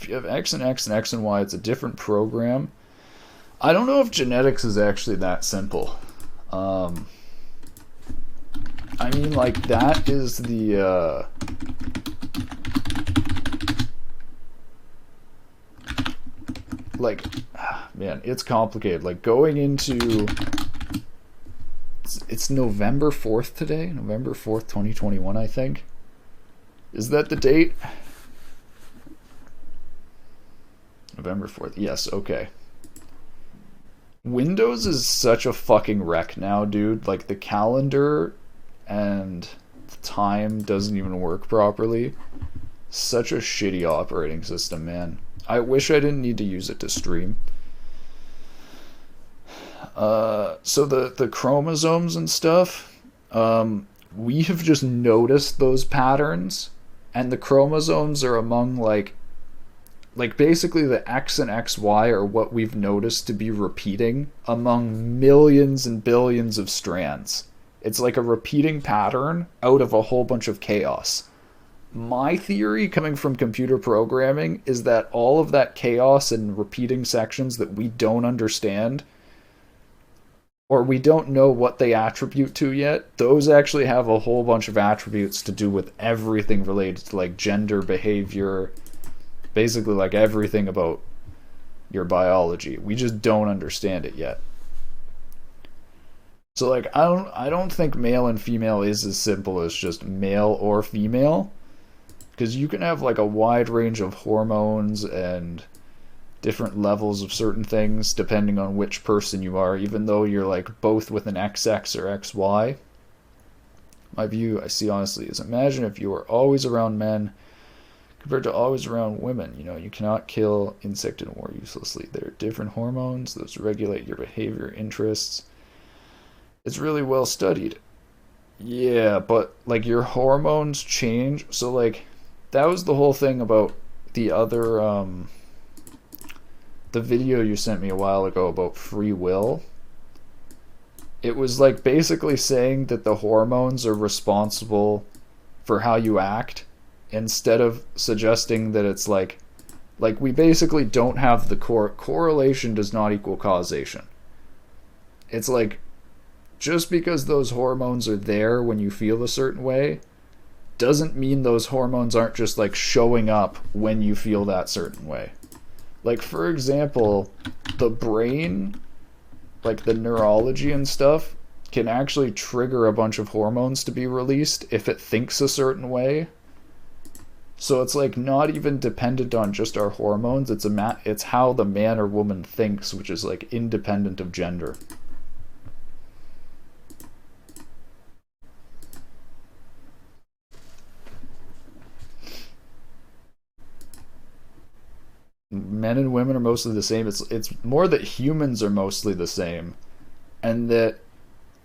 If you have X and X and X and Y, it's a different program. I don't know if genetics is actually that simple. I mean, like, that is the, like, man, it's complicated. Like, going into, it's November 4th today? November 4th, 2021, I think. Is that the date? November 4th. Yes, okay. Windows is such a fucking wreck now, dude. Like, the calendar and the time doesn't even work properly. Such a shitty operating system, man. I wish I didn't need to use it to stream. So the chromosomes and stuff, we have just noticed those patterns, and the chromosomes are among like basically the X and XY are what we've noticed to be repeating among millions and billions of strands. It's like a repeating pattern out of a whole bunch of chaos. My theory, coming from computer programming, is that all of that chaos and repeating sections that we don't understand, or we don't know what they attribute to yet, those actually have a whole bunch of attributes to do with everything related to like gender, behavior, basically like everything about your biology. We just don't understand it yet. So like I don't think male and female is as simple as just male or female, because you can have like a wide range of hormones and different levels of certain things depending on which person you are, even though you're like both with an XX or XY. My view, I see honestly, is imagine if you were always around men compared to always around women. You know, you cannot kill insect and war uselessly. There are different hormones, those regulate your behavior, interests. It's really well studied. Yeah, but like your hormones change. So like that was the whole thing about the other the video you sent me a while ago about free will. It was like basically saying that the hormones are responsible for how you act, instead of suggesting that it's like we basically don't have the correlation does not equal causation. It's like just because those hormones are there when you feel a certain way doesn't mean those hormones aren't just like showing up when you feel that certain way. Like, for example, the brain, like the neurology and stuff, can actually trigger a bunch of hormones to be released if it thinks a certain way. So it's like not even dependent on just our hormones. It's how the man or woman thinks, which is like independent of gender. Men and women are mostly the same. It's more that humans are mostly the same, and that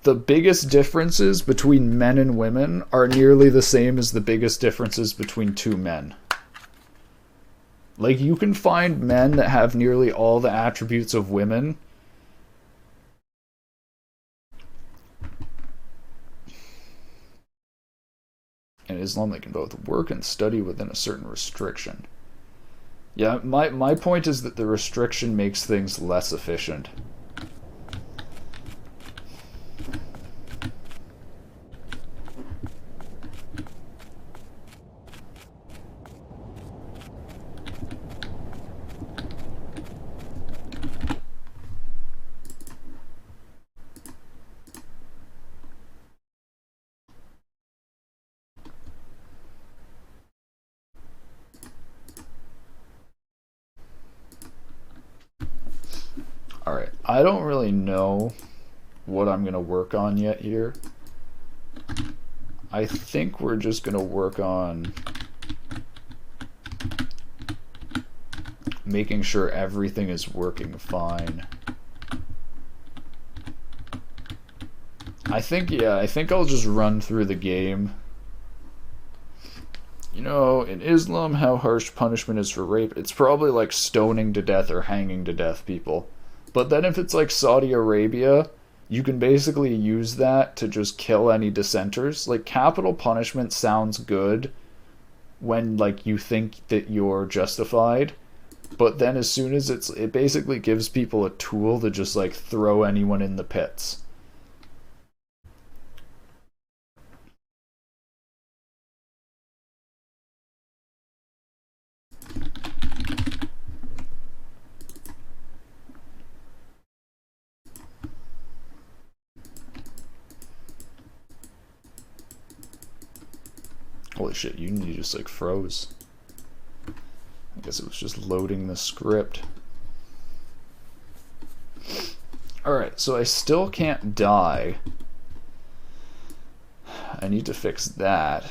the biggest differences between men and women are nearly the same as the biggest differences between two men. Like, you can find men that have nearly all the attributes of women. In Islam, they can both work and study within a certain restriction. Yeah, my point is that the restriction makes things less efficient. Alright, I don't really know what I'm going to work on yet here. I think we're just going to work on making sure everything is working fine. I think I'll just run through the game. You know, in Islam, how harsh punishment is for rape, it's probably like stoning to death or hanging to death people. But then if it's like Saudi Arabia, you can basically use that to just kill any dissenters. Like, capital punishment sounds good when like you think that you're justified, But then as soon as it basically gives people a tool to just like throw anyone in the pits. Holy shit, Unity just like froze. I guess it was just loading the script. Alright, so I still can't die. I need to fix that.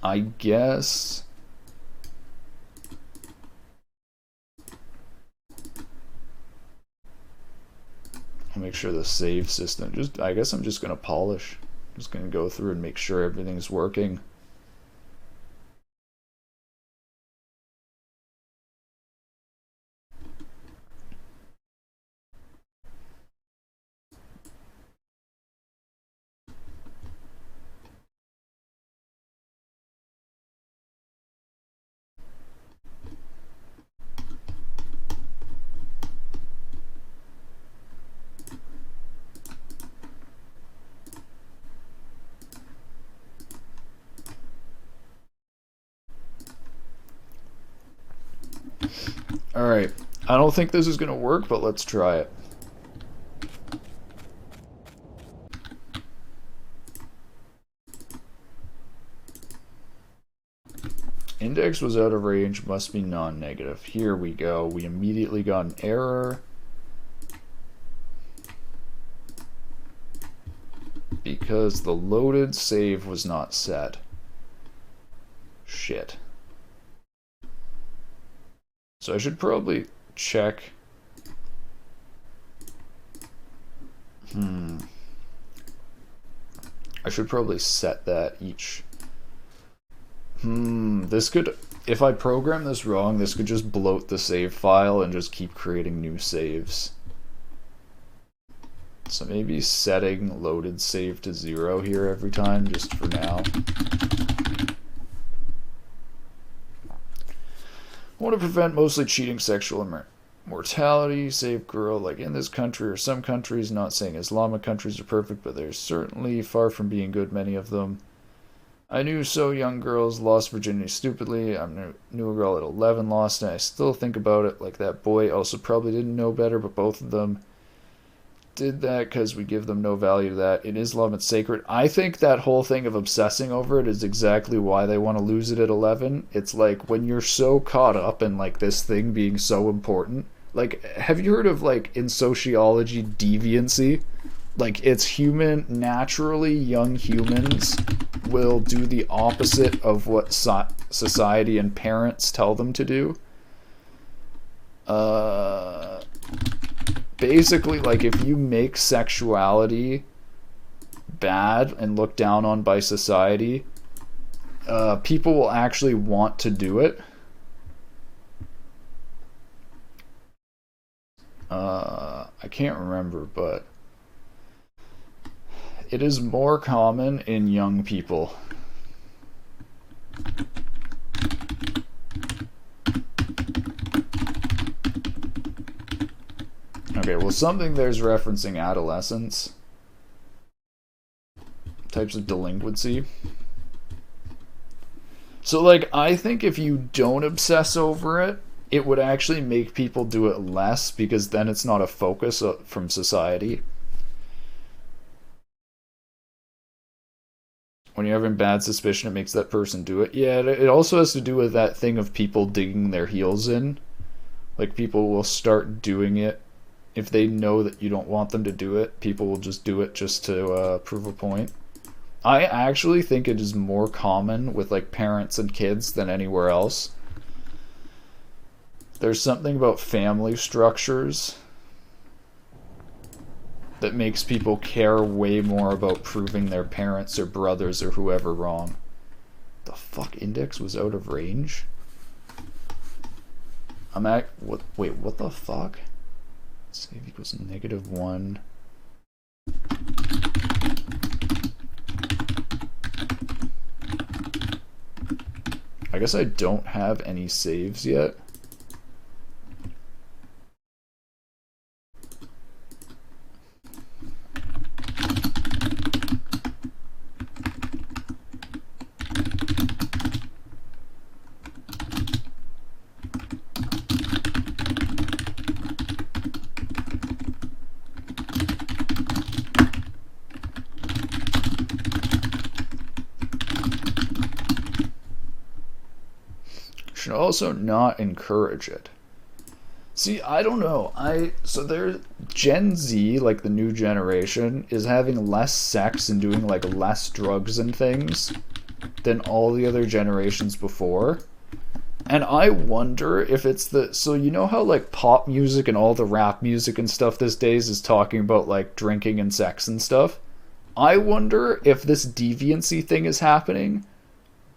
I guess... I'll make sure the save system... I guess I'm just going to polish. Just going to go through and make sure everything's working. Alright, I don't think this is going to work, but let's try it. Index was out of range, must be non-negative. Here we go. We immediately got an error. Because the loaded save was not set. Shit. So I should probably check. I should probably set that each. This could, if I program this wrong, this could just bloat the save file and just keep creating new saves. So maybe setting loaded save to 0 here every time, just for now. I want to prevent mostly cheating, sexual mortality, save girl, like in this country or some countries, not saying Islamic countries are perfect, but they're certainly far from being good, many of them. I knew so young girls lost virginity stupidly. I knew a girl at 11 lost, and I still think about it like that boy also probably didn't know better, but both of them did that because we give them no value to that. In Islam, it's sacred. I think that whole thing of obsessing over it is exactly why they want to lose it at 11. It's like when you're so caught up in like this thing being so important. Like, have you heard of like in sociology deviancy? Like, it's human, naturally young humans will do the opposite of what society and parents tell them to do. Basically, like, if you make sexuality bad and looked down on by society, people will actually want to do it. I can't remember, but it is more common in young people. Okay, well, something there's referencing adolescence. Types of delinquency. So, like, I think if you don't obsess over it, it would actually make people do it less, because then it's not a focus from society. When you're having bad suspicion, it makes that person do it. Yeah, it also has to do with that thing of people digging their heels in. Like, people will start doing it. If they know that you don't want them to do it, people will just do it just to prove a point. I actually think it is more common with like parents and kids than anywhere else. There's something about family structures that makes people care way more about proving their parents or brothers or whoever wrong. The fuck, Index was out of range? I'm at what? Wait, what the fuck? Save equals -1. I guess I don't have any saves yet. Should also not encourage it. See, I don't know. So there, Gen Z, like the new generation, is having less sex and doing like less drugs and things than all the other generations before. And I wonder if it's so you know how like pop music and all the rap music and stuff these days is talking about like drinking and sex and stuff? I wonder if this deviancy thing is happening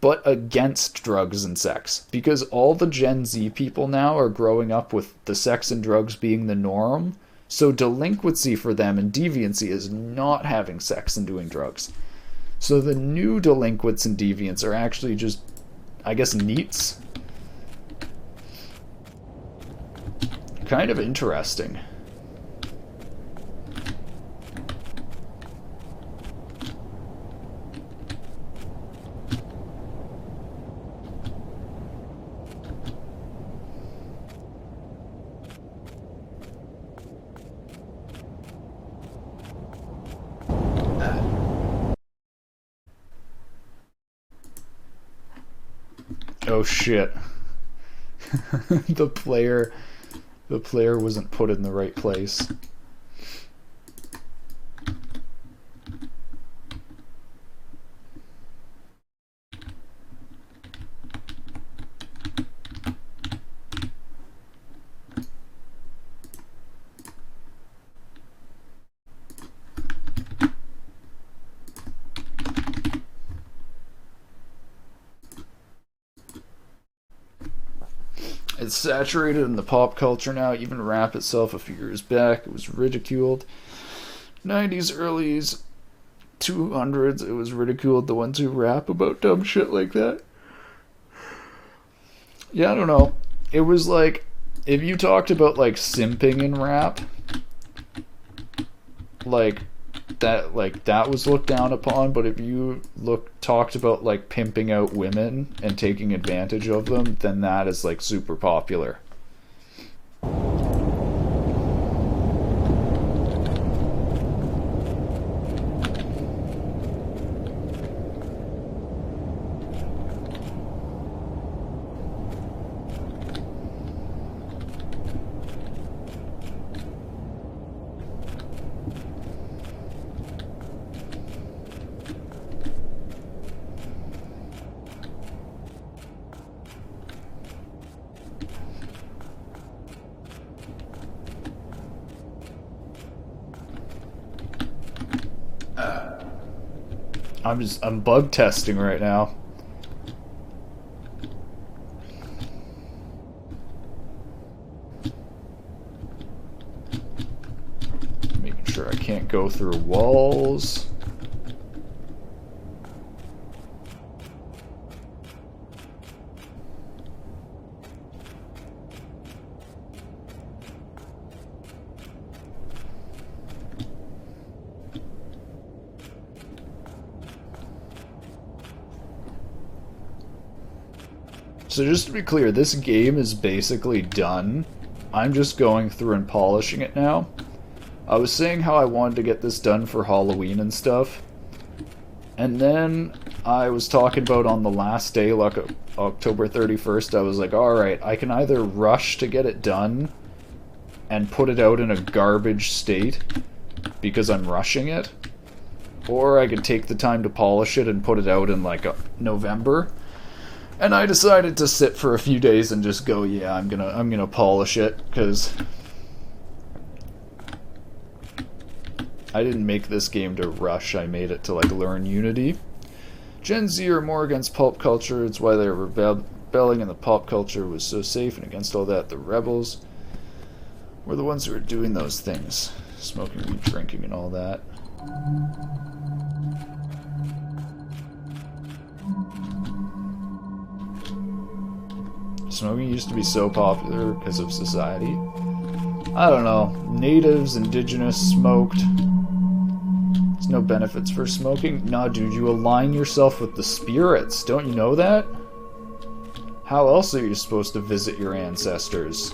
but against drugs and sex. Because all the Gen Z people now are growing up with the sex and drugs being the norm. So delinquency for them and deviancy is not having sex and doing drugs. So the new delinquents and deviants are actually just, I guess, neats. Kind of interesting. Oh shit. the player wasn't put in the right place. It's saturated in the pop culture now. Even rap itself a few years back, it was ridiculed. 90s, early 200s, it was ridiculed, the ones who rap about dumb shit like that. Yeah, I don't know. It was like, if you talked about like simping in rap, like that was looked down upon, but if you talked about like pimping out women and taking advantage of them, then that is like super popular. I'm bug testing right now. Making sure I can't go through walls. So just to be clear, this game is basically done. I'm just going through and polishing it now. I was saying how I wanted to get this done for Halloween and stuff. And then I was talking about on the last day, like October 31st, I was like, alright, I can either rush to get it done and put it out in a garbage state because I'm rushing it, or I could take the time to polish it and put it out in like November. And I decided to sit for a few days and just go, yeah, I'm gonna polish it, because I didn't make this game to rush. I made it to like learn Unity. Gen Z are more against pop culture. It's why they were rebelling, and the pop culture was so safe, and against all that, the rebels were the ones who were doing those things, smoking and drinking and all that. Smoking used to be so popular because of society. I don't know. Natives, indigenous smoked. There's no benefits for smoking. Nah, dude, you align yourself with the spirits. Don't you know that? How else are you supposed to visit your ancestors?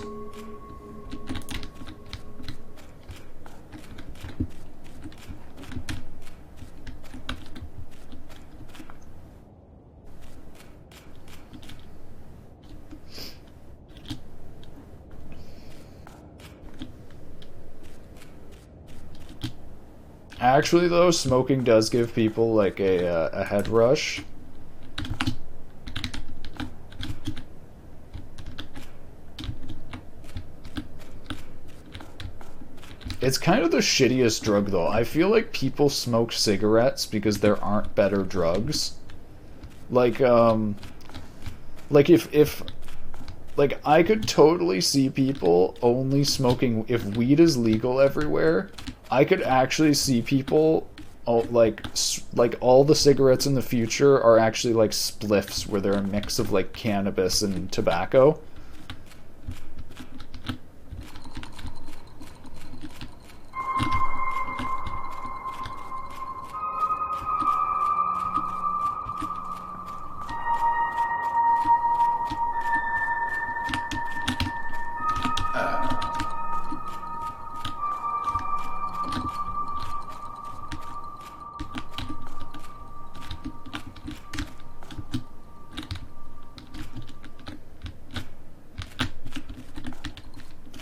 Actually, though, smoking does give people like a head rush. It's kind of the shittiest drug, though. I feel like people smoke cigarettes because there aren't better drugs. Like, if like, I could totally see people only smoking... If weed is legal everywhere, I could actually see people... like all the cigarettes in the future are actually, like, spliffs, where they're a mix of, like, cannabis and tobacco.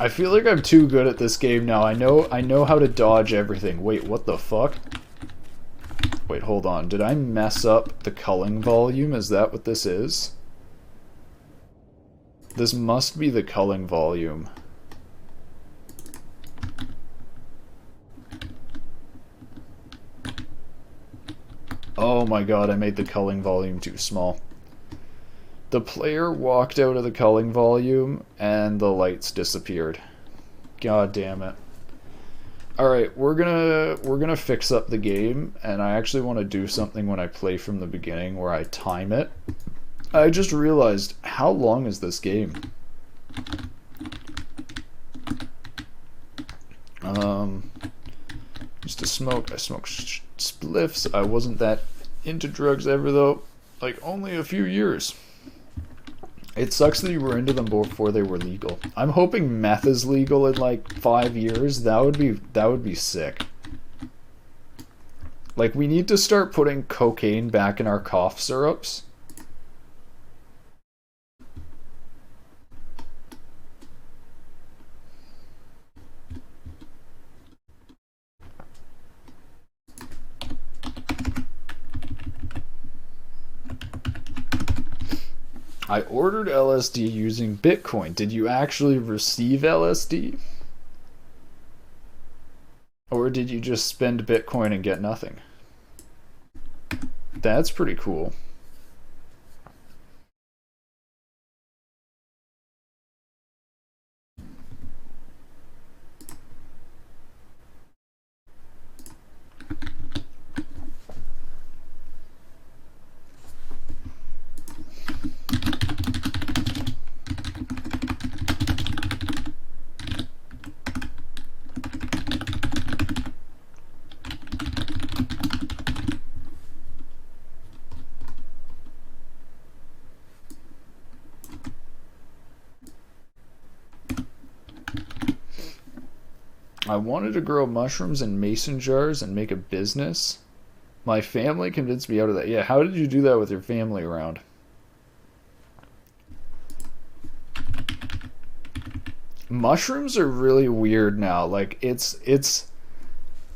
I feel like I'm too good at this game now. I know how to dodge everything. Wait, what the fuck? Wait, hold on. Did I mess up the culling volume? Is that what this is? This must be the culling volume. Oh my god, I made the culling volume too small. The player walked out of the culling volume and the lights disappeared. God damn it. Alright, we're gonna fix up the game, and I actually want to do something when I play from the beginning where I time it. I just realized, how long is this game? Used to smoke. I smoked spliffs. I wasn't that into drugs ever, though. Like, only a few years. It sucks that you were into them before they were legal. I'm hoping meth is legal in like 5 years. That would be sick. Like, we need to start putting cocaine back in our cough syrups. I ordered LSD using Bitcoin. Did you actually receive LSD? Or did you just spend Bitcoin and get nothing? That's pretty cool. I wanted to grow mushrooms in mason jars and make a business. My family convinced me out of that. Yeah, how did you do that with your family around? Mushrooms are really weird now. Like, it's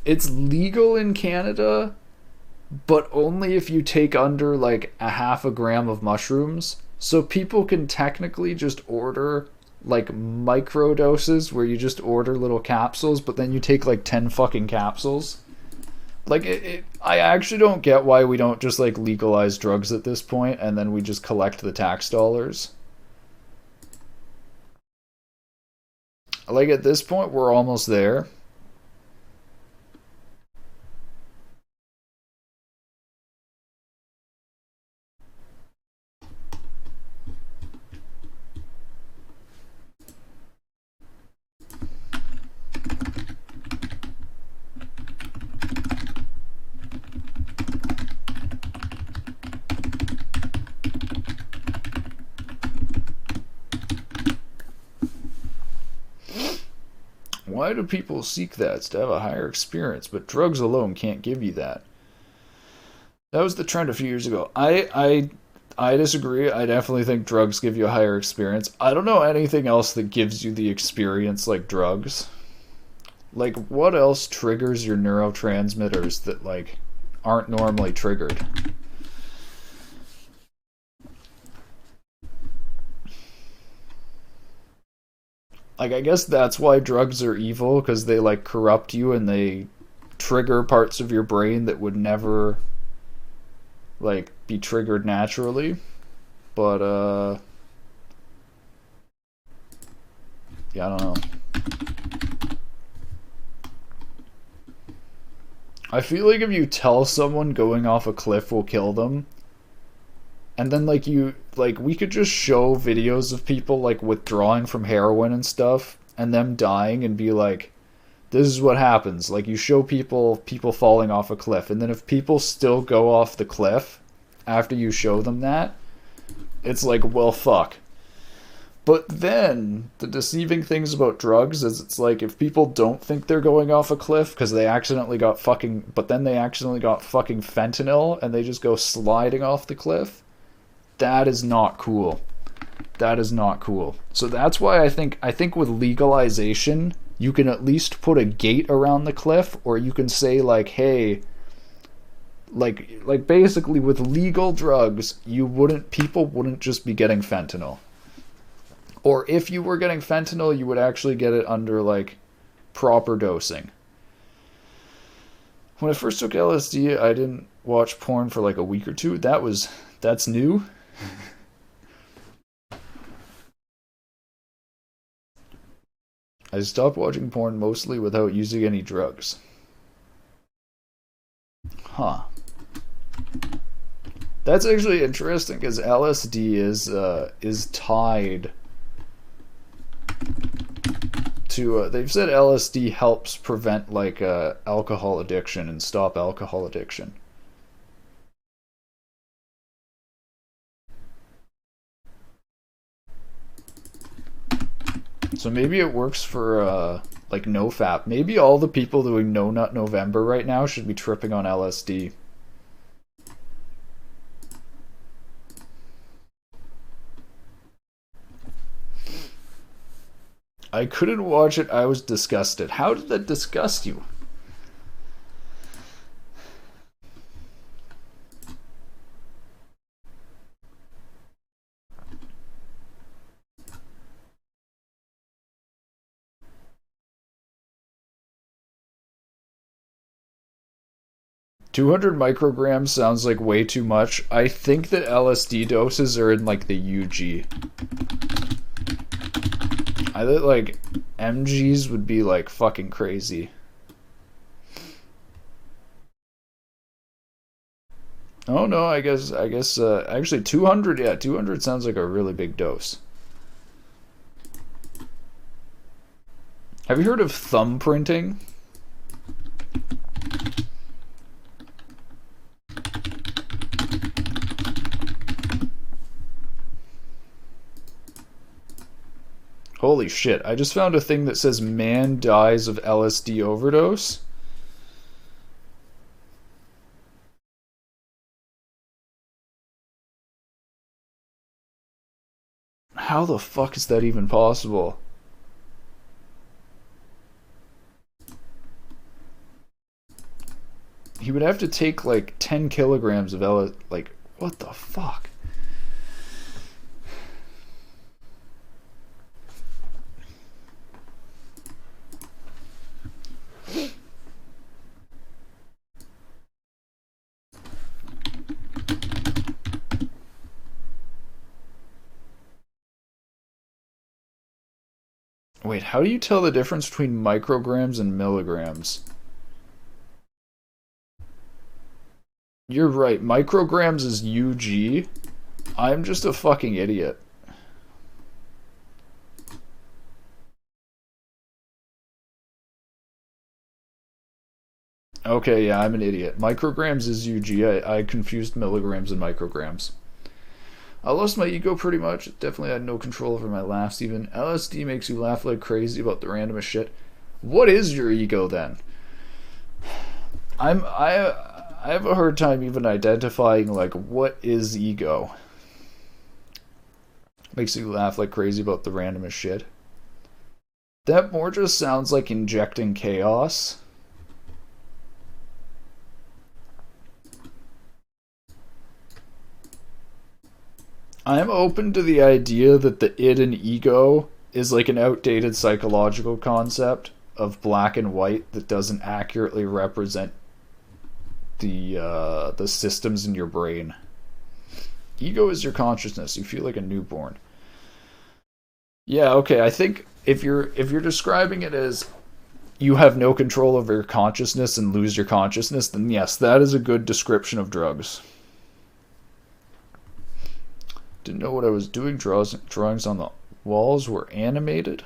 legal in Canada, but only if you take under like a half a gram of mushrooms. So people can technically just order like micro doses where you just order little capsules, but then you take like 10 fucking capsules. Like, I actually don't get why we don't just like legalize drugs at this point and then we just collect the tax dollars. Like, at this point, we're almost there. Why do people seek that? It's to have a higher experience, but drugs alone can't give you that. That was the trend a few years ago. I disagree. I definitely think drugs give you a higher experience. I don't know anything else that gives you the experience like drugs. Like, what else triggers your neurotransmitters that, like, aren't normally triggered? Like, I guess that's why drugs are evil, because they, like, corrupt you and they trigger parts of your brain that would never, like, be triggered naturally. But, yeah, I don't know. I feel like if you tell someone going off a cliff will kill them, and then we could just show videos of people like withdrawing from heroin and stuff and them dying and be like, this is what happens. Like, you show people falling off a cliff, and then if people still go off the cliff after you show them that, it's like, well, fuck. But then the deceiving things about drugs is it's like if people don't think they're going off a cliff because they accidentally got fucking, but then they accidentally got fucking fentanyl and they just go sliding off the cliff, that is not cool. That is not cool. So that's why I think with legalization, you can at least put a gate around the cliff, or you can say like, hey, like basically with legal drugs, people wouldn't just be getting fentanyl. Or if you were getting fentanyl, you would actually get it under like proper dosing. When I first took LSD, I didn't watch porn for like a week or two. That's new. I stopped watching porn mostly without using any drugs. Huh. That's actually interesting because LSD is tied to. They've said LSD helps prevent like alcohol addiction and stop alcohol addiction. So maybe it works for like NoFap. Maybe all the people doing No Nut November right now should be tripping on LSD. I couldn't watch it. I was disgusted. How did that disgust you? 200 micrograms sounds like way too much. I think that LSD doses are in like the UG. I think like MGs would be like fucking crazy. Oh no, I guess actually 200, yeah, 200 sounds like a really big dose. Have you heard of thumb printing? Holy shit, I just found a thing that says man dies of LSD overdose. How the fuck is that even possible? He would have to take like 10 kilograms of LSD. Like, what the fuck? Wait, how do you tell the difference between micrograms and milligrams? You're right, micrograms is UG. I'm just a fucking idiot. Okay, yeah, I'm an idiot. Micrograms is UG. I confused milligrams and micrograms. I lost my ego pretty much. Definitely had no control over my laughs even. LSD makes you laugh like crazy about the randomest shit. What is your ego then? I have a hard time even identifying like what is ego. Makes you laugh like crazy about the randomest shit. That more just sounds like injecting chaos. I'm open to the idea that the id and ego is like an outdated psychological concept of black and white that doesn't accurately represent the systems in your brain. Ego is your consciousness. You feel like a newborn. Yeah, okay. I think if you're describing it as you have no control over your consciousness and lose your consciousness, then yes, that is a good description of drugs. Didn't know what I was doing. Drawings on the walls were animated.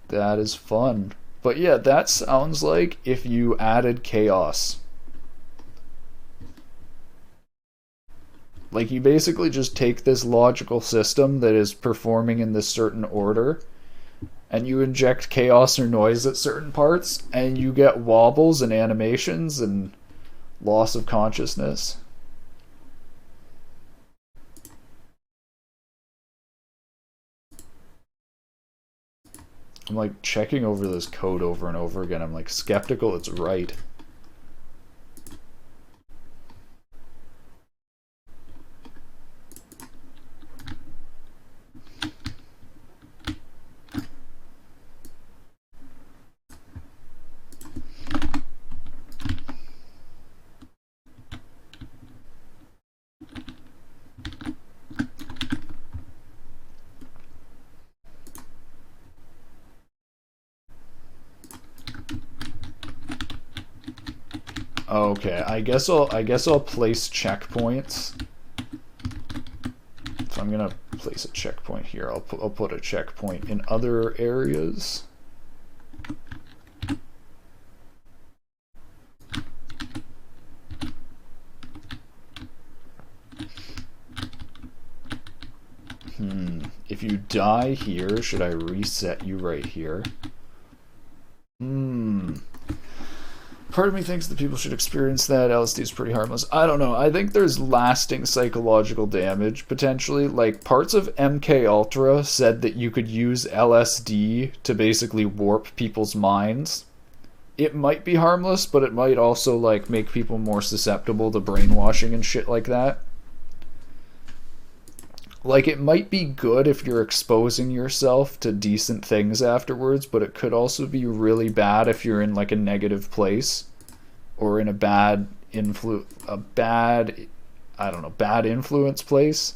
That is fun. But yeah, that sounds like if you added chaos. Like you basically just take this logical system that is performing in this certain order and you inject chaos or noise at certain parts and you get wobbles and animations and loss of consciousness. I'm like checking over this code over and over again. I'm like skeptical it's right. Okay, I guess I'll place checkpoints. If I'm gonna place a checkpoint here, I'll put a checkpoint in other areas. If you die here, should I reset you right here? Part of me thinks that people should experience that. LSD is pretty harmless. I don't know. I think there's lasting psychological damage potentially. Like parts of MK Ultra said that you could use LSD to basically warp people's minds. It might be harmless, but it might also like make people more susceptible to brainwashing and shit like that. Like it might be good if you're exposing yourself to decent things afterwards, but it could also be really bad if you're in like a negative place or in a bad I don't know, bad influence place,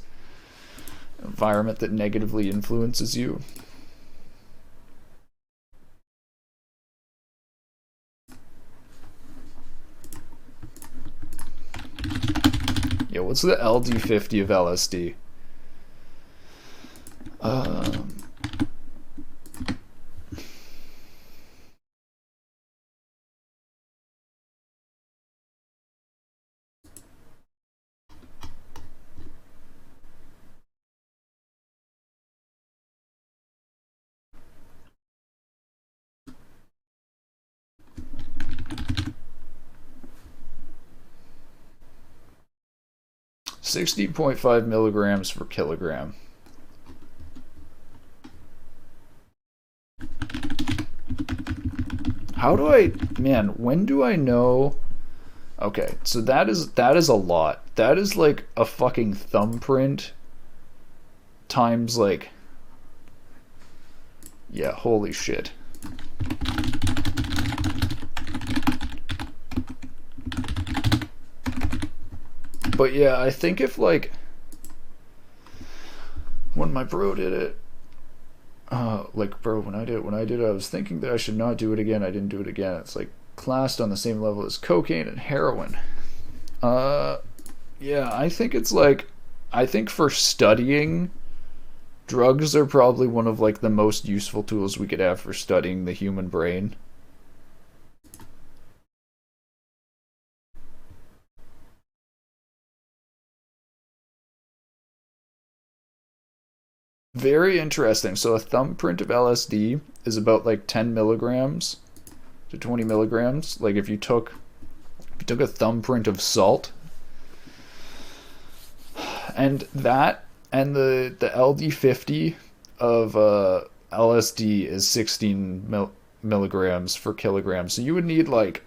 environment that negatively influences you. Yeah, what's the LD50 of LSD? Um 60.5 milligrams per kilogram. How do I, man, when do I know? Okay, so that is a lot. That is like a fucking thumbprint times like, yeah, holy shit. But yeah, I think if like when my bro did it, like bro, when I did it, I was thinking that I should not do it again. I didn't do it again. It's like classed on the same level as cocaine and heroin. Uh, yeah, I think it's like, I think for studying, drugs are probably one of like the most useful tools we could have for studying the human brain. Very interesting. So a thumbprint of LSD is about like 10 milligrams to 20 milligrams. Like if you took a thumbprint of salt, and that and the LD50 of LSD is 16 milligrams per kilogram. So you would need like,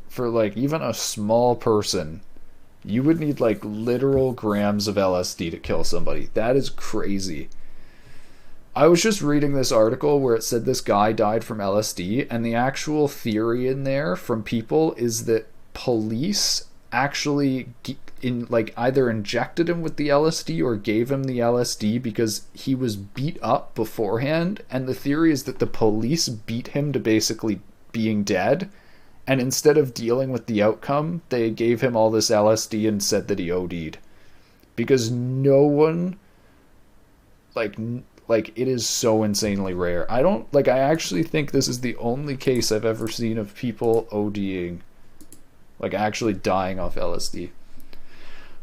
for like even a small person, you would need like literal grams of LSD to kill somebody. That is crazy. I was just reading this article where it said this guy died from LSD, and the actual theory in there from people is that police actually either injected him with the LSD or gave him the LSD because he was beat up beforehand, and the theory is that the police beat him to basically being dead, and instead of dealing with the outcome, they gave him all this LSD and said that he OD'd. Because no one, like it is so insanely rare. I actually think this is the only case I've ever seen of people ODing, like actually dying off LSD.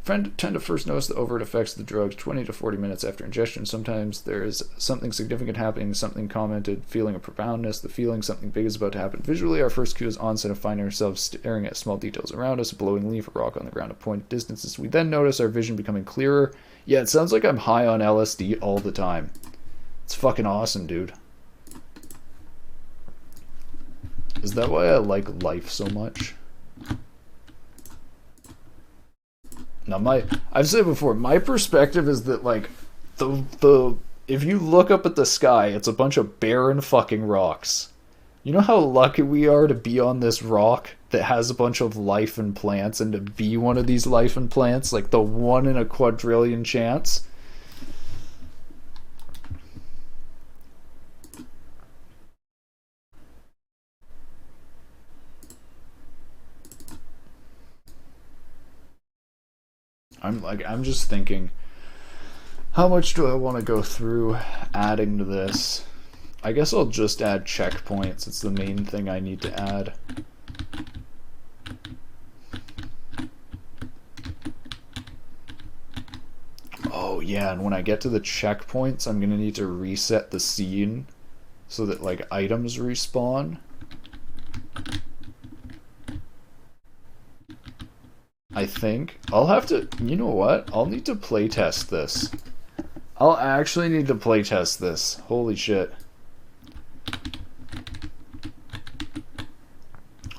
Friends tend to first notice the overt effects of the drugs 20 to 40 minutes after ingestion. Sometimes there is something significant happening, something commented, feeling of profoundness, the feeling something big is about to happen. Visually, our first cue is onset of finding ourselves staring at small details around us, a blowing leaf, a rock on the ground at point distances. We then notice our vision becoming clearer. Yeah, it sounds like I'm high on LSD all the time. It's fucking awesome, dude. Is that why I like life so much? Now I've said before, my perspective is that like the if you look up at the sky, it's a bunch of barren fucking rocks. You know how lucky we are to be on this rock that has a bunch of life and plants, and to be one of these life and plants, like the 1 in a quadrillion chance. I'm just thinking, how much do I want to go through adding to this? I guess I'll just add checkpoints. It's the main thing I need to add. Oh yeah, and when I get to the checkpoints, I'm gonna need to reset the scene so that like items respawn. I think I'll have to, you know what? I'll need to playtest this. I'll actually need to playtest this. Holy shit.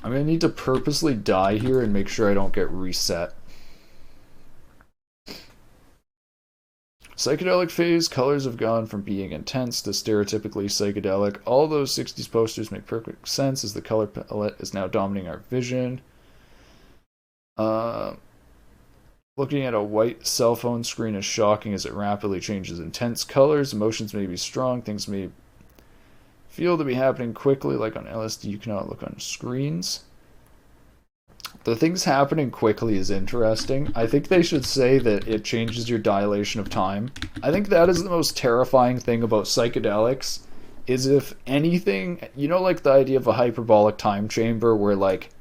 I'm gonna need to purposely die here and make sure I don't get reset. Psychedelic phase, colors have gone from being intense to stereotypically psychedelic. All those 60s posters make perfect sense as the color palette is now dominating our vision. Looking at a white cell phone screen is shocking as it rapidly changes intense colors. Emotions may be strong, things may feel to be happening quickly, like on LSD you cannot look on screens. The things happening quickly is interesting. I think they should say that it changes your dilation of time. I think that is the most terrifying thing about psychedelics, is if anything, you know, like the idea of a hyperbolic time chamber where like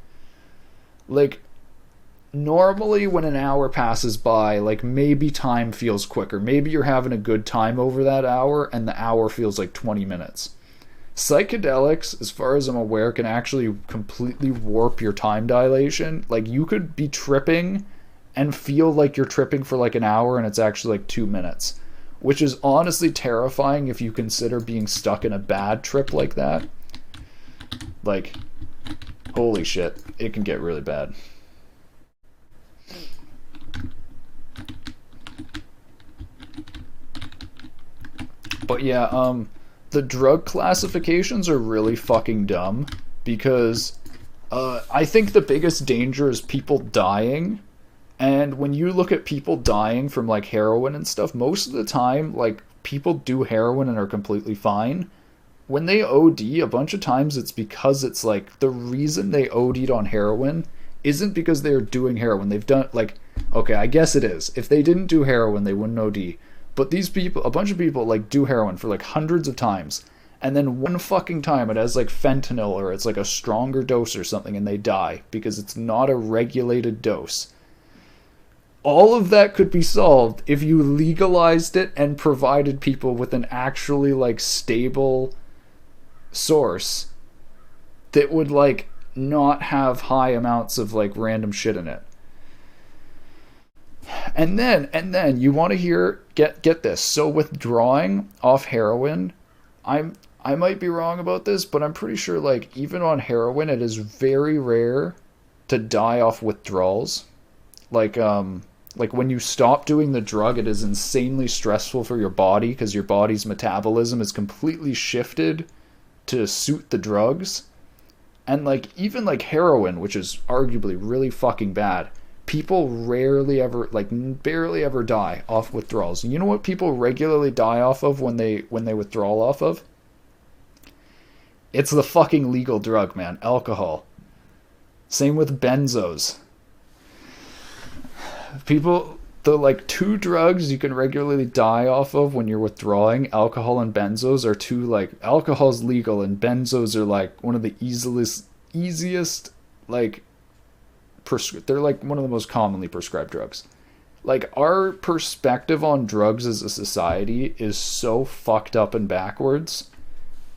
normally when an hour passes by, like maybe time feels quicker. Maybe you're having a good time over that hour and the hour feels like 20 minutes. Psychedelics, as far as I'm aware, can actually completely warp your time dilation. Like you could be tripping and feel like you're tripping for like an hour and it's actually like 2 minutes, which is honestly terrifying if you consider being stuck in a bad trip like that. Like, holy shit, it can get really bad. But yeah, the drug classifications are really fucking dumb because I think the biggest danger is people dying. And when you look at people dying from like heroin and stuff, most of the time, like people do heroin and are completely fine. When they OD, a bunch of times it's because it's like the reason they OD'd on heroin isn't because they're doing heroin. They've done like, okay, I guess it is. If they didn't do heroin, they wouldn't OD. But these people, a bunch of people, like, do heroin for, like, hundreds of times. And then one fucking time it has, like, fentanyl or it's, like, a stronger dose or something and they die because it's not a regulated dose. All of that could be solved if you legalized it and provided people with an actually like stable source that would like not have high amounts of like random shit in it. And then you want to hear get this. So withdrawing off heroin, I might be wrong about this, but I'm pretty sure like even on heroin it is very rare to die off withdrawals. Like when you stop doing the drug, it is insanely stressful for your body because your body's metabolism is completely shifted to suit the drugs. And like even like heroin, which is arguably really fucking bad, people rarely ever like barely ever die off withdrawals. And you know what people regularly die off of when they withdraw off of? It's the fucking legal drug, man. Alcohol. Same with benzos. People, the like two drugs you can regularly die off of when you're withdrawing, alcohol and benzos, are two like, alcohol's legal and benzos are like one of the easiest like they're like one of the most commonly prescribed drugs. Like our perspective on drugs as a society is so fucked up and backwards.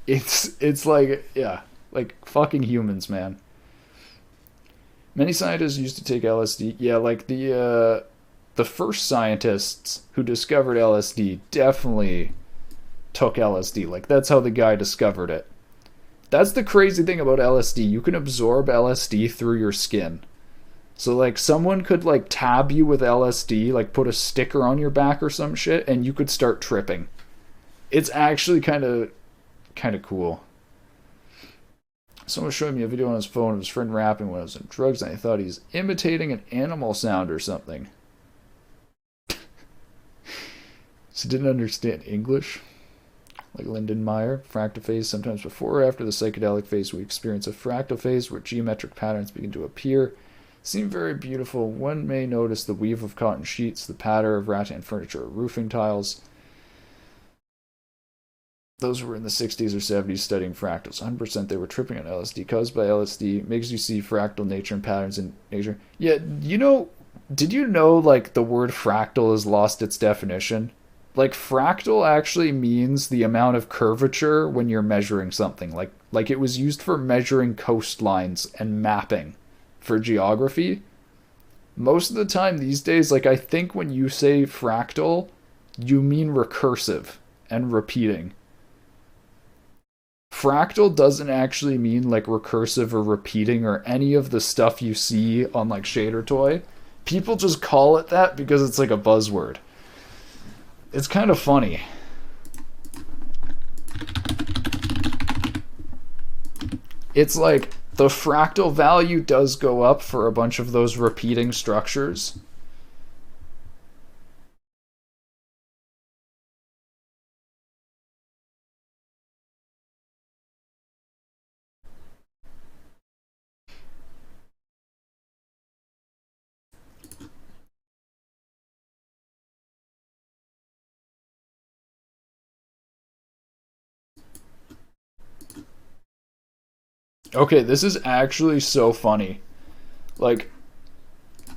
It's like, yeah, like fucking humans, man. Many scientists used to take LSD. Yeah, like the first scientists who discovered LSD definitely took LSD. Like that's how the guy discovered it. That's the crazy thing about LSD. You can absorb LSD through your skin. So like someone could like tab you with LSD, like put a sticker on your back or some shit, and you could start tripping. It's actually kind of cool. Someone showed me a video on his phone of his friend rapping when I was on drugs, and I thought he's imitating an animal sound or something. So didn't understand English. Like Lyndon Meyer, fractal phase. Sometimes before or after the psychedelic phase, we experience a fractal phase where geometric patterns begin to appear. Seem very beautiful. One may notice the weave of cotton sheets, the patter of rattan furniture or roofing tiles. Those who were in the 60s or 70s studying fractals. 100% they were tripping on LSD. Caused by LSD, makes you see fractal nature and patterns in nature. Yeah, you know, did you know, like, the word fractal has lost its definition? Like, fractal actually means the amount of curvature when you're measuring something. Like it was used for measuring coastlines and mapping for geography. Most of the time these days, like, I think when you say fractal, you mean recursive and repeating. Fractal doesn't actually mean like recursive or repeating or any of the stuff you see on like Shader Toy. People just call it that because it's like a buzzword. It's kind of funny. It's like the fractal value does go up for a bunch of those repeating structures. Okay, this is actually so funny. Like,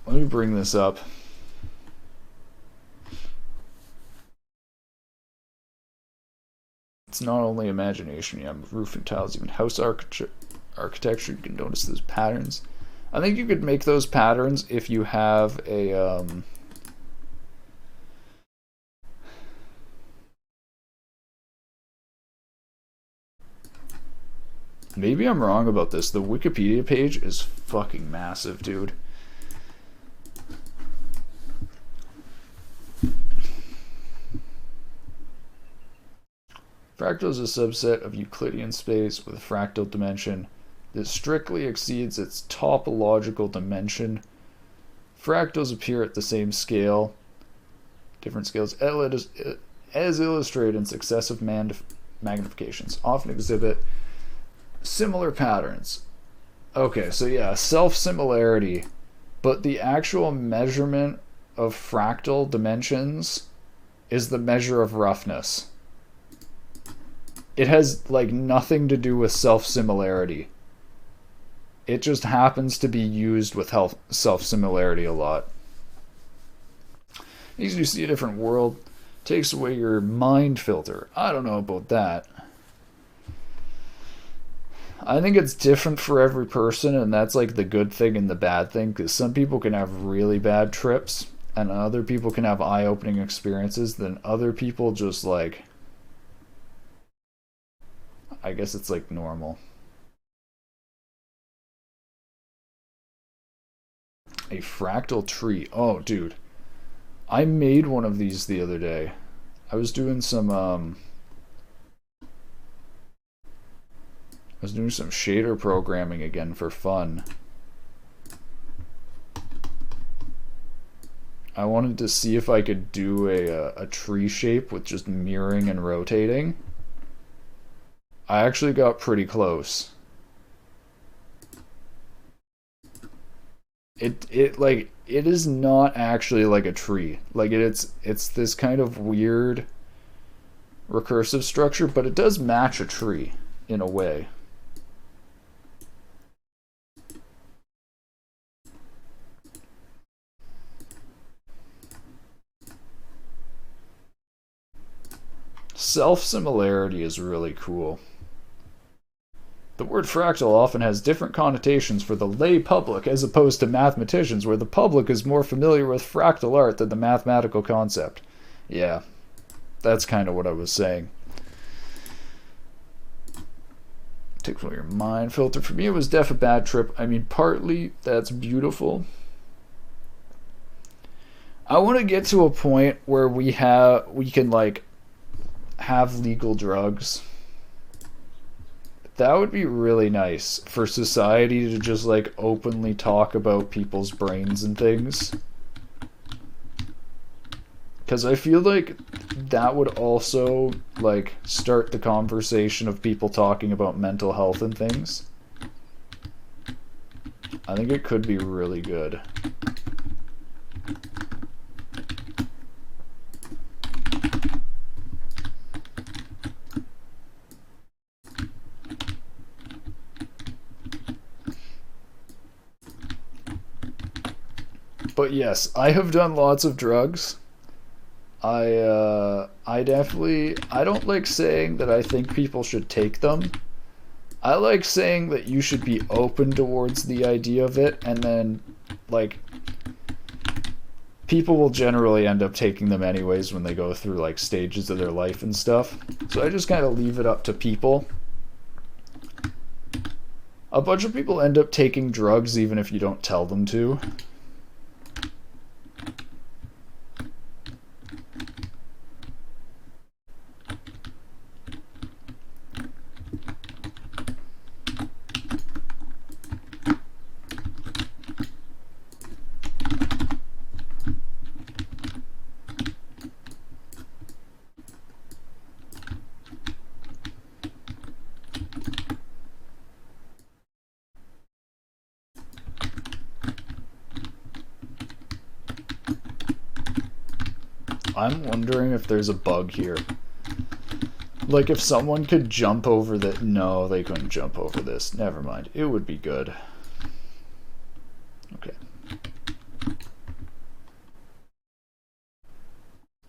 let me bring this up. It's not only imagination, yeah, roofing tiles, even house architecture, you can notice those patterns. I think you could make those patterns if you have a, maybe I'm wrong about this. The Wikipedia page is fucking massive, dude. Fractal is a subset of Euclidean space with a fractal dimension that strictly exceeds its topological dimension. Fractals appear at the same scale, different scales, as illustrated in successive magnifications, often exhibit similar patterns. Okay, so yeah, self-similarity, but the actual measurement of fractal dimensions is the measure of roughness. It has like nothing to do with self-similarity. It just happens to be used with self-similarity a lot. Makes you see a different world. Takes away your mind filter. I don't know about that. I think it's different for every person, and that's like the good thing and the bad thing, because some people can have really bad trips, and other people can have eye-opening experiences, then other people just like, I guess it's like normal. A fractal tree. Oh, dude. I made one of these the other day. I was doing some shader programming again for fun. I wanted to see if I could do a tree shape with just mirroring and rotating. I actually got pretty close. It is not actually like a tree. Like it's this kind of weird recursive structure, but it does match a tree in a way. Self-similarity is really cool. The word fractal often has different connotations for the lay public as opposed to mathematicians, where the public is more familiar with fractal art than the mathematical concept. Yeah, that's kind of what I was saying. Take away your mind filter. For me, it was a bad trip. I mean, partly that's beautiful. I want to get to a point where we can like have legal drugs. That would be really nice for society to just like openly talk about people's brains and things. Because I feel like that would also like start the conversation of people talking about mental health and things. I think it could be really good. But yes, I have done lots of drugs. I definitely, I don't like saying that I think people should take them. I like saying that you should be open towards the idea of it, and then like people will generally end up taking them anyways when they go through like stages of their life and stuff. So I just kind of leave it up to people. A bunch of people end up taking drugs even if you don't tell them to. I'm wondering if there's a bug here. Like if someone could jump over that. No, they couldn't jump over this. Never mind. It would be good. Okay.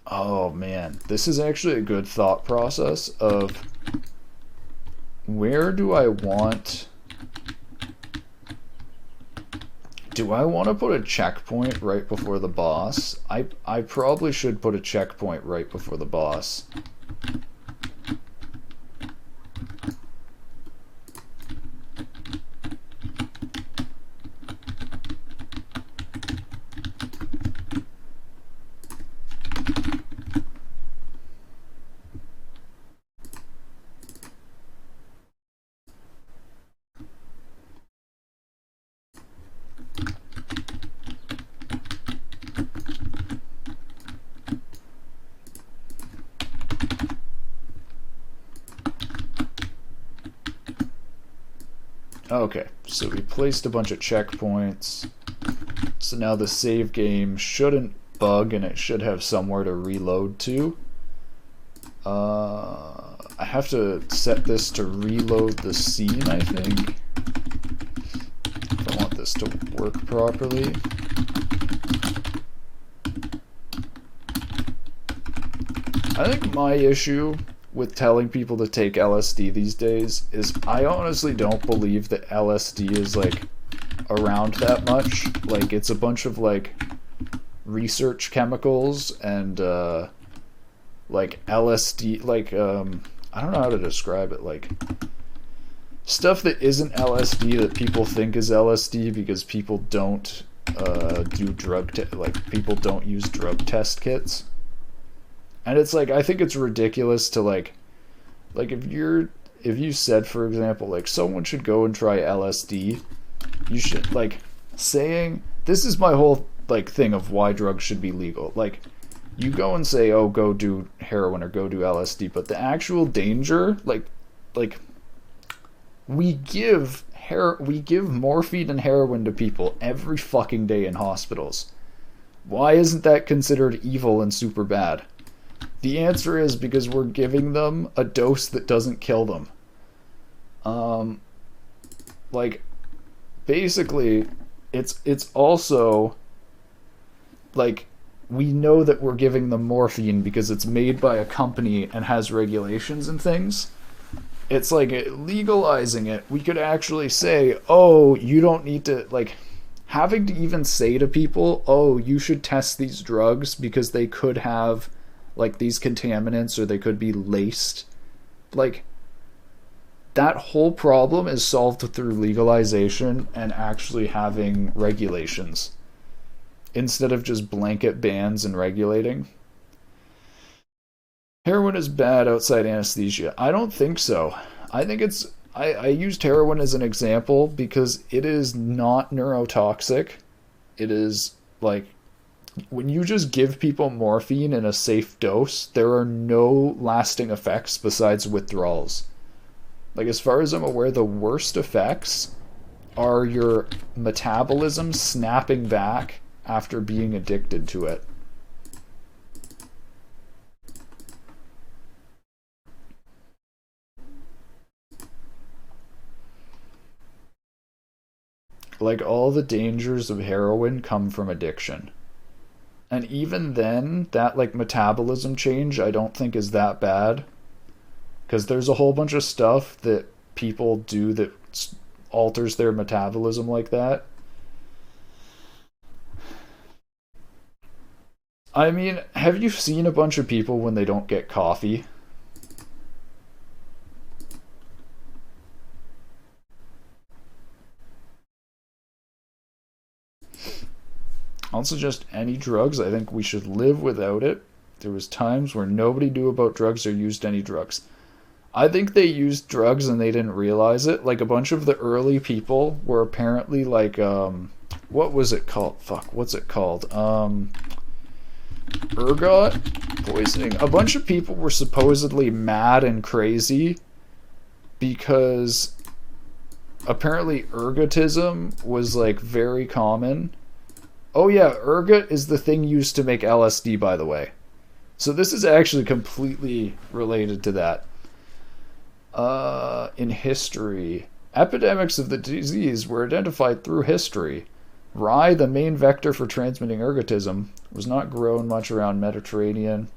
Oh man, this is actually a good thought process of where do I want... Do I want to put a checkpoint right before the boss? I probably should put a checkpoint right before the boss. Okay, so we placed a bunch of checkpoints. So now the save game shouldn't bug and it should have somewhere to reload to. I have to set this to reload the scene, I think. If I want this to work properly. I think my issue with telling people to take LSD these days is I honestly don't believe that LSD is like around that much. Like it's a bunch of like research chemicals and like LSD, like I don't know how to describe it, like stuff that isn't LSD that people think is LSD because people don't do like people don't use drug test kits. And it's like I think it's ridiculous to like if you said, for example, like someone should go and try LSD, you should like saying this is my whole like thing of why drugs should be legal. Like you go and say, oh, go do heroin or go do LSD, but the actual danger, like we give morphine and heroin to people every fucking day in hospitals. Why isn't that considered evil and super bad? The answer is because we're giving them a dose that doesn't kill them. Like basically it's also like we know that we're giving them morphine because it's made by a company and has regulations and things. It's like legalizing it. We could actually say, oh, you don't need to, like, having to even say to people, oh, you should test these drugs because they could have, like, these contaminants or they could be laced. Like, that whole problem is solved through legalization and actually having regulations instead of just blanket bans and regulating. Heroin is bad outside anesthesia. I don't think so. I think it's. I used heroin as an example because it is not neurotoxic. It is like when you just give people morphine in a safe dose, there are no lasting effects besides withdrawals. Like, as far as I'm aware, the worst effects are your metabolism snapping back after being addicted to it. Like, all the dangers of heroin come from addiction. And even then, that, like, metabolism change I don't think is that bad. Because there's a whole bunch of stuff that people do that alters their metabolism like that. I mean, have you seen a bunch of people when they don't get coffee? I'll suggest any drugs. I think we should live without it. There was times where nobody knew about drugs or used any drugs. I think they used drugs and they didn't realize it. Like a bunch of the early people were apparently like what was it called? Fuck, what's it called? Ergot Poisoning. A bunch of people were supposedly mad and crazy because apparently ergotism was like very common. Oh yeah, ergot is the thing used to make LSD, by the way. So this is actually completely related to that. In history, epidemics of the disease were identified through history. Rye, the main vector for transmitting ergotism, was not grown much around Mediterranean.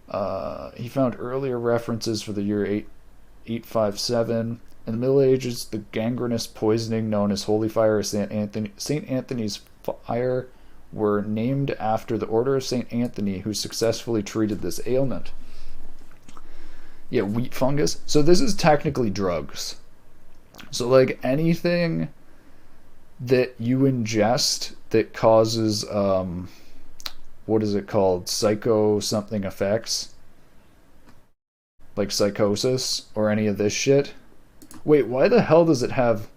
He found earlier references for the year 857. In the Middle Ages, the gangrenous poisoning known as Holy Fire or Saint Anthony's Fire were named after the Order of Saint Anthony, who successfully treated this ailment. Yeah, wheat fungus. So this is technically drugs. So like anything that you ingest that causes what is it called? Psycho something effects. Like psychosis or any of this shit. Wait, why the hell does it have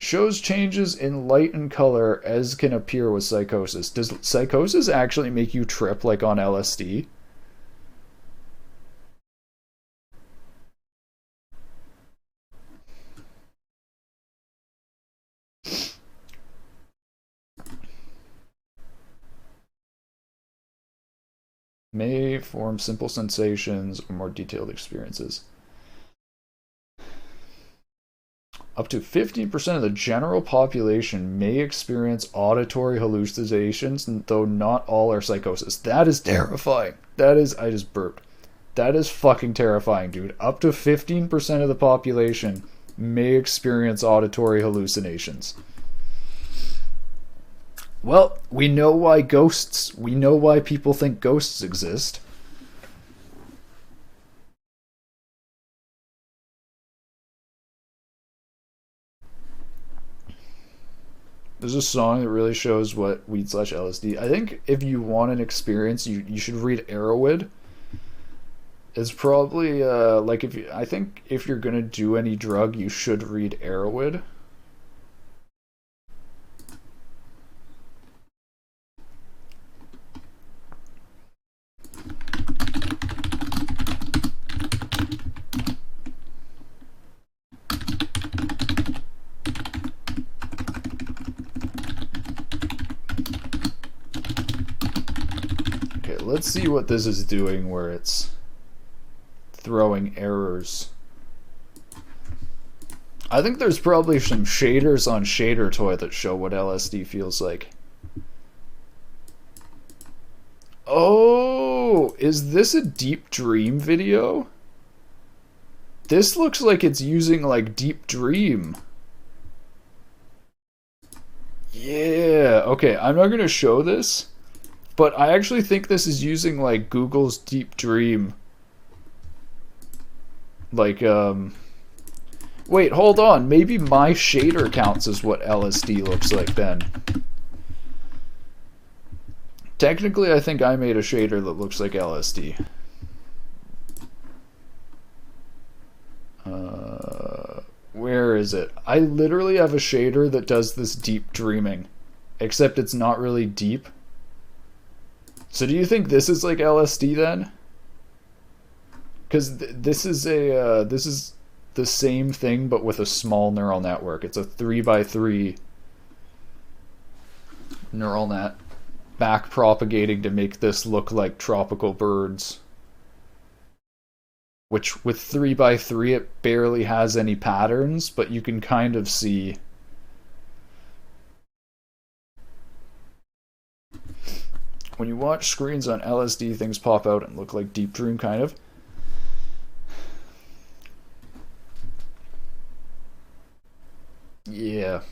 shows changes in light and color as can appear with psychosis? Does psychosis actually make you trip like on LSD? May form simple sensations or more detailed experiences. Up to 15% of the general population may experience auditory hallucinations, though not all are psychosis. That is terrifying. That is, I just burped. That is fucking terrifying, dude. Up to 15% of the population may experience auditory hallucinations. Well, we know why people think ghosts exist. There's a song that really shows what weed slash LSD. I think if you want an experience, you should read Arrowwood. It's probably like I think if you're gonna do any drug, you should read Arrowwood. Okay, let's see what this is doing where it's throwing errors. I think there's probably some shaders on Shader Toy that show what LSD feels like. Oh, is this a Deep Dream video? This looks like it's using like Deep Dream. Yeah, okay, I'm not gonna show this, but I actually think this is using like Google's Deep Dream. Like, wait, hold on. Maybe my shader counts as what LSD looks like then. Technically, I think I made a shader that looks like LSD. Where is it? I literally have a shader that does this deep dreaming, except it's not really deep. So do you think this is like LSD then? Because this is the same thing but with a small neural network. It's a 3x3 neural net back propagating to make this look like tropical birds. Which with 3x3 it barely has any patterns, but you can kind of see. When you watch screens on LSD, things pop out and look like Deep Dream kind of. Yeah.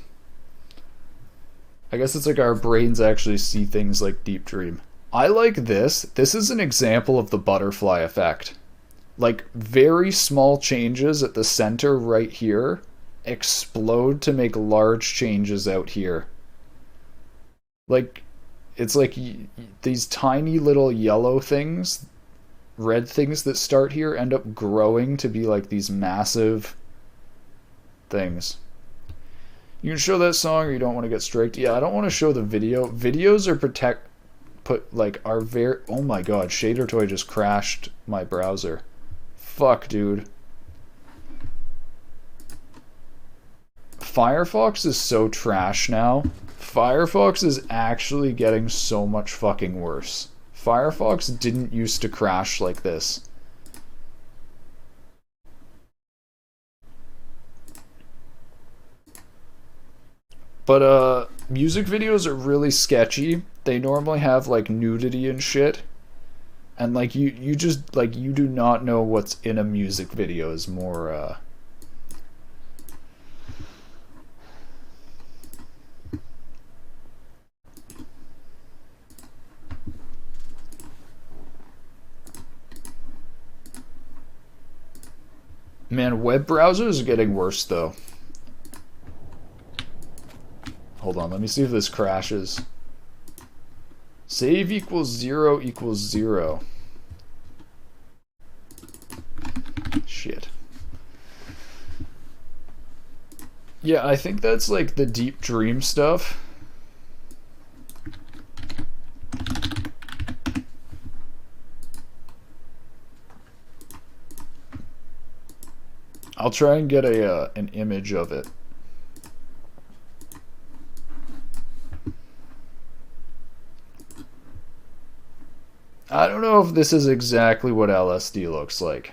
I guess it's like our brains actually see things like Deep Dream. I like this. This is an example of the butterfly effect. Like, very small changes at the center right here explode to make large changes out here. Like, it's like these tiny little yellow things, red things that start here end up growing to be like these massive things. You can show that song or you don't want to get striked. Yeah, I don't want to show the video. Videos are are very... Oh my god, Shader Toy just crashed my browser. Fuck, dude. Firefox is so trash now. Firefox is actually getting so much fucking worse. Firefox didn't used to crash like this. But music videos are really sketchy. They normally have like nudity and shit. And like you just like you do not know what's in a music video is more Man, web browsers are getting worse though. Hold on, let me see if this crashes. Save equals 0 equals 0. Shit. Yeah, I think that's like the Deep Dream stuff. I'll try and get an image of it. I don't know if this is exactly what LSD looks like.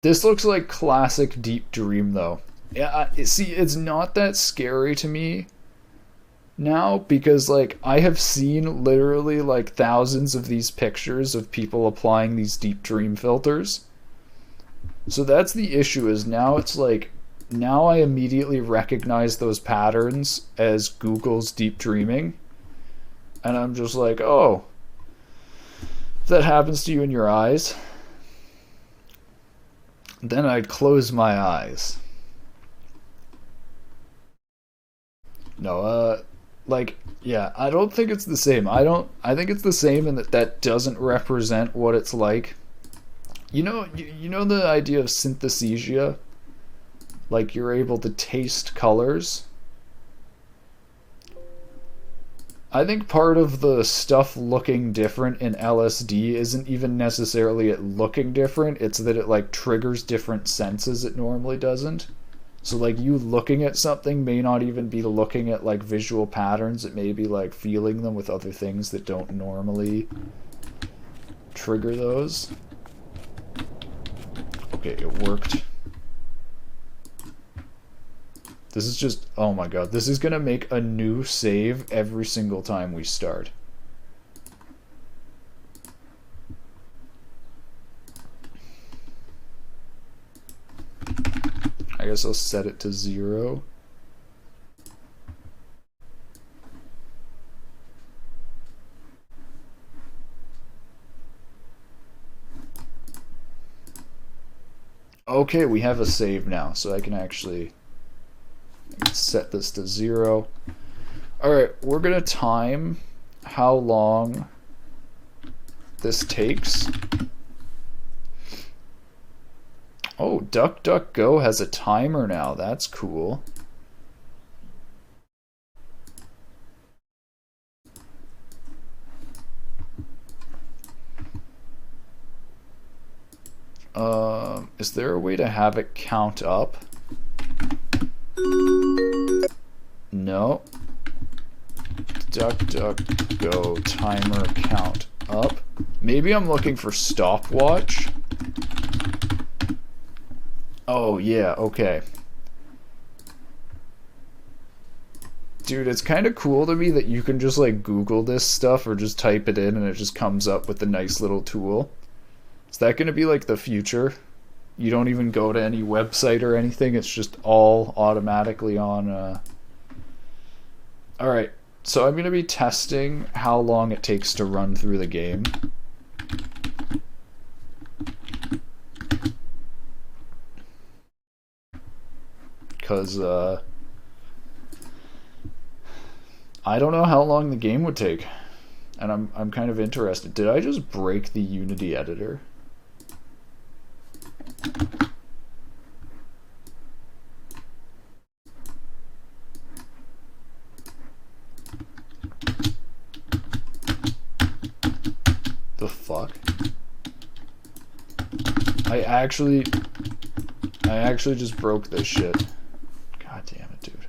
This looks like classic Deep Dream, though. Yeah, see, it's not that scary to me now because, like, I have seen literally, like, thousands of these pictures of people applying these Deep Dream filters. So that's the issue, is now it's like, now I immediately recognize those patterns as Google's Deep Dreaming. And I'm just like, oh, if that happens to you in your eyes, then I'd close my eyes. No, like, yeah, I don't think it's the same. I think it's the same in that that doesn't represent what it's like. You know the idea of synesthesia? Like, you're able to taste colors? I think part of the stuff looking different in LSD isn't even necessarily it looking different, it's that it, like, triggers different senses it normally doesn't. So, like, you looking at something may not even be looking at, like, visual patterns, it may be, like, feeling them with other things that don't normally trigger those. Okay, it worked. This is just, oh my god, this is gonna make a new save every single time we start. I guess I'll set it to 0. Okay, we have a save now, so I can actually set this to 0. Alright, we're gonna time how long this takes. Oh, DuckDuckGo has a timer now. That's cool. Is there a way to have it count up? No. DuckDuckGo timer count up. Maybe I'm looking for stopwatch. Oh, yeah, okay. Dude, it's kind of cool to me that you can just, like, Google this stuff or just type it in and it just comes up with a nice little tool. Is that going to be, like, the future? You don't even go to any website or anything, it's just all automatically on, Alright, so I'm going to be testing how long it takes to run through the game. Because, I don't know how long the game would take. And I'm kind of interested. Did I just break the Unity editor? The fuck? I actually just broke this shit. God damn it, dude.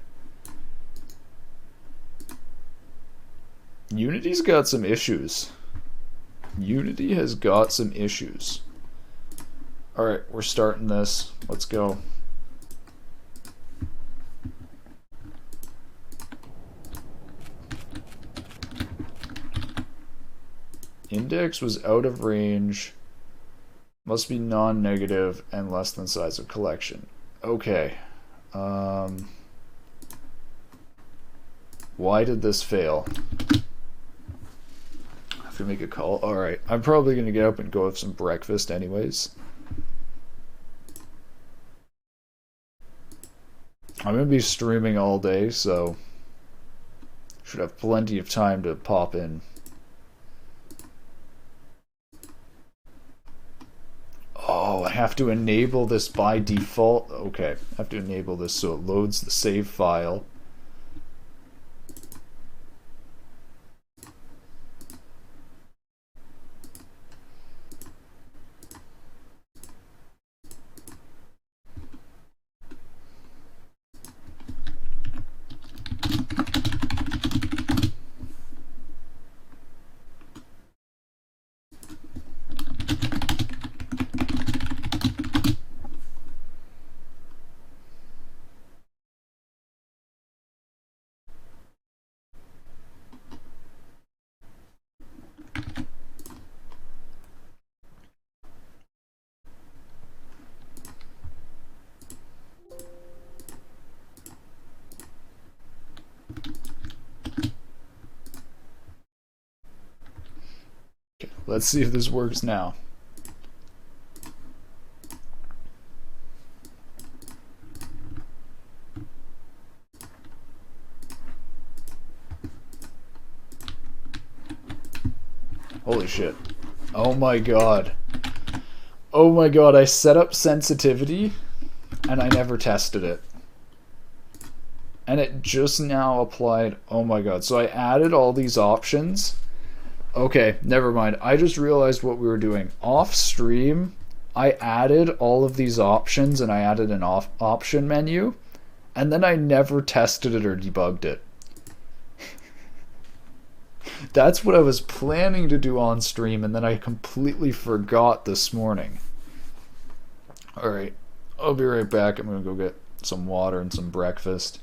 Unity's got some issues. Unity has got some issues. Alright, we're starting this. Let's go. Index was out of range. Must be non-negative and less than size of collection. Okay. Why did this fail? I have to make a call. Alright, I'm probably going to get up and go have some breakfast anyways. I'm going to be streaming all day, so should have plenty of time to pop in. Oh, I have to enable this by default. Okay, I have to enable this so it loads the save file. Let's see if this works now. Holy shit. Oh my god. Oh my god, I set up sensitivity and I never tested it. And it just now applied. Oh my god. So I added all these options. Okay, never mind. I just realized what we were doing. Off stream, I added all of these options and I added an option menu. And then I never tested it or debugged it. That's what I was planning to do on stream, and then I completely forgot this morning. Alright, I'll be right back. I'm gonna go get some water and some breakfast.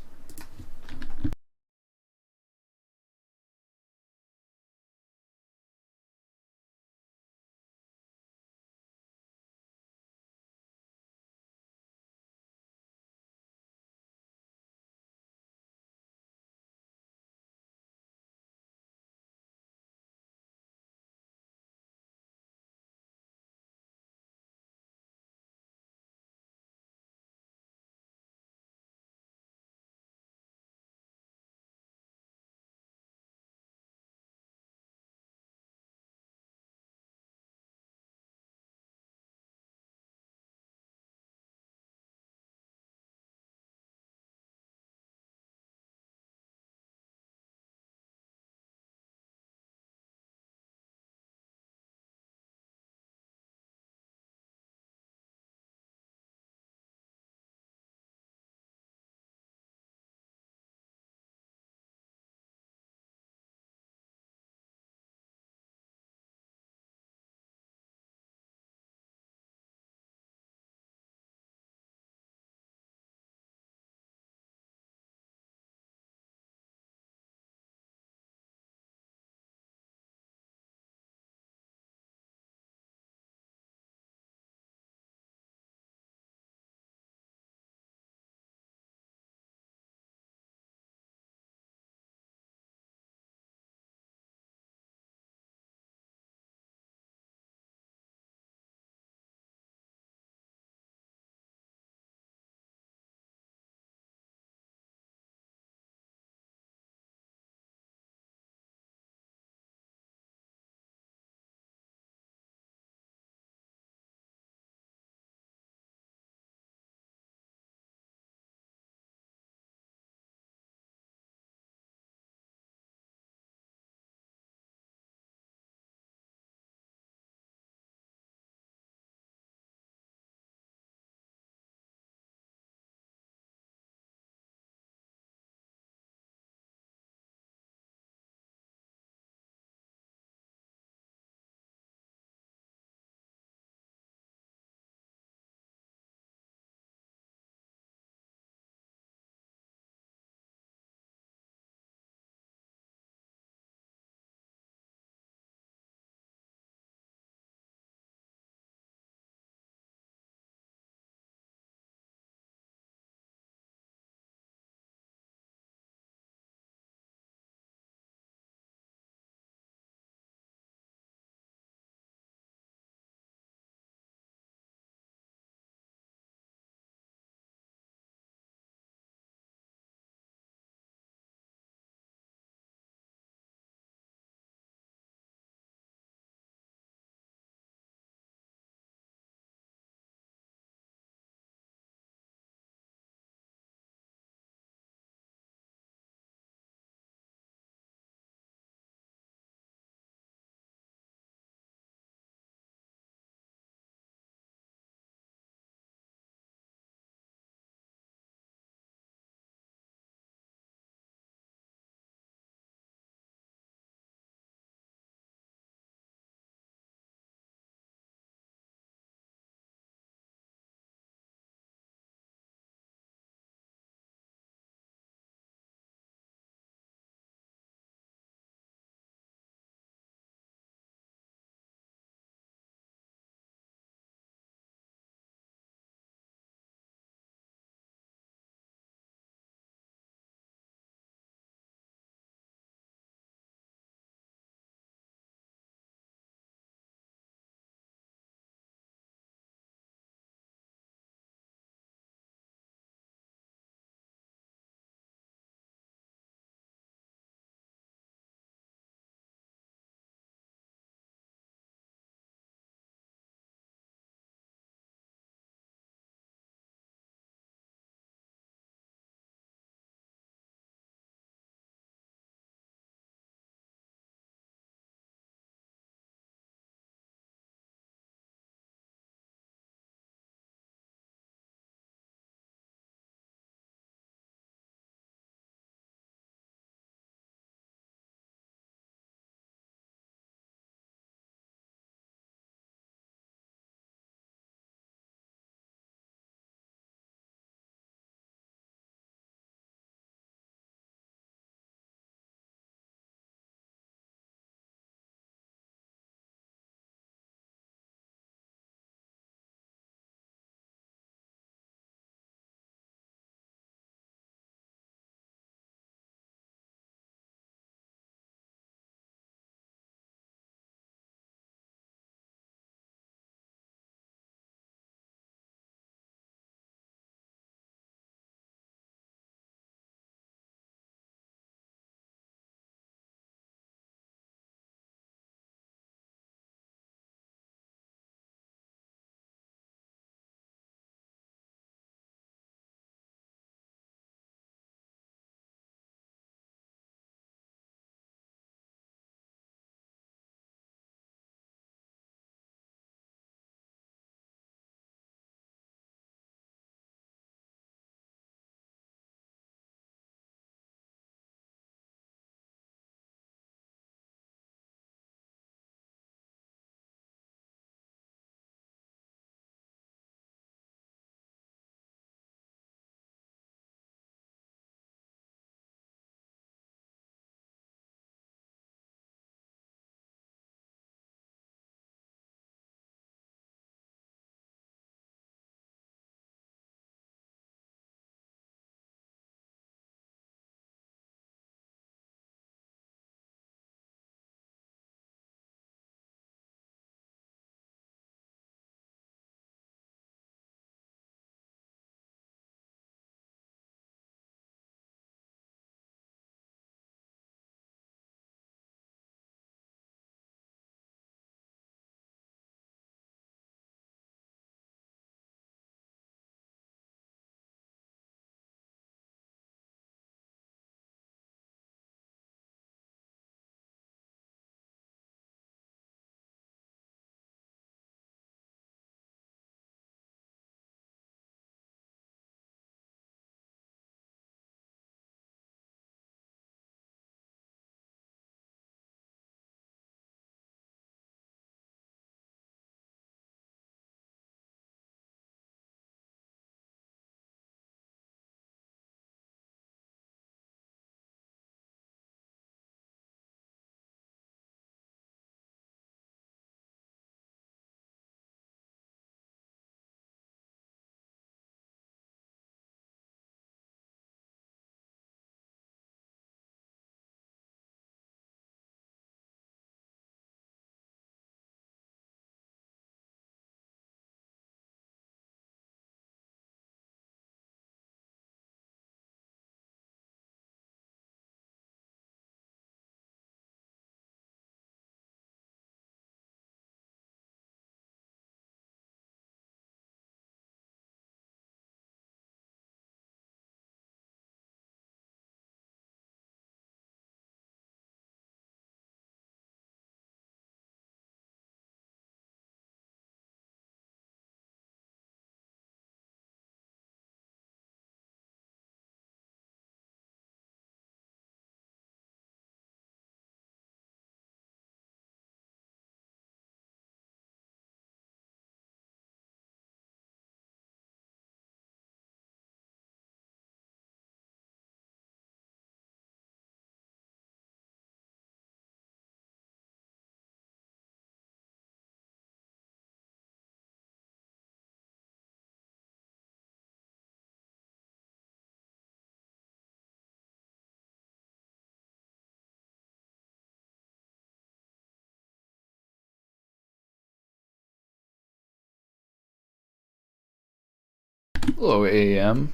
Hello, AM.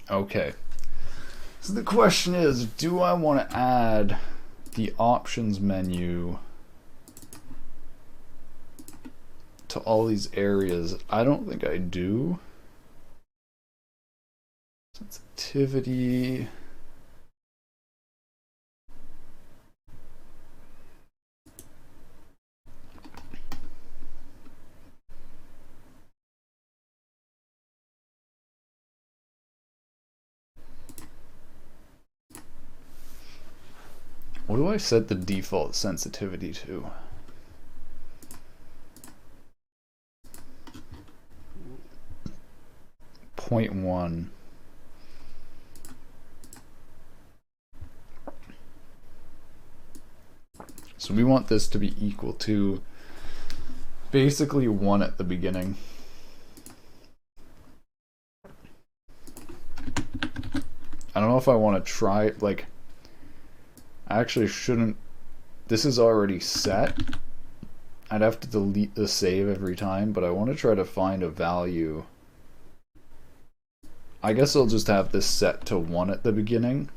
Okay. So the question is, do I want to add the options menu to all these areas? I don't think I do. Sensitivity. What do I set the default sensitivity to? 0.1. So we want this to be equal to basically 1 at the beginning. I don't know if I want to try, like, I actually shouldn't. This is already set. I'd have to delete the save every time, but I want to try to find a value. I guess I'll just have this set to 1 at the beginning.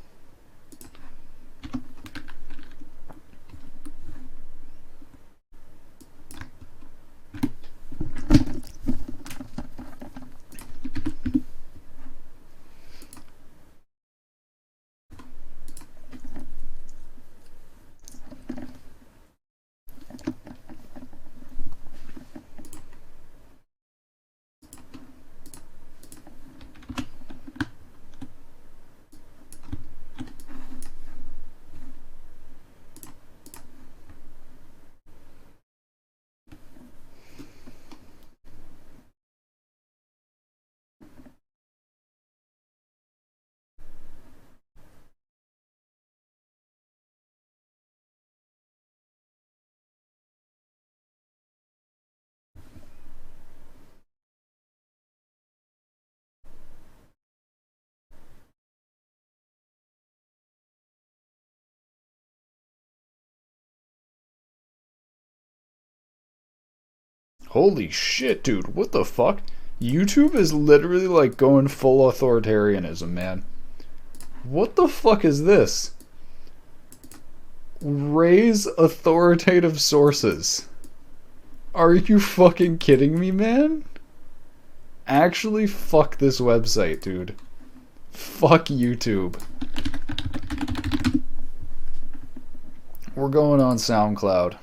Holy shit, dude, what the fuck? YouTube is literally like going full authoritarianism, man. What the fuck is this? Raise authoritative sources. Are you fucking kidding me, man? Actually, fuck this website, dude. Fuck YouTube. We're going on SoundCloud.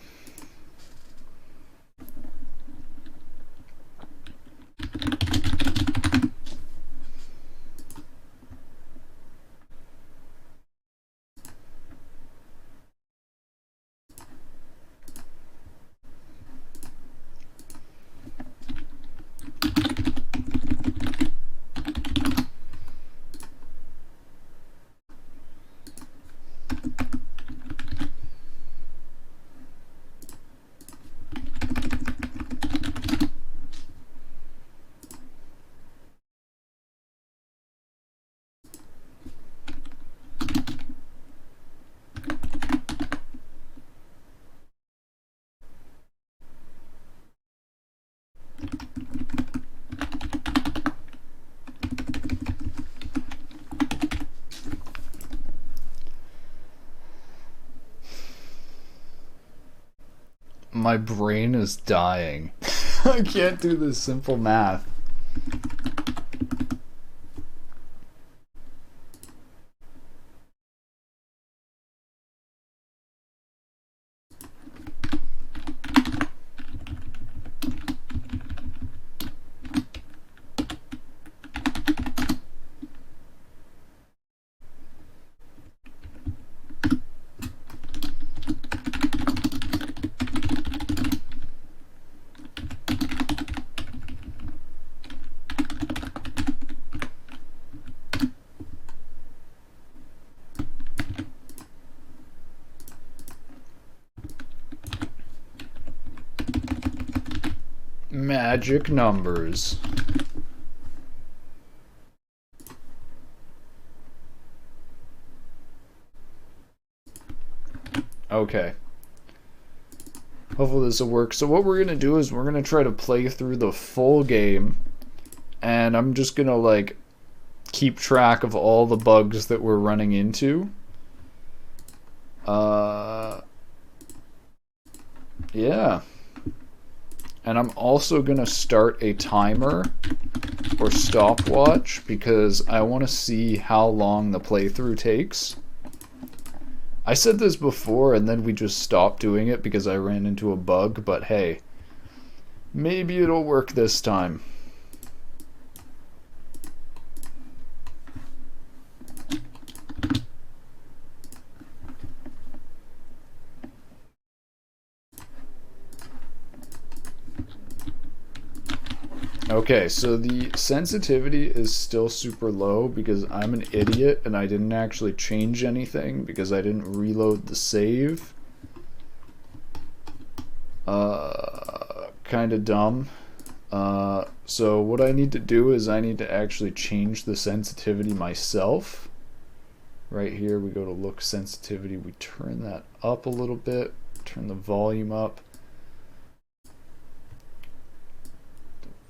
My brain is dying. I can't do this simple math. Magic numbers. Okay. Hopefully this will work. So what we're going to do is we're going to try to play through the full game. And I'm just going to, like, keep track of all the bugs that we're running into. Yeah. And I'm also going to start a timer or stopwatch because I want to see how long the playthrough takes. I said this before and then we just stopped doing it because I ran into a bug, but hey, maybe it'll work this time. Okay, so the sensitivity is still super low because I'm an idiot and I didn't actually change anything because I didn't reload the save. Kinda dumb. So what I need to do is I need to actually change the sensitivity myself. Right here we go to look sensitivity, we turn that up a little bit, turn the volume up.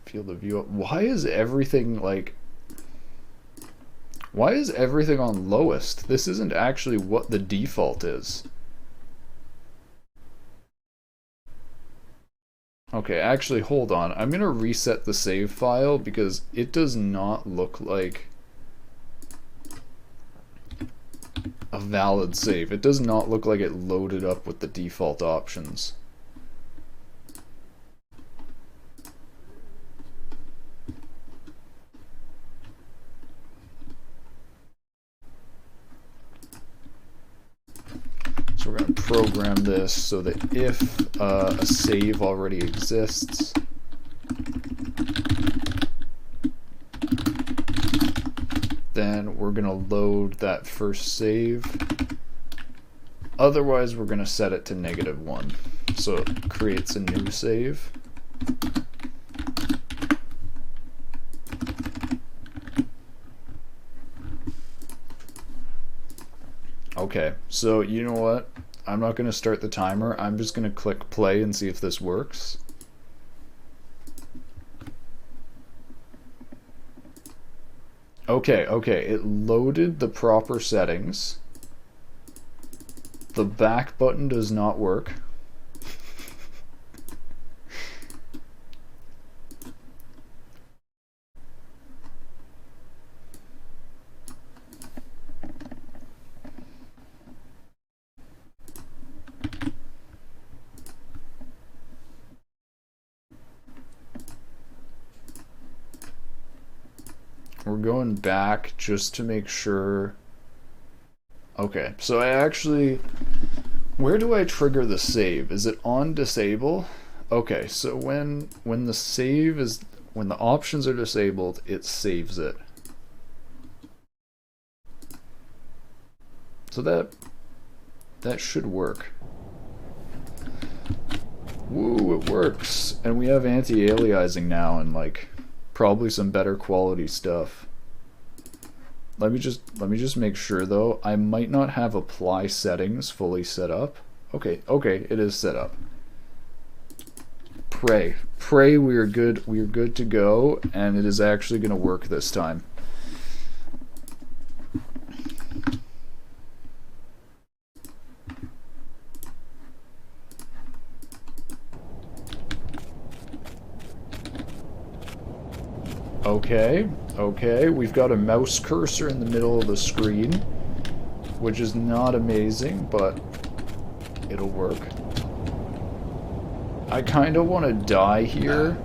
Field of view up. Why is everything on lowest? This isn't actually what the default is. Okay, actually hold on. I'm gonna reset the save file because it does not look like a valid save. It does not look like it loaded up with the default options. So we're going to program this so that if a save already exists, then we're going to load that first save. Otherwise, we're going to set it to -1. So it creates a new save. Okay, so you know what? I'm not going to start the timer. I'm just going to click play and see if this works. Okay, it loaded the proper settings. The back button does not work. We're going back just to make sure. Okay, so I actually, where do I trigger the save? Is it on disable? Okay, so when the save is, when the options are disabled, it saves it. So that should work. Woo, it works. And we have anti-aliasing now and like probably some better quality stuff. Let me just make sure though. I might not have apply settings fully set up. Okay, it is set up. Pray we are good to go, and it is actually going to work this time. Okay, we've got a mouse cursor in the middle of the screen, which is not amazing, but it'll work. I kind of want to die here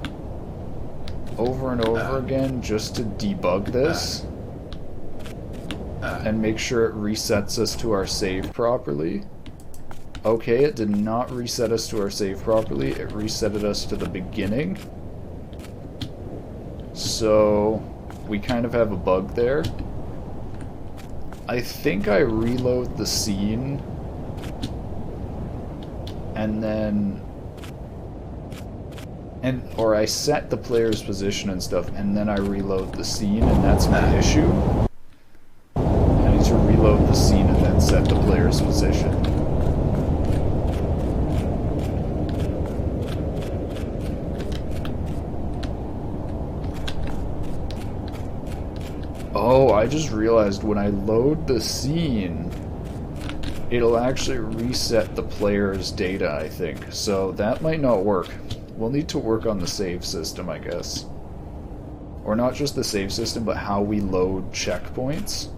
over and over again just to debug this and make sure it resets us to our save properly. Okay, it did not reset us to our save properly, it resetted us to the beginning. So we kind of have a bug there. I think I reload the scene and then and or I set the player's position and stuff, and then I reload the scene, and that's my issue. I need to reload the scene and then set the player's position. Oh, I just realized when I load the scene, it'll actually reset the player's data, I think. So that might not work. We'll need to work on the save system, I guess. Or not just the save system, but how we load checkpoints.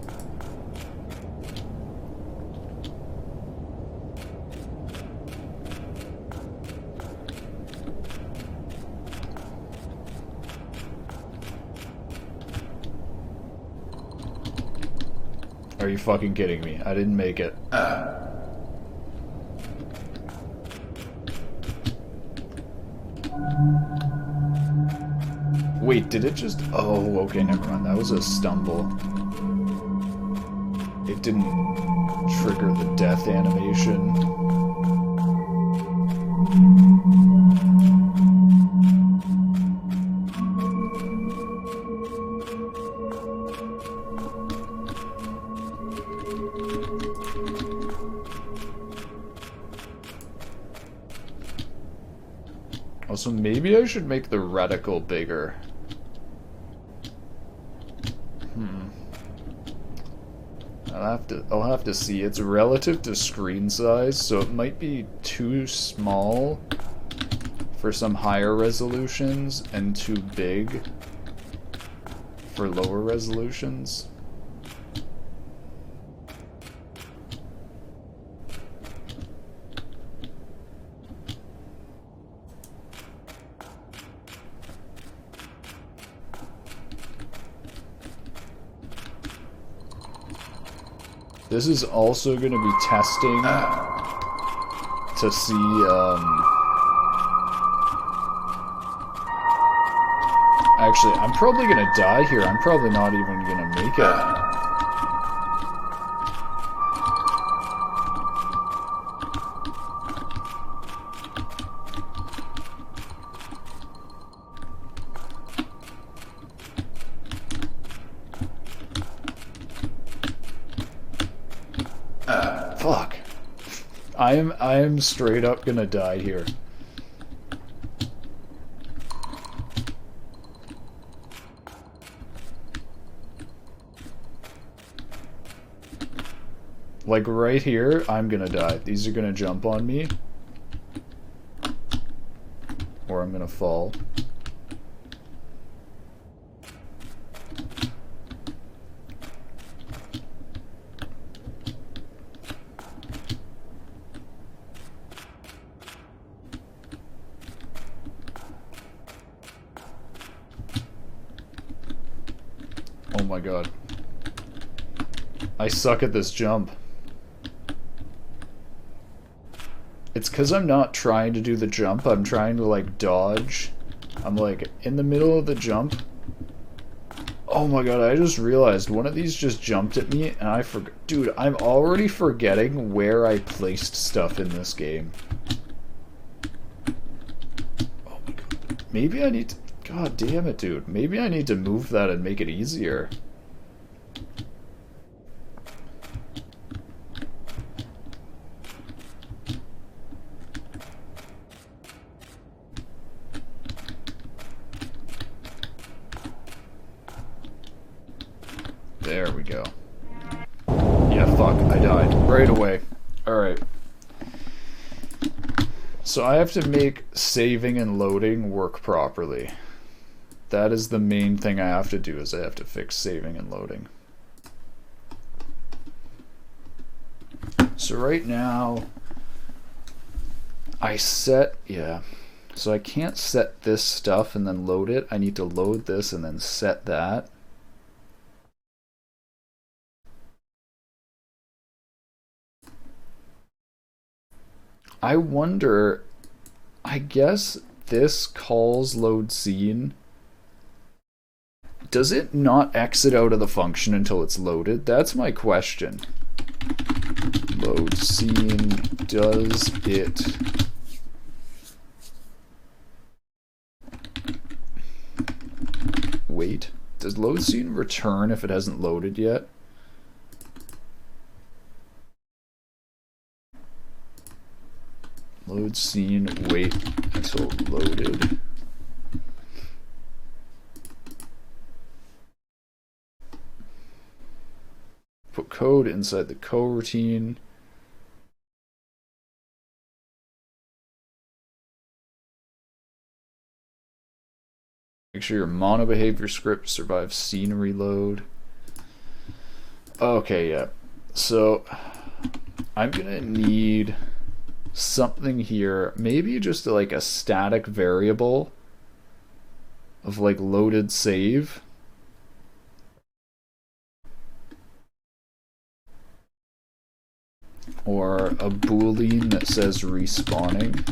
Are you fucking kidding me? I didn't make it. Wait, did it just... Oh, okay, never mind. That was a stumble. It didn't trigger the death animation. Also, maybe I should make the reticle bigger. I'll have to see. It's relative to screen size, so it might be too small for some higher resolutions and too big for lower resolutions. This is also going to be testing to see, actually, I'm probably going to die here. I'm probably not even going to make it. Fuck. I am straight up gonna die here. Like right here, I'm gonna die. These are gonna jump on me. Or I'm gonna fall. Oh my god. I suck at this jump. It's because I'm not trying to do the jump, I'm trying to like dodge. I'm like in the middle of the jump. Oh my god, I just realized one of these just jumped at me and I forgot. Dude, I'm already forgetting where I placed stuff in this game. Oh my god. Maybe I need to... God damn it, dude. Maybe I need to move that and make it easier. There we go. Yeah, fuck, I died. Right away. Alright. So I have to make saving and loading work properly. That is the main thing I have to do, is I have to fix saving and loading. So right now, I set, yeah. So I can't set this stuff and then load it. I need to load this and then set that. I wonder, I guess this calls load scene. Does it not exit out of the function until it's loaded? That's my question. Load scene, does it Does load scene return if it hasn't loaded yet? Load scene, wait until loaded. Put code inside the coroutine. Make sure your mono behavior script survives scene reload. Okay, yeah. So I'm gonna need something here, maybe just like a static variable of like loaded save. Or a boolean that says respawning.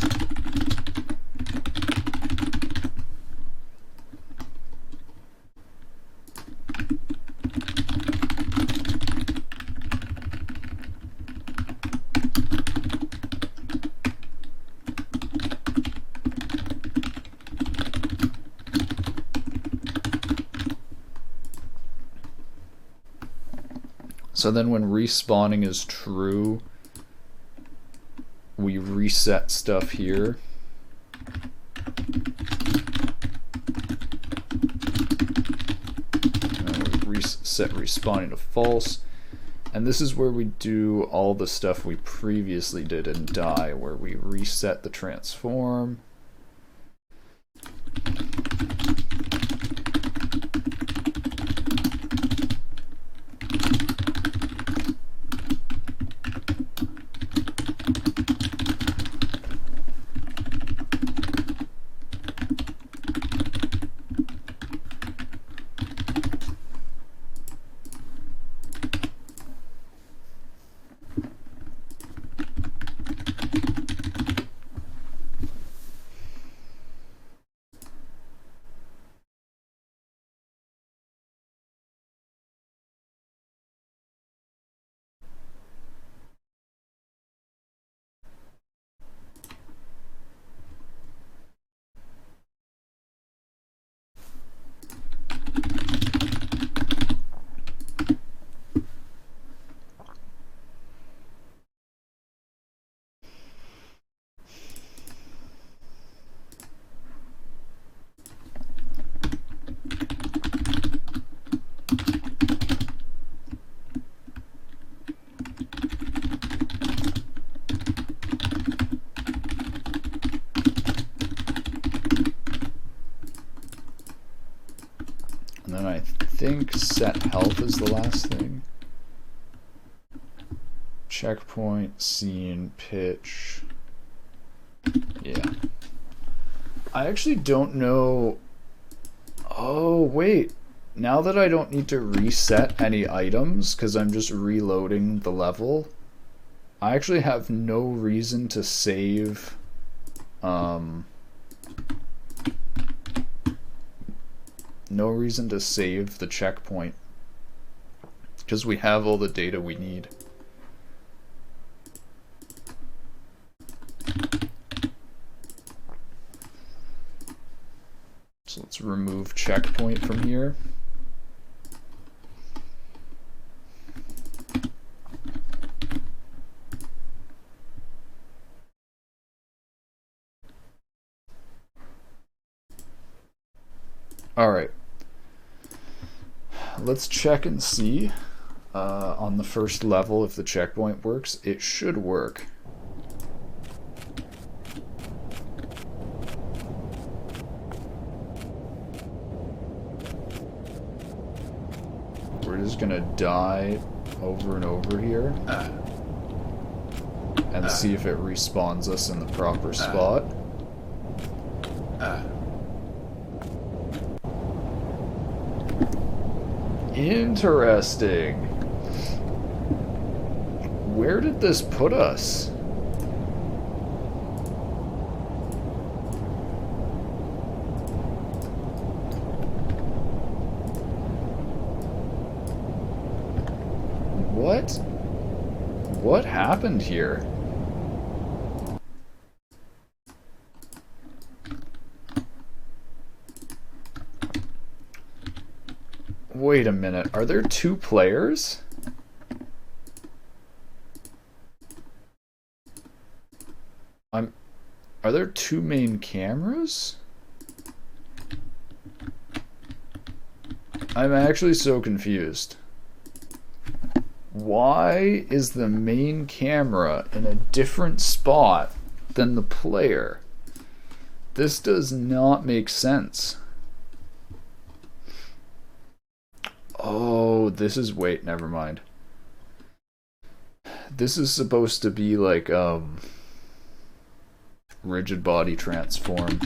So then when respawning is true, we reset stuff here. And we reset respawning to false. And this is where we do all the stuff we previously did in die, where we reset the transform. And then I think set health is the last thing. Checkpoint, scene, pitch. Yeah. I actually don't know. Oh, wait. Now that I don't need to reset any items because I'm just reloading the level, I actually have no reason to save no reason to save the checkpoint because we have all the data we need. So let's remove checkpoint from here. All right. Let's check and see on the first level if the checkpoint works. It should work. We're just gonna die over and over here and see if it respawns us in the proper spot. Interesting. Where did this put us? What happened here? Wait a minute, are there 2 players? Are there 2 main cameras? I'm actually so confused. Why is the main camera in a different spot than the player? This does not make sense. Oh, this is... wait, never mind. This is supposed to be like, rigid body transform.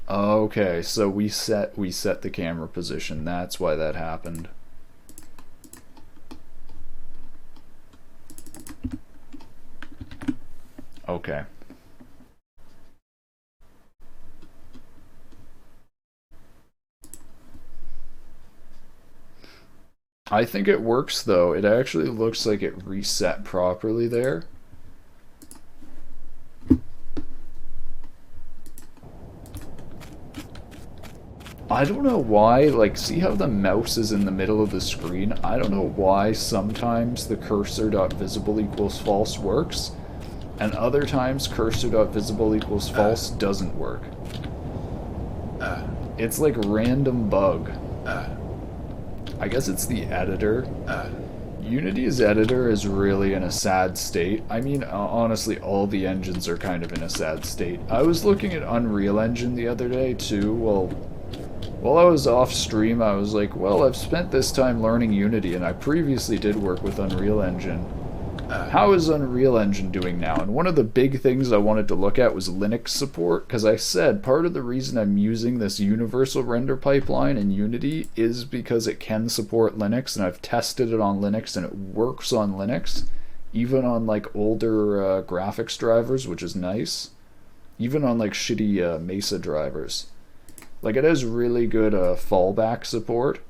Okay, so we set the camera position. That's why that happened. Okay. I think it works though. It actually looks like it reset properly there. I don't know why, like, see how the mouse is in the middle of the screen? I don't know why sometimes the cursor.visible equals false works, and other times cursor.visible equals false doesn't work. It's like random bug. I guess it's the editor. Unity's editor is really in a sad state. I mean, honestly, all the engines are kind of in a sad state. I was looking at Unreal Engine the other day, too. Well, while I was off stream, I was like, well, I've spent this time learning Unity, and I previously did work with Unreal Engine. How is Unreal Engine doing now? And one of the big things I wanted to look at was Linux support, because I said part of the reason I'm using this universal render pipeline in Unity is because it can support Linux, and I've tested it on Linux, and it works on Linux, even on like older graphics drivers, which is nice, even on like shitty Mesa drivers. Like, it has really good fallback support.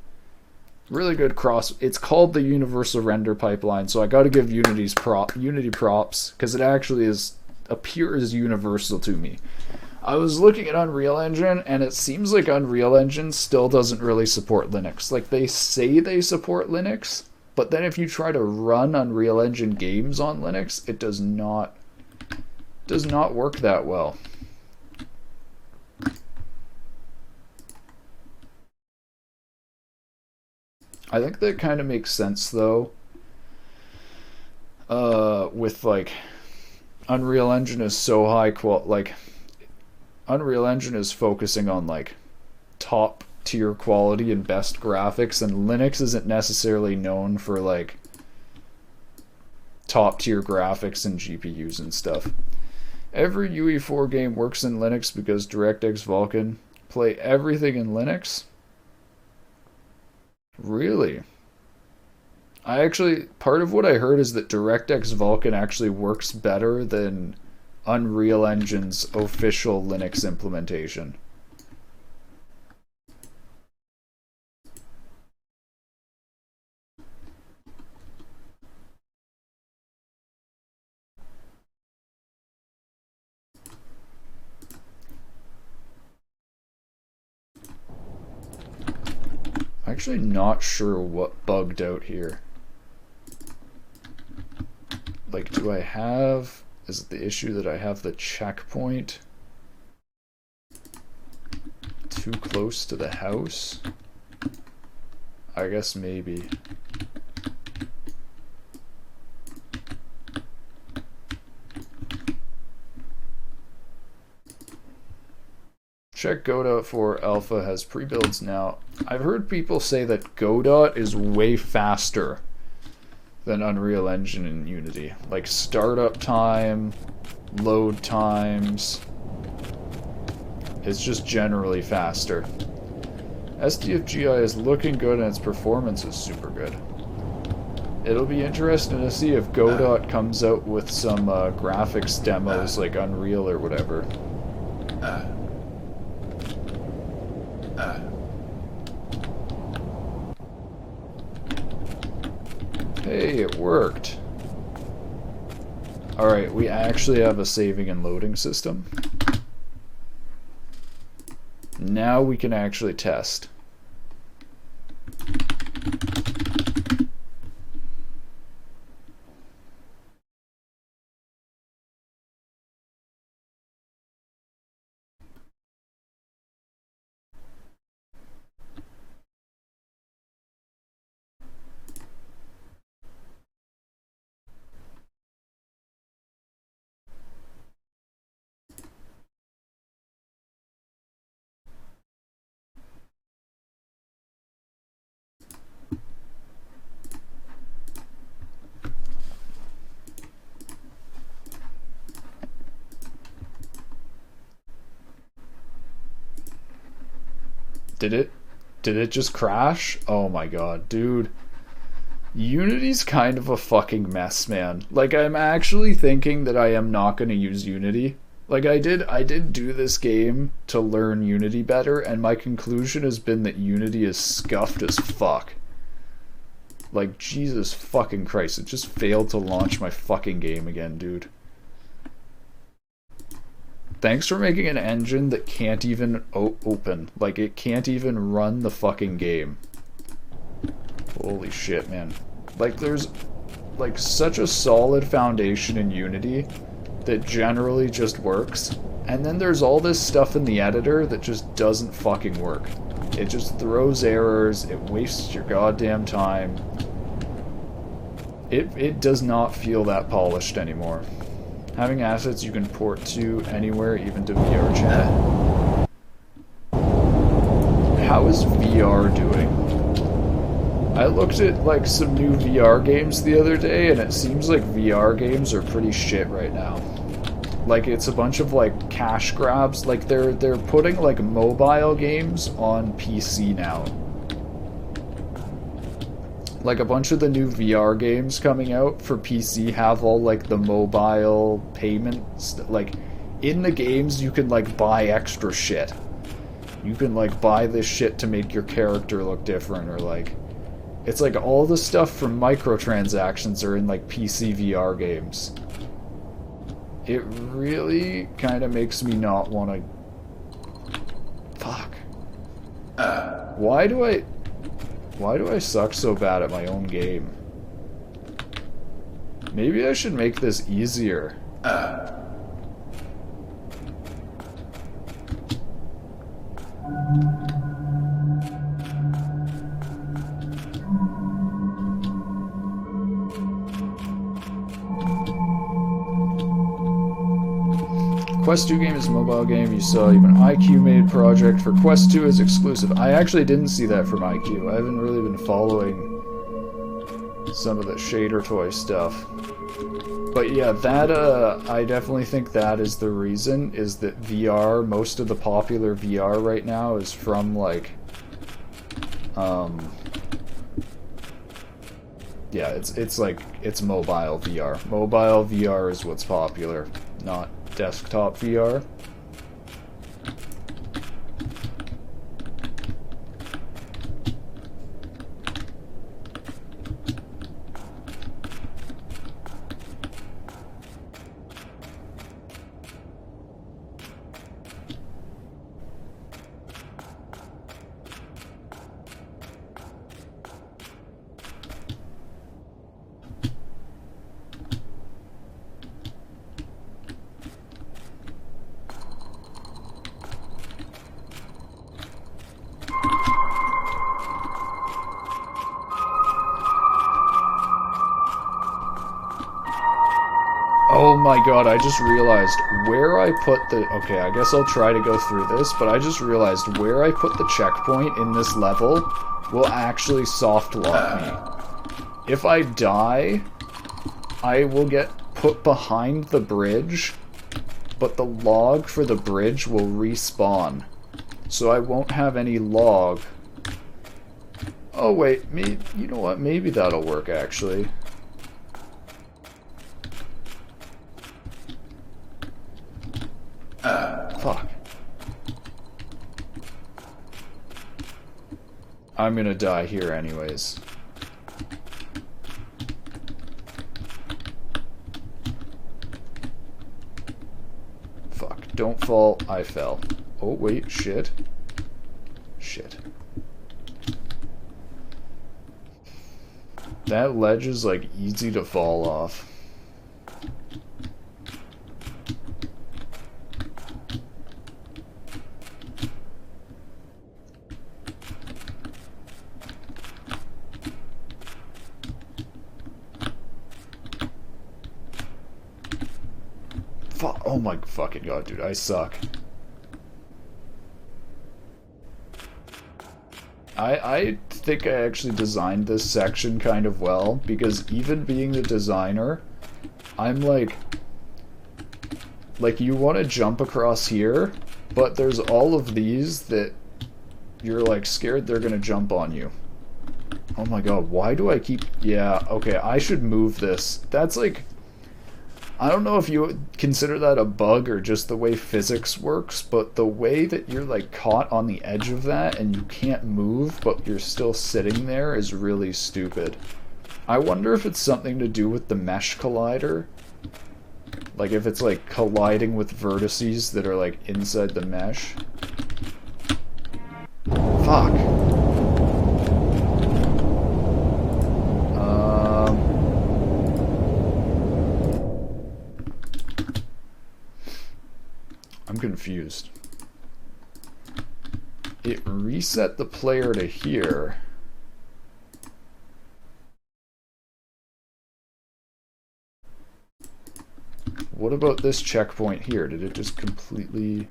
Really good cross... It's called the Universal Render Pipeline, so I gotta give Unity props, because it actually appears universal to me. I was looking at Unreal Engine, and it seems like Unreal Engine still doesn't really support Linux. Like, they say they support Linux, but then if you try to run Unreal Engine games on Linux, it does not work that well. I think that kind of makes sense, though, with, like, Unreal Engine is so high like, Unreal Engine is focusing on, like, top-tier quality and best graphics, and Linux isn't necessarily known for, like, top-tier graphics and GPUs and stuff. Every UE4 game works in Linux because DirectX Vulkan. Play everything in Linux? Really? Part of what I heard is that DirectX Vulkan actually works better than Unreal Engine's official Linux implementation. I'm actually not sure what bugged out here. Like, do I have... Is it the issue that I have the checkpoint too close to the house? I guess maybe. Check Godot for Alpha has pre-builds now. I've heard people say that Godot is way faster than Unreal Engine and Unity. Like startup time, load times. It's just generally faster. SDFGI is looking good and its performance is super good. It'll be interesting to see if Godot comes out with some graphics demos like Unreal or whatever. Hey, it worked. Alright, we actually have a saving and loading system. now we can actually test. Did it just crash? Oh my god, dude. Unity's kind of a fucking mess, man. Like, I'm actually thinking that I am not going to use Unity. Like, I did do this game to learn Unity better, and my conclusion has been that Unity is scuffed as fuck. Like, Jesus fucking Christ, it just failed to launch my fucking game again, dude. Thanks for making an engine that can't even open. Like, it can't even run the fucking game. Holy shit, man. Like, there's, like, such a solid foundation in Unity that generally just works. And then there's all this stuff in the editor that just doesn't fucking work. It just throws errors, it wastes your goddamn time. It does not feel that polished anymore. Having assets you can port to anywhere, even to VR chat. How is VR doing? I looked at like some new VR games the other day, and it seems like VR games are pretty shit right now. Like, it's a bunch of like cash grabs. Like, they're putting like mobile games on PC now. Like, a bunch of the new VR games coming out for PC have all, like, the mobile payments. Like, in the games, you can, like, buy extra shit. You can, like, buy this shit to make your character look different, or, like... It's like all the stuff from microtransactions are in, like, PC VR games. It really kind of makes me not want to... Fuck. Why do I suck so bad at my own game? Maybe I should make this easier. Quest 2 game is a mobile game. You saw even IQ made project for Quest 2 is exclusive. I actually didn't see that from IQ. I haven't really been following some of the shader toy stuff. But yeah, that, I definitely think that is the reason, is that VR, most of the popular VR right now is from, like, yeah, it's like, it's mobile VR. Mobile VR is what's popular, not desktop VR. Oh my god, I just realized where I put the... Okay, I guess I'll try to go through this, but I just realized where I put the checkpoint in this level will actually soft lock me. If I die, I will get put behind the bridge, but the log for the bridge will respawn. So I won't have any log. Oh wait, you know what, maybe that'll work actually. Fuck. I'm gonna die here anyways. Fuck, don't fall. I fell. Oh wait, shit. shit. That ledge is like easy to fall off. Oh my fucking god, dude, I suck. I think I actually designed this section kind of well, because even being the designer, I'm like you want to jump across here, but there's all of these that you're like scared they're gonna jump on you. Oh my god, why do I keep... Yeah, okay, I should move this. That's like... I don't know if you consider that a bug or just the way physics works, but the way that you're like caught on the edge of that and you can't move, but you're still sitting there is really stupid. I wonder if it's something to do with the mesh collider. Like if it's like colliding with vertices that are like inside the mesh. Fuck. I'm confused. It reset the player to here. What about this checkpoint here? Did it just completely...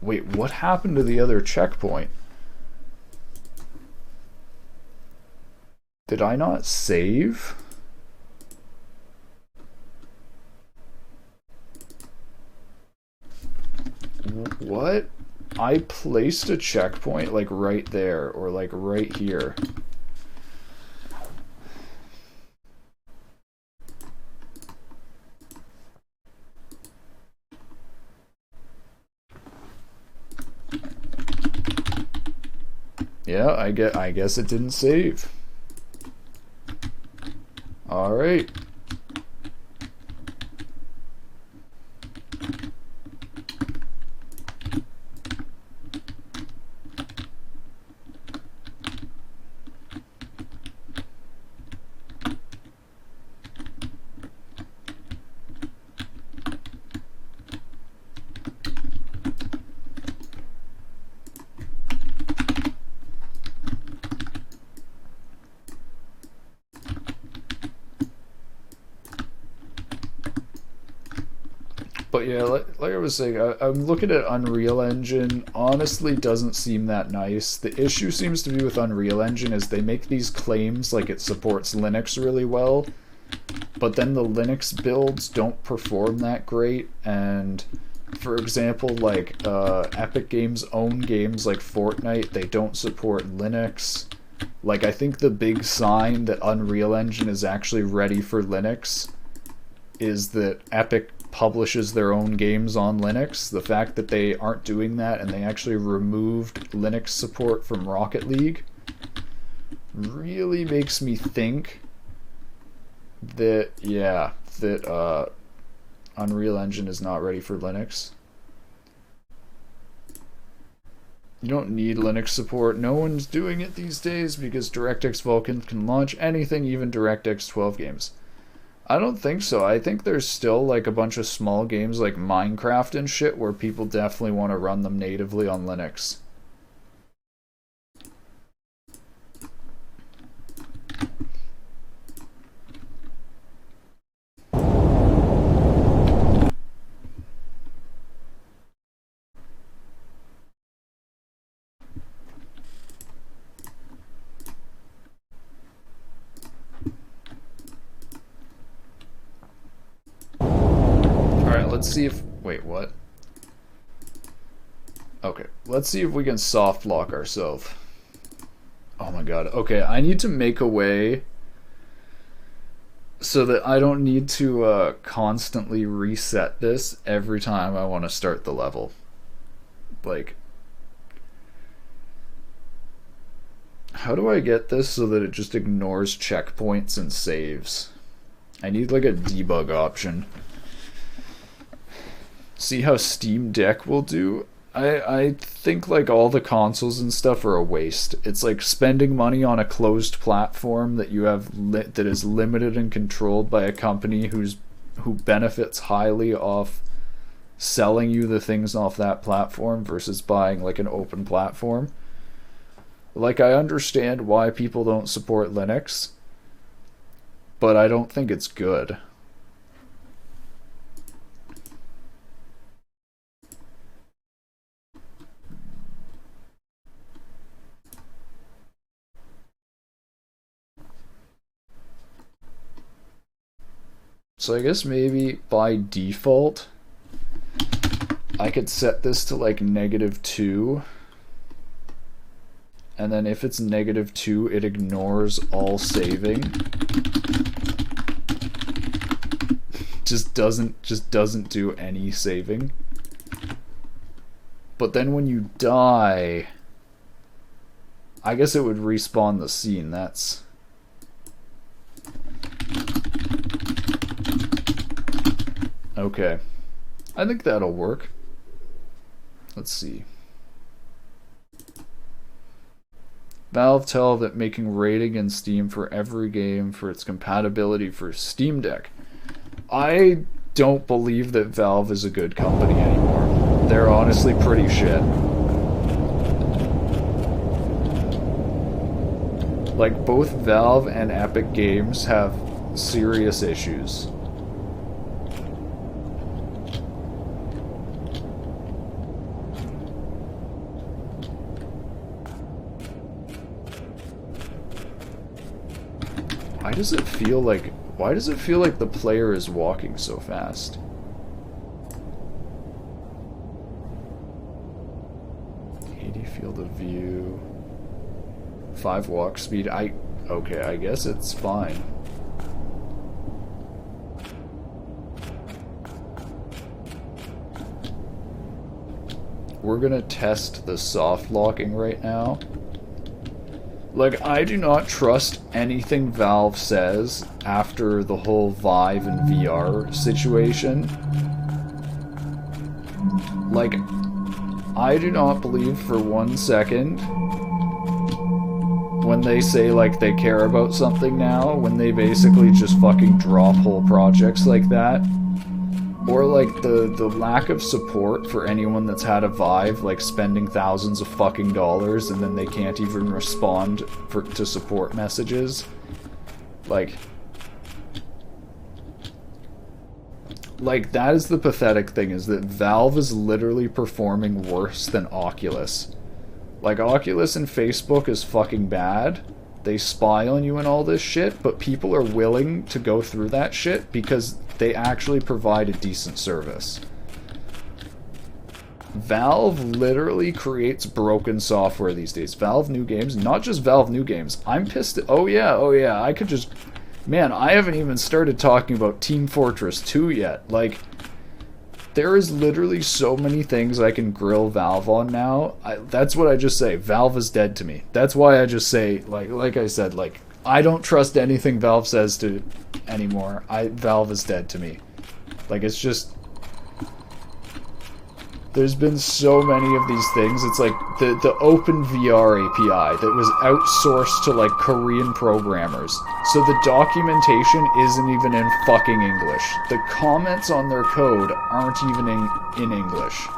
Wait, what happened to the other checkpoint? Did I not save? What? I placed a checkpoint like right there, or like right here. Yeah, I guess it didn't save. All right. But yeah, like I was saying, I'm looking at Unreal Engine. Honestly, doesn't seem that nice. The issue seems to be with Unreal Engine is they make these claims like it supports Linux really well, but then the Linux builds don't perform that great. And for example, like Epic Games' own games like Fortnite, they don't support Linux. Like, I think the big sign that Unreal Engine is actually ready for Linux is that Epic publishes their own games on Linux. The fact that they aren't doing that and they actually removed Linux support from Rocket League really makes me think that, yeah, that Unreal Engine is not ready for Linux. You don't need Linux support. No one's doing it these days because DirectX Vulkan can launch anything, even DirectX 12 games. I don't think so. I think there's still like a bunch of small games like Minecraft and shit where people definitely want to run them natively on Linux. Let's see if... Wait, what? Okay, let's see if we can soft lock ourselves. Oh my god. Okay, I need to make a way so that I don't need to constantly reset this every time I want to start the level. Like, how do I get this so that it just ignores checkpoints and saves? I need like a debug option. See how Steam Deck will do? I think like all the consoles and stuff are a waste. It's like spending money on a closed platform that you have that is limited and controlled by a company who benefits highly off selling you the things off that platform versus buying like an open platform. Like, I understand why people don't support Linux, but I don't think it's good. So I guess maybe by default, I could set this to like -2. And then if it's -2, it ignores all saving. Just doesn't do any saving. But then when you die, I guess it would respawn the scene. That's... Okay. I think that'll work. Let's see. Valve tell that making rating in Steam for every game for its compatibility for Steam Deck. I don't believe that Valve is a good company anymore. They're honestly pretty shit. Like, both Valve and Epic Games have serious issues. Why does it feel like the player is walking so fast? Field of view. 5 walk speed. Okay, I guess it's fine. We're gonna test the soft locking right now. Like, I do not trust anything Valve says after the whole Vive and VR situation. Like, I do not believe for 1 second when they say, like, they care about something now, when they basically just fucking drop whole projects like that. Or, like, the lack of support for anyone that's had a Vive, like, spending thousands of fucking dollars and then they can't even respond to support messages. Like, that is the pathetic thing, is that Valve is literally performing worse than Oculus. Like, Oculus and Facebook is fucking bad. They spy on you and all this shit, but people are willing to go through that shit because they actually provide a decent service. Valve literally creates broken software these days. Valve New Games, not just Valve New Games. I'm pissed at... Oh yeah, I could just... Man, I haven't even started talking about Team Fortress 2 yet. Like, there is literally so many things I can grill Valve on now. That's what I just say. Valve is dead to me. That's why I just say, like I said, like, I don't trust anything Valve says to anymore. Valve is dead to me. Like, it's just... There's been so many of these things. It's like the OpenVR API that was outsourced to, like, Korean programmers. So the documentation isn't even in fucking English. The comments on their code aren't even in English.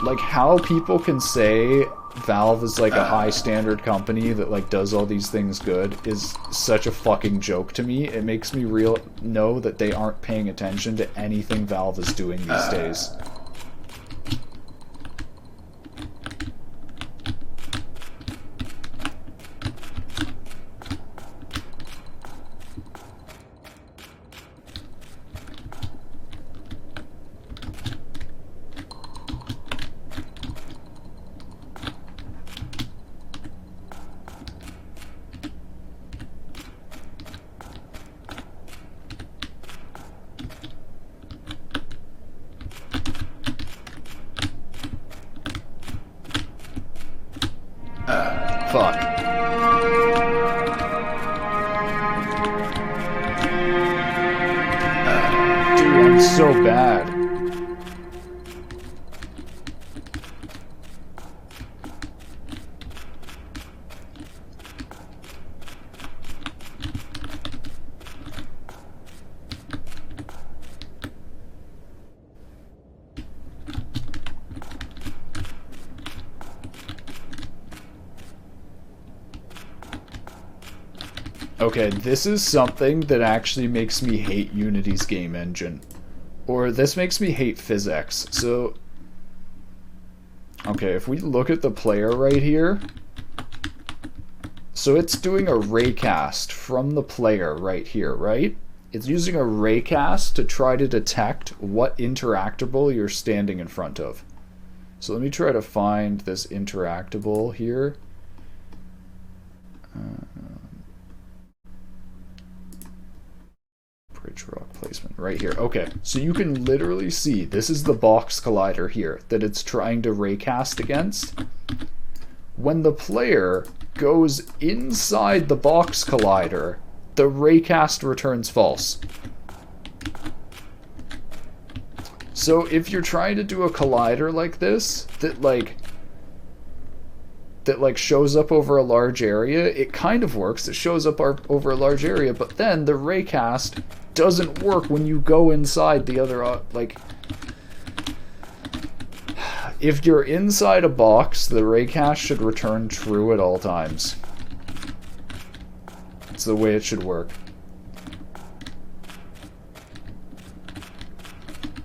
Like, how people can say Valve is, like, a high standard company that, like, does all these things good is such a fucking joke to me. It makes me know that they aren't paying attention to anything Valve is doing these days. Fuck. It's so bad. Okay, this is something that actually makes me hate Unity's game engine. Or this makes me hate physics. So, okay, if we look at the player right here, so it's doing a raycast from the player right here, right? It's using a raycast to try to detect what interactable you're standing in front of. So let me try to find this interactable here. Bridge rock placement right here. Okay, so you can literally see this is the box collider here that it's trying to raycast against. When the player goes inside the box collider, the raycast returns false. So if you're trying to do a collider like this that shows up over a large area, it kind of works. It shows up over a large area, but then the raycast doesn't work when you go inside the other, if you're inside a box, the raycast should return true at all times. It's the way it should work.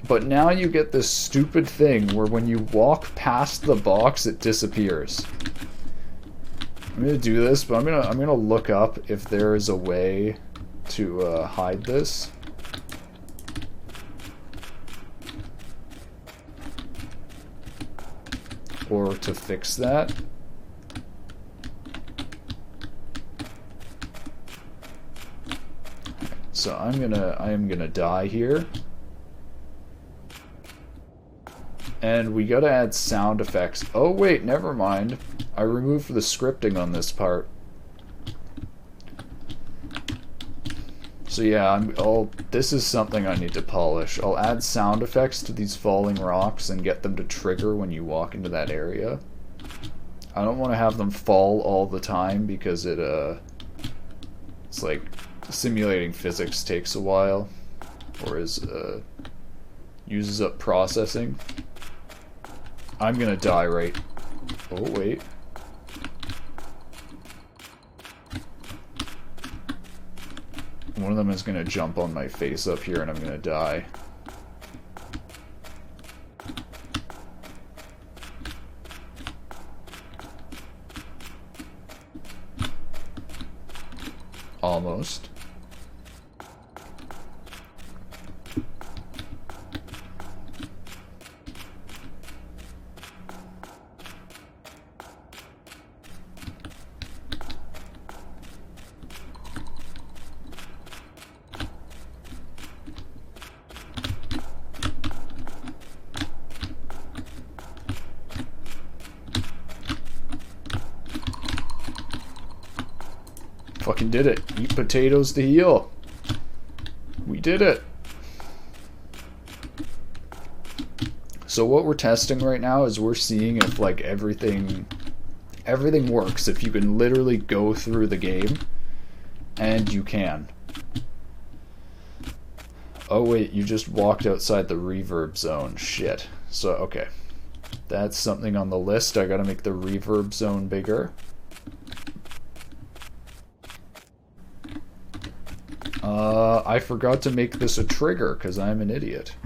But now you get this stupid thing where when you walk past the box, it disappears. I'm gonna do this, but I'm gonna look up if there is a way to hide this. Or to fix that. So I am gonna die here. And we gotta add sound effects. Oh wait, never mind. I removed the scripting on this part. So yeah, this is something I need to polish. I'll add sound effects to these falling rocks and get them to trigger when you walk into that area. I don't want to have them fall all the time because it's like simulating physics takes a while, or uses up processing. I'm gonna die right. Oh wait. One of them is gonna jump on my face up here and I'm gonna die. Almost. Fucking did it. Eat potatoes to heal. We did it. So what we're testing right now is we're seeing if like everything works, if you can literally go through the game, and you can. Oh wait, you just walked outside the reverb zone. Shit. So okay. That's something on the list. I gotta make the reverb zone bigger. I forgot to make this a trigger because I'm an idiot.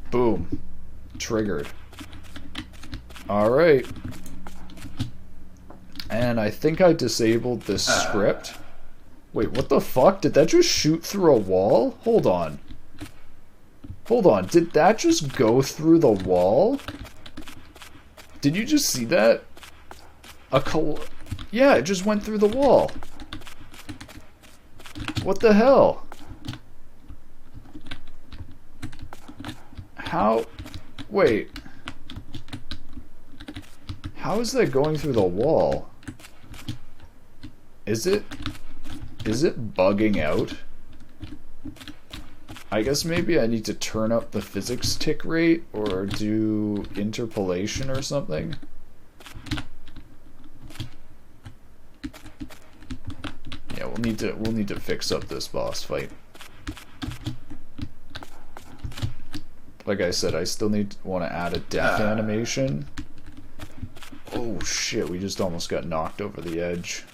Boom. Triggered. Alright. And I think I disabled this script. Wait, what the fuck? Did that just shoot through a wall? Hold on. Hold on. Did that just go through the wall? Did you just see that? Yeah, it just went through the wall. What the hell? How? Wait. How is that going through the wall? Is it? Is it bugging out? I guess maybe I need to turn up the physics tick rate or do interpolation or something. Yeah, we'll need to fix up this boss fight. Like I said, I still want to add a death animation. Oh shit, we just almost got knocked over the edge.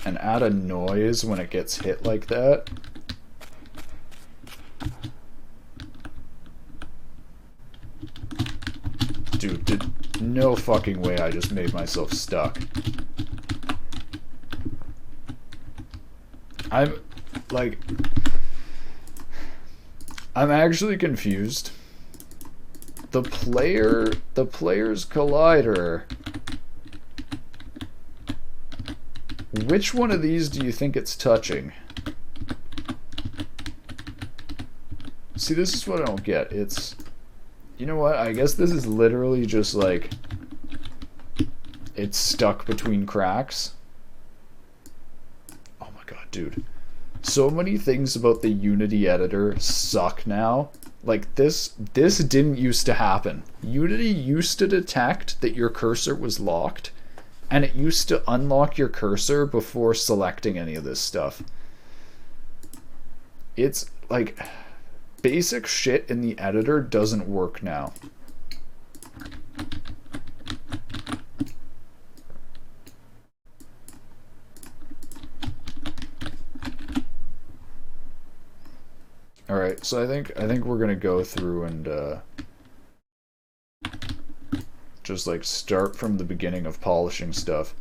And add a noise when it gets hit like that. Dude, no fucking way I just made myself stuck. I'm actually confused. The player's collider. Which one of these do you think it's touching? See, this is what I don't get. It's... You know what? I guess this is literally just like... It's stuck between cracks. Oh my god, dude. So many things about the Unity editor suck now. Like, this didn't used to happen. Unity used to detect that your cursor was locked, and it used to unlock your cursor before selecting any of this stuff. It's like basic shit in the editor doesn't work now. All right, so I think we're gonna go through and just like start from the beginning of polishing stuff.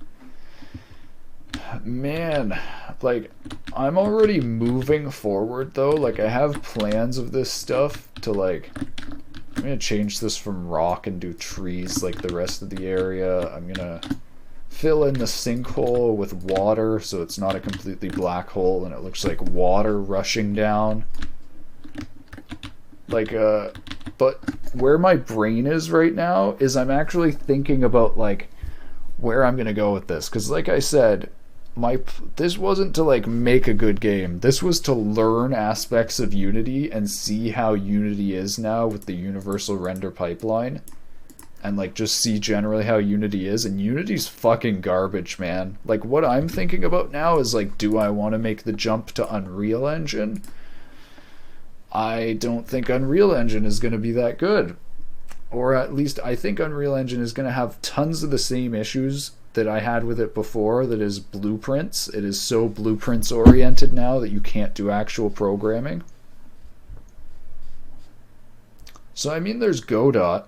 Man, like I'm already moving forward though. Like I have plans of this stuff to like, I'm gonna change this from rock and do trees like the rest of the area. I'm gonna fill in the sinkhole with water so it's not a completely black hole and it looks like water rushing down. Like, but where my brain is right now is I'm actually thinking about like where I'm gonna go with this, because like I said, this wasn't to like make a good game. This was to learn aspects of Unity and see how Unity is now with the universal render pipeline, and like just see generally how Unity is. And Unity's fucking garbage, man. Like what I'm thinking about now is like, do I want to make the jump to Unreal Engine? I don't think Unreal Engine is going to be that good. Or at least I think Unreal Engine is going to have tons of the same issues that I had with it before, that is blueprints. It is so blueprints oriented now that you can't do actual programming. So I mean, there's Godot.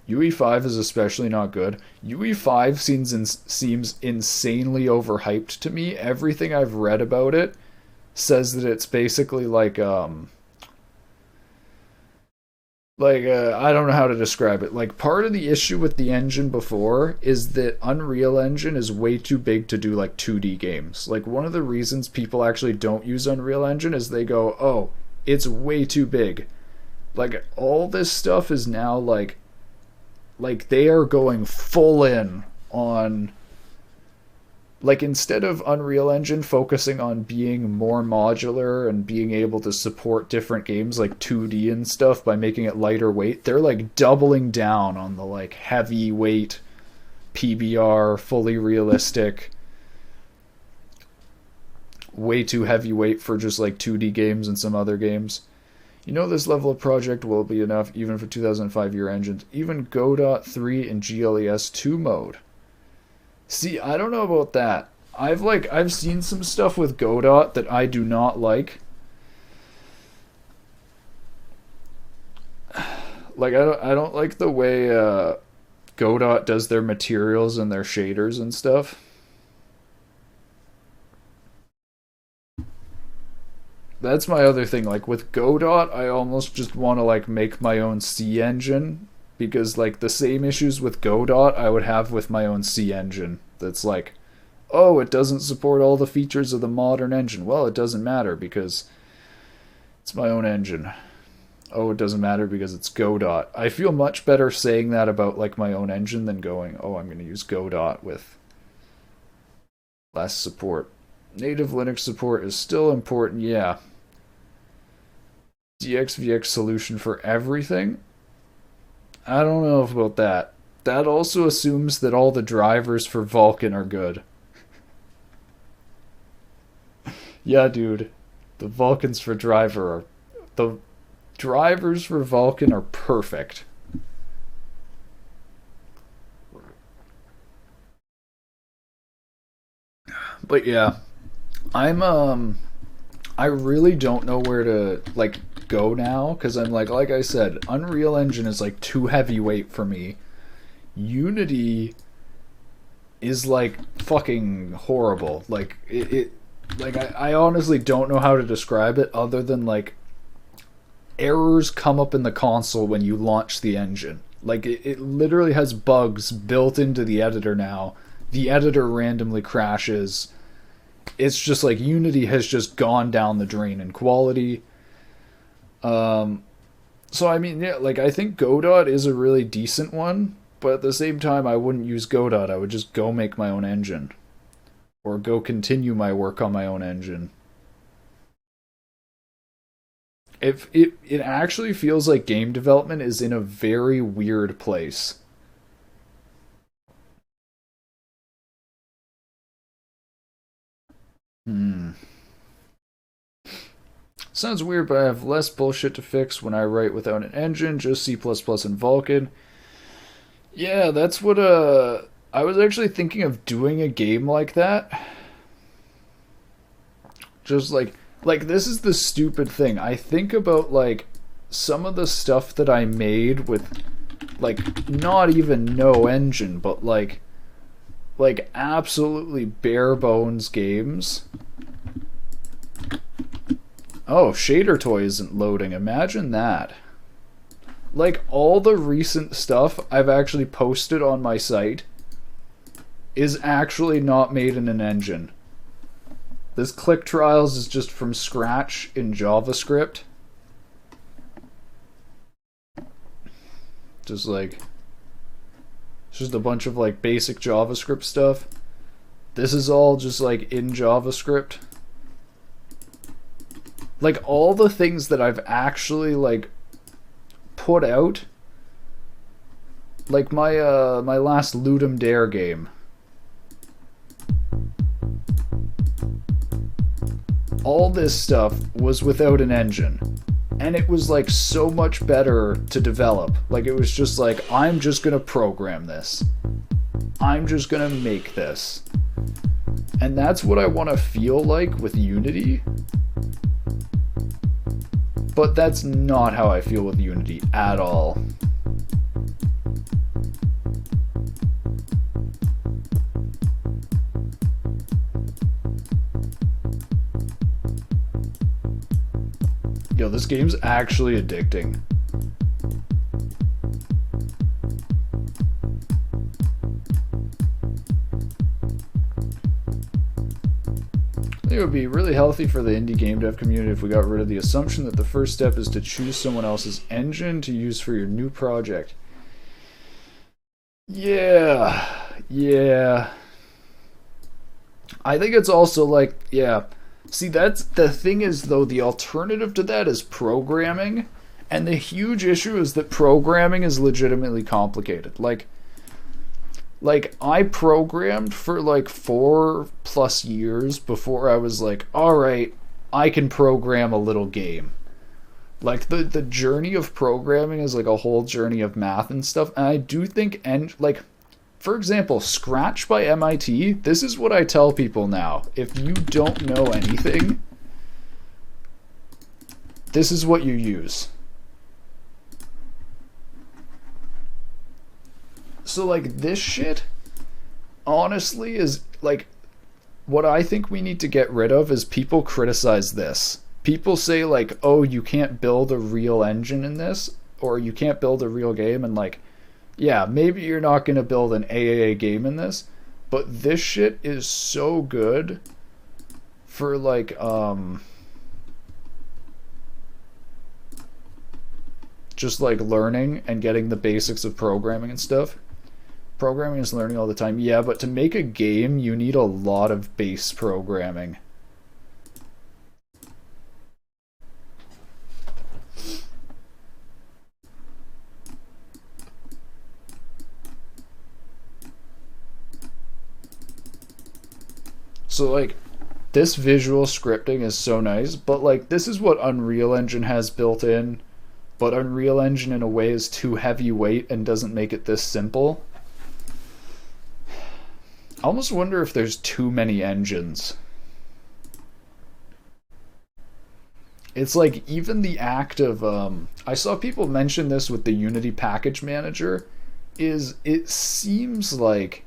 UE5 is especially not good. UE5 seems insanely overhyped to me. Everything I've read about it says that it's basically like I don't know how to describe it. Like, part of the issue with the engine before is that Unreal Engine is way too big to do like 2D games. Like, one of the reasons people actually don't use Unreal Engine is they go, oh, it's way too big. Like, all this stuff is now like they are going full in on, like, instead of Unreal Engine focusing on being more modular and being able to support different games like 2D and stuff by making it lighter weight, they're like doubling down on the like heavyweight PBR, fully realistic, way too heavyweight for just like 2D games and some other games. You know, this level of project will be enough even for 2005 year engines, even Godot 3 and GLES 2 mode. See, I don't know about that. I've seen some stuff with Godot that I do not like. Like I don't like the way Godot does their materials and their shaders and stuff. That's my other thing. Like with Godot, I almost just want to like make my own C engine, because like the same issues with Godot I would have with my own C engine. That's like, oh, it doesn't support all the features of the modern engine. Well, it doesn't matter, because It's my own engine. Oh, it doesn't matter because it's Godot. I feel much better saying that about like my own engine than going, oh, I'm going to use Godot with less support. Native Linux support is still important, yeah. DXVX solution for everything? I don't know about that. That also assumes that all the drivers for Vulkan are good. Yeah, dude. The Vulkans for driver are... The drivers for Vulkan are perfect. But yeah, I really don't know where to like go now because I'm like I said, Unreal Engine is like too heavyweight for me. Unity is like fucking horrible. Like it like I honestly don't know how to describe it other than like errors come up in the console when you launch the engine. Like it literally has bugs built into the editor now. The editor randomly crashes. It's just like Unity has just gone down the drain in quality. So I mean, yeah, like I think Godot is a really decent one, but at the same time I wouldn't use Godot. I would just go make my own engine or go continue my work on my own engine. If it actually feels like game development is in a very weird place. Hmm. Sounds weird, but I have less bullshit to fix when I write without an engine, just C++ and Vulkan. Yeah, that's what I was actually thinking of doing a game like that. Just like this is the stupid thing. I think about like some of the stuff that I made with like not even no engine, but like absolutely bare bones games. Oh, Shader Toy isn't loading. Imagine that. Like all the recent stuff I've actually posted on my site is actually not made in an engine. This Click Trials is just from scratch in JavaScript. Just like it's just a bunch of like basic JavaScript stuff. This is all just like in JavaScript. Like all the things that I've actually like put out, like my last Ludum Dare game. All this stuff was without an engine. And it was like so much better to develop. Like it was just like, I'm just gonna program this. I'm just gonna make this. And that's what I want to feel like with Unity. But that's not how I feel with Unity at all. Yo, this game's actually addicting. I think it would be really healthy for the indie game dev community if we got rid of the assumption that the first step is to choose someone else's engine to use for your new project. Yeah. I think it's also like, yeah. See, that's the thing is, though, the alternative to that is programming. And the huge issue is that programming is legitimately complicated. Like I programmed for like 4+ years before I was like, all right, I can program a little game. Like the journey of programming is like a whole journey of math and stuff. And I do think, and like, for example, Scratch by MIT, this is what I tell people now. If you don't know anything, this is what you use. So like this shit honestly is like what I think we need to get rid of is people criticize this. People say like, "Oh, you can't build a real engine in this or you can't build a real game," and like, yeah, maybe you're not going to build an AAA game in this, but this shit is so good for like just like learning and getting the basics of programming and stuff. Programming is learning all the time. Yeah, but to make a game, you need a lot of base programming. So like this visual scripting is so nice, but like this is what Unreal Engine has built in, but Unreal Engine in a way is too heavyweight and doesn't make it this simple. I almost wonder if there's too many engines. It's like even the act of I saw people mention this with the Unity package manager, is it seems like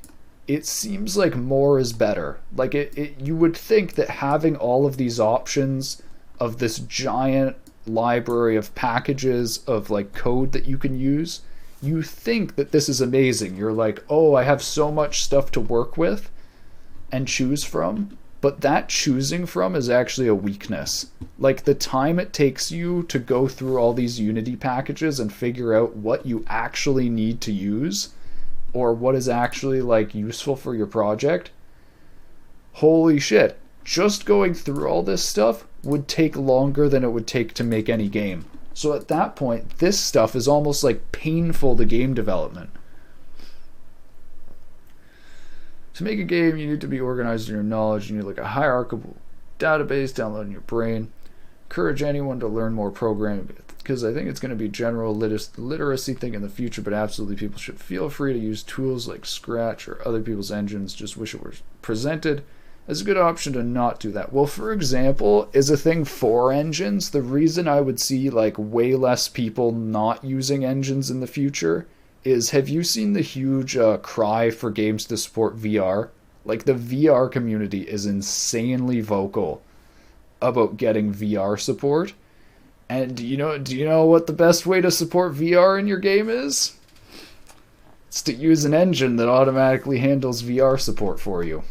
more is better. Like you would think that having all of these options of this giant library of packages of like code that you can use, you think that this is amazing. You're like, oh, I have so much stuff to work with and choose from. But that choosing from is actually a weakness. Like the time it takes you to go through all these Unity packages and figure out what you actually need to use or what is actually like useful for your project. Holy shit. Just going through all this stuff would take longer than it would take to make any game. So at that point, this stuff is almost like painful to game development. To make a game, you need to be organized in your knowledge. You need like a hierarchical database downloaded in your brain. Encourage anyone to learn more programming because I think it's going to be general literacy thing in the future, but absolutely people should feel free to use tools like Scratch or other people's engines. Just wish it were presented as a good option to not do that. Well, for example, is a thing for engines. The reason I would see like way less people not using engines in the future is, have you seen the huge cry for games to support VR? Like the VR community is insanely vocal about getting VR support. And do you know what the best way to support VR in your game is? It's to use an engine that automatically handles VR support for you.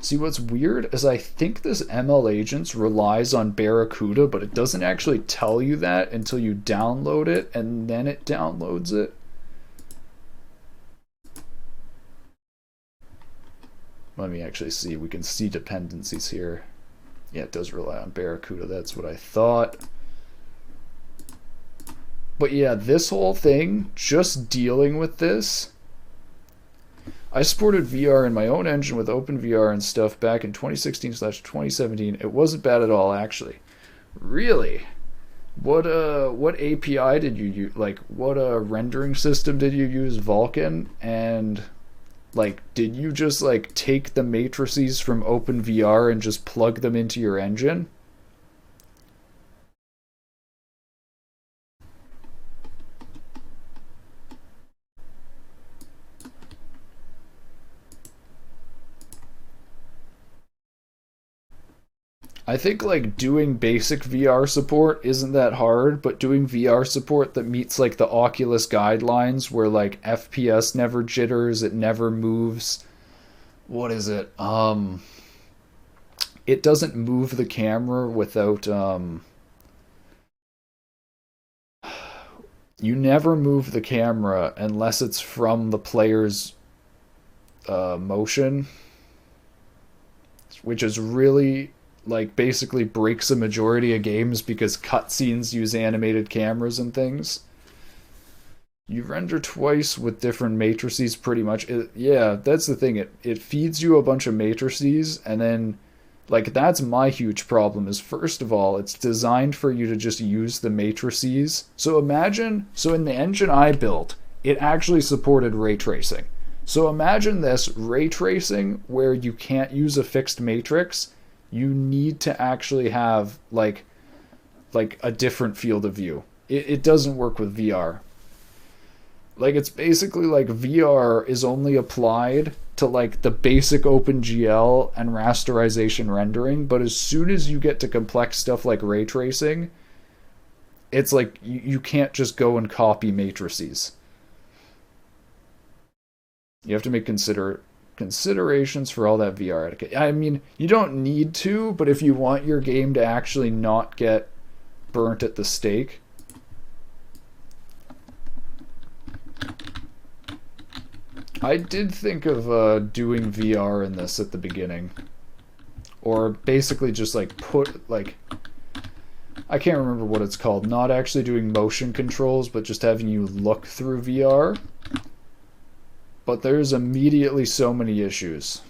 See, what's weird is I think this ML Agents relies on Barracuda, but it doesn't actually tell you that until you download it, and then it downloads it. Let me actually see. We can see dependencies here. Yeah, it does rely on Barracuda. That's what I thought. But yeah, this whole thing, just dealing with this, I supported VR in my own engine with OpenVR and stuff back in 2016/2017. It wasn't bad at all, actually. Really? What API did you use? Like, what rendering system did you use? Vulkan? And like, did you just like take the matrices from OpenVR and just plug them into your engine? I think like doing basic VR support isn't that hard, but doing VR support that meets like the Oculus guidelines where like FPS never jitters, it never moves. What is it? It doesn't move the camera without you never move the camera unless it's from the player's motion, which is really like basically breaks a majority of games because cutscenes use animated cameras and things. You render twice with different matrices pretty much. Yeah, that's the thing. It feeds you a bunch of matrices and then like that's my huge problem is first of all, it's designed for you to just use the matrices. So imagine, so in the engine I built, it actually supported ray tracing. So imagine this ray tracing where you can't use a fixed matrix. You need to actually have like a different field of view. It doesn't work with VR. Like it's basically like VR is only applied to like the basic OpenGL and rasterization rendering, but as soon as you get to complex stuff like ray tracing, it's like you can't just go and copy matrices. You have to make Considerations for all that VR etiquette. I mean, you don't need to, but if you want your game to actually not get burnt at the stake. I did think of doing VR in this at the beginning. Or basically just like I can't remember what it's called. Not actually doing motion controls, but just having you look through VR. But there's immediately so many issues.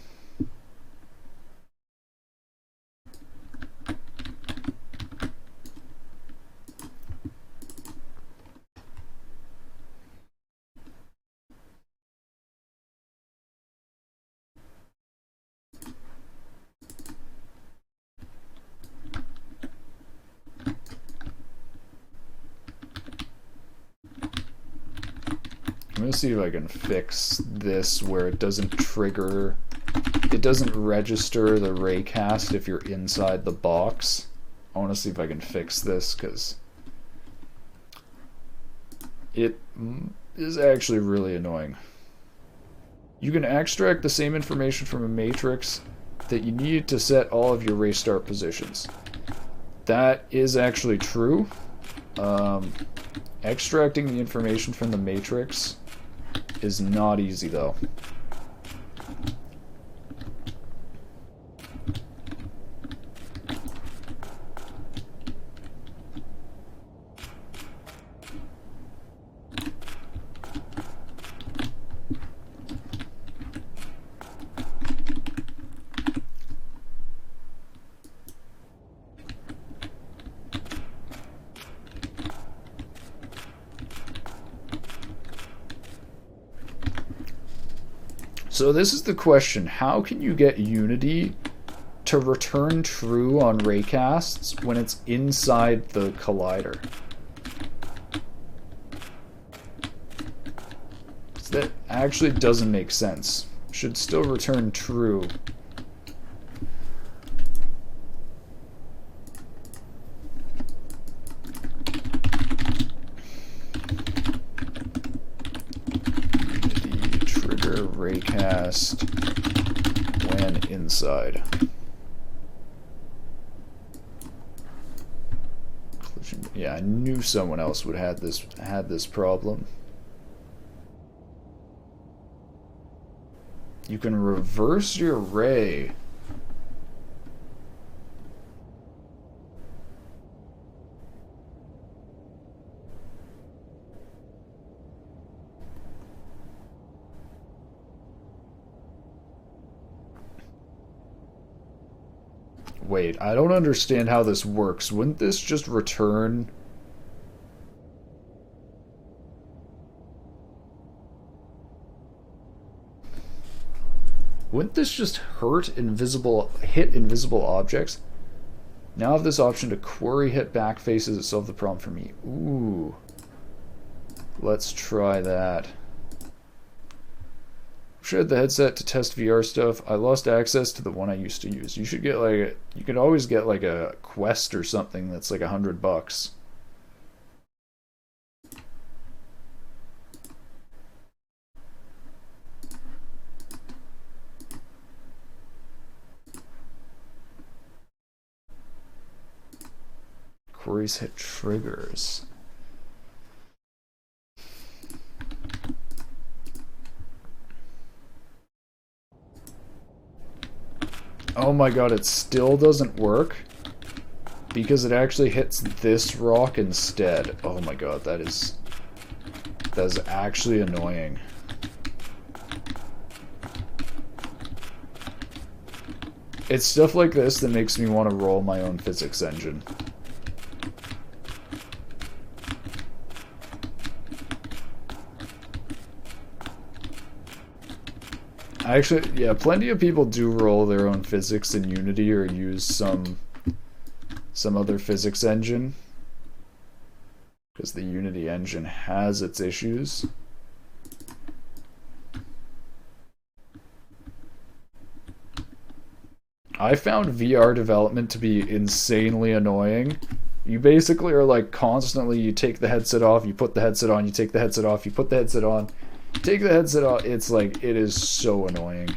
I'm gonna see if I can fix this where it doesn't trigger, it doesn't register the Raycast if you're inside the box. I want to see if I can fix this because it is actually really annoying. You can extract the same information from a matrix that you need to set all of your ray start positions. That is actually true. Extracting the information from the matrix is not easy though. So this is the question, how can you get Unity to return true on Raycasts when it's inside the collider? That actually doesn't make sense. Should still return true. Raycast when inside. Yeah, I knew someone else would have this problem. You can reverse your ray. Wait, I don't understand how this works. Wouldn't this just return? Wouldn't this just hit invisible objects? Now I have this option to query hit back faces that solve the problem for me. Ooh. Let's try that. Should have the headset to test VR stuff. I lost access to the one I used to use. You should get like you could always get like a Quest or something that's like $100. Queries hit triggers. Oh my god, it still doesn't work because it actually hits this rock instead. Oh my god, that is actually annoying. It's stuff like this that makes me want to roll my own physics engine. Actually, yeah, plenty of people do roll their own physics in Unity or use some other physics engine because the Unity engine has its issues. I found VR development to be insanely annoying. You basically are like constantly, you take the headset off, you put the headset on, you take the headset off, you put the headset on, take the headset off. It's like, it is so annoying.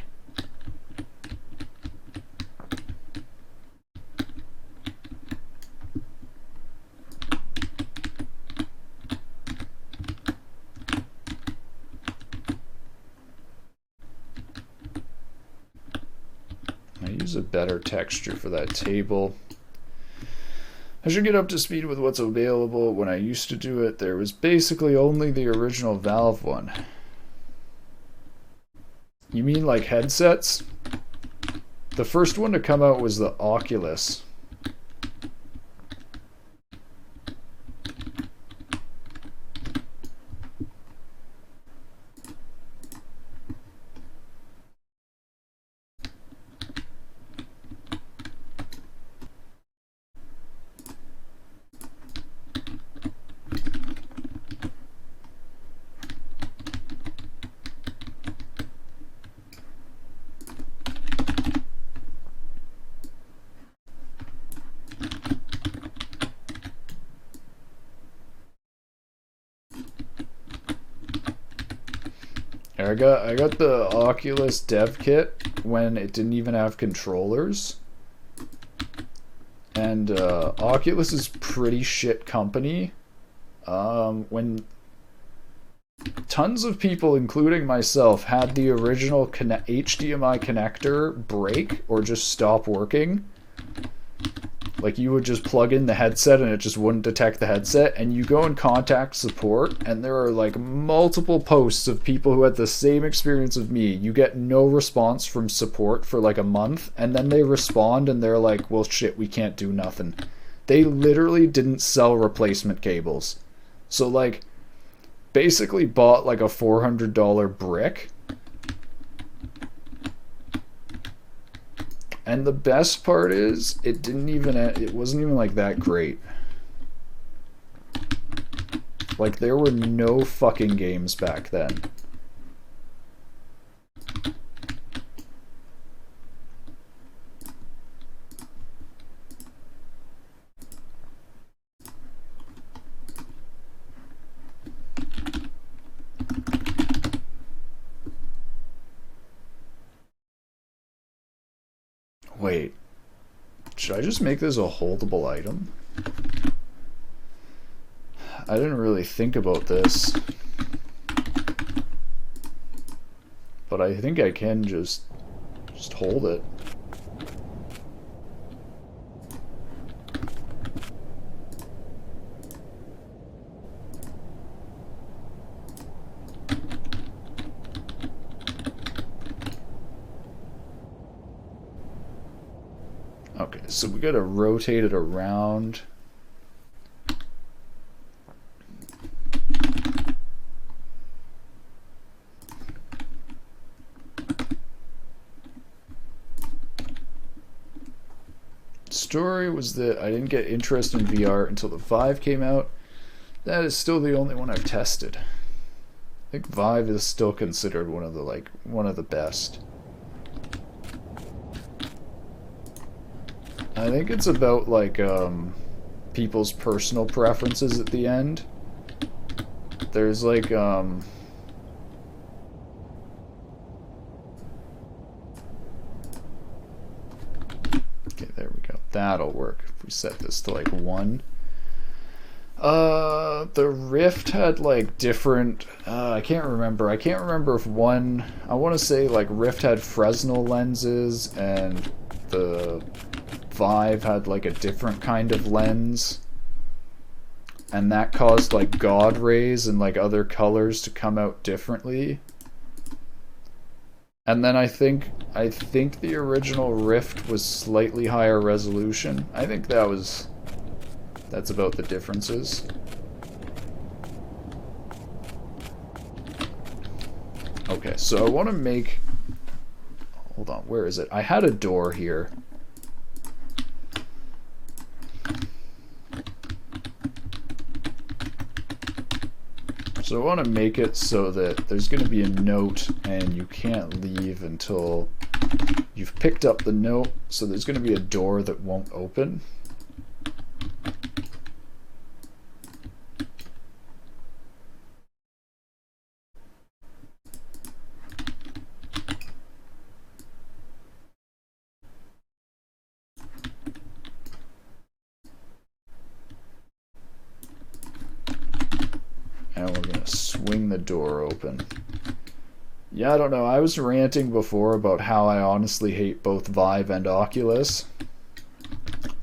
Use a better texture for that table. I should get up to speed with what's available. When I used to do it, there was basically only the original Valve one. You mean like headsets? The first one to come out was the Oculus. I got the Oculus dev kit when it didn't even have controllers. And Oculus is pretty shit company. When tons of people, including myself, had the original HDMI connector break or just stop working, like you would just plug in the headset and it just wouldn't detect the headset, and you go and contact support, and there are like multiple posts of people who had the same experience of me. You get no response from support for like a month, and then they respond and they're like, well shit, we can't do nothing. They literally didn't sell replacement cables. So like basically bought like a $400 brick. And the best part is, it wasn't even like that great. Like, there were no fucking games back then. Wait, should I just make this a holdable item? I didn't really think about this, but I think I can just hold it. Okay, so we gotta rotate it around. Story was that I didn't get interest in VR until the Vive came out. That is still the only one I've tested. I think Vive is still considered one of the best. I think it's about like people's personal preferences at the end. There's like okay, there we go. That'll work if we set this to like 1. The Rift had like different I can't remember if one, I want to say like Rift had Fresnel lenses and the Vive had like a different kind of lens, and that caused like God rays and like other colors to come out differently. And then I think the original Rift was slightly higher resolution. I think that's about the differences. Okay, so I want to make, hold on, where is it? I had a door here. So I want to make it so that there's going to be a note and you can't leave until you've picked up the note. So there's going to be a door that won't open. And we're going to swing the door open. Yeah, I don't know. I was ranting before about how I honestly hate both Vive and Oculus.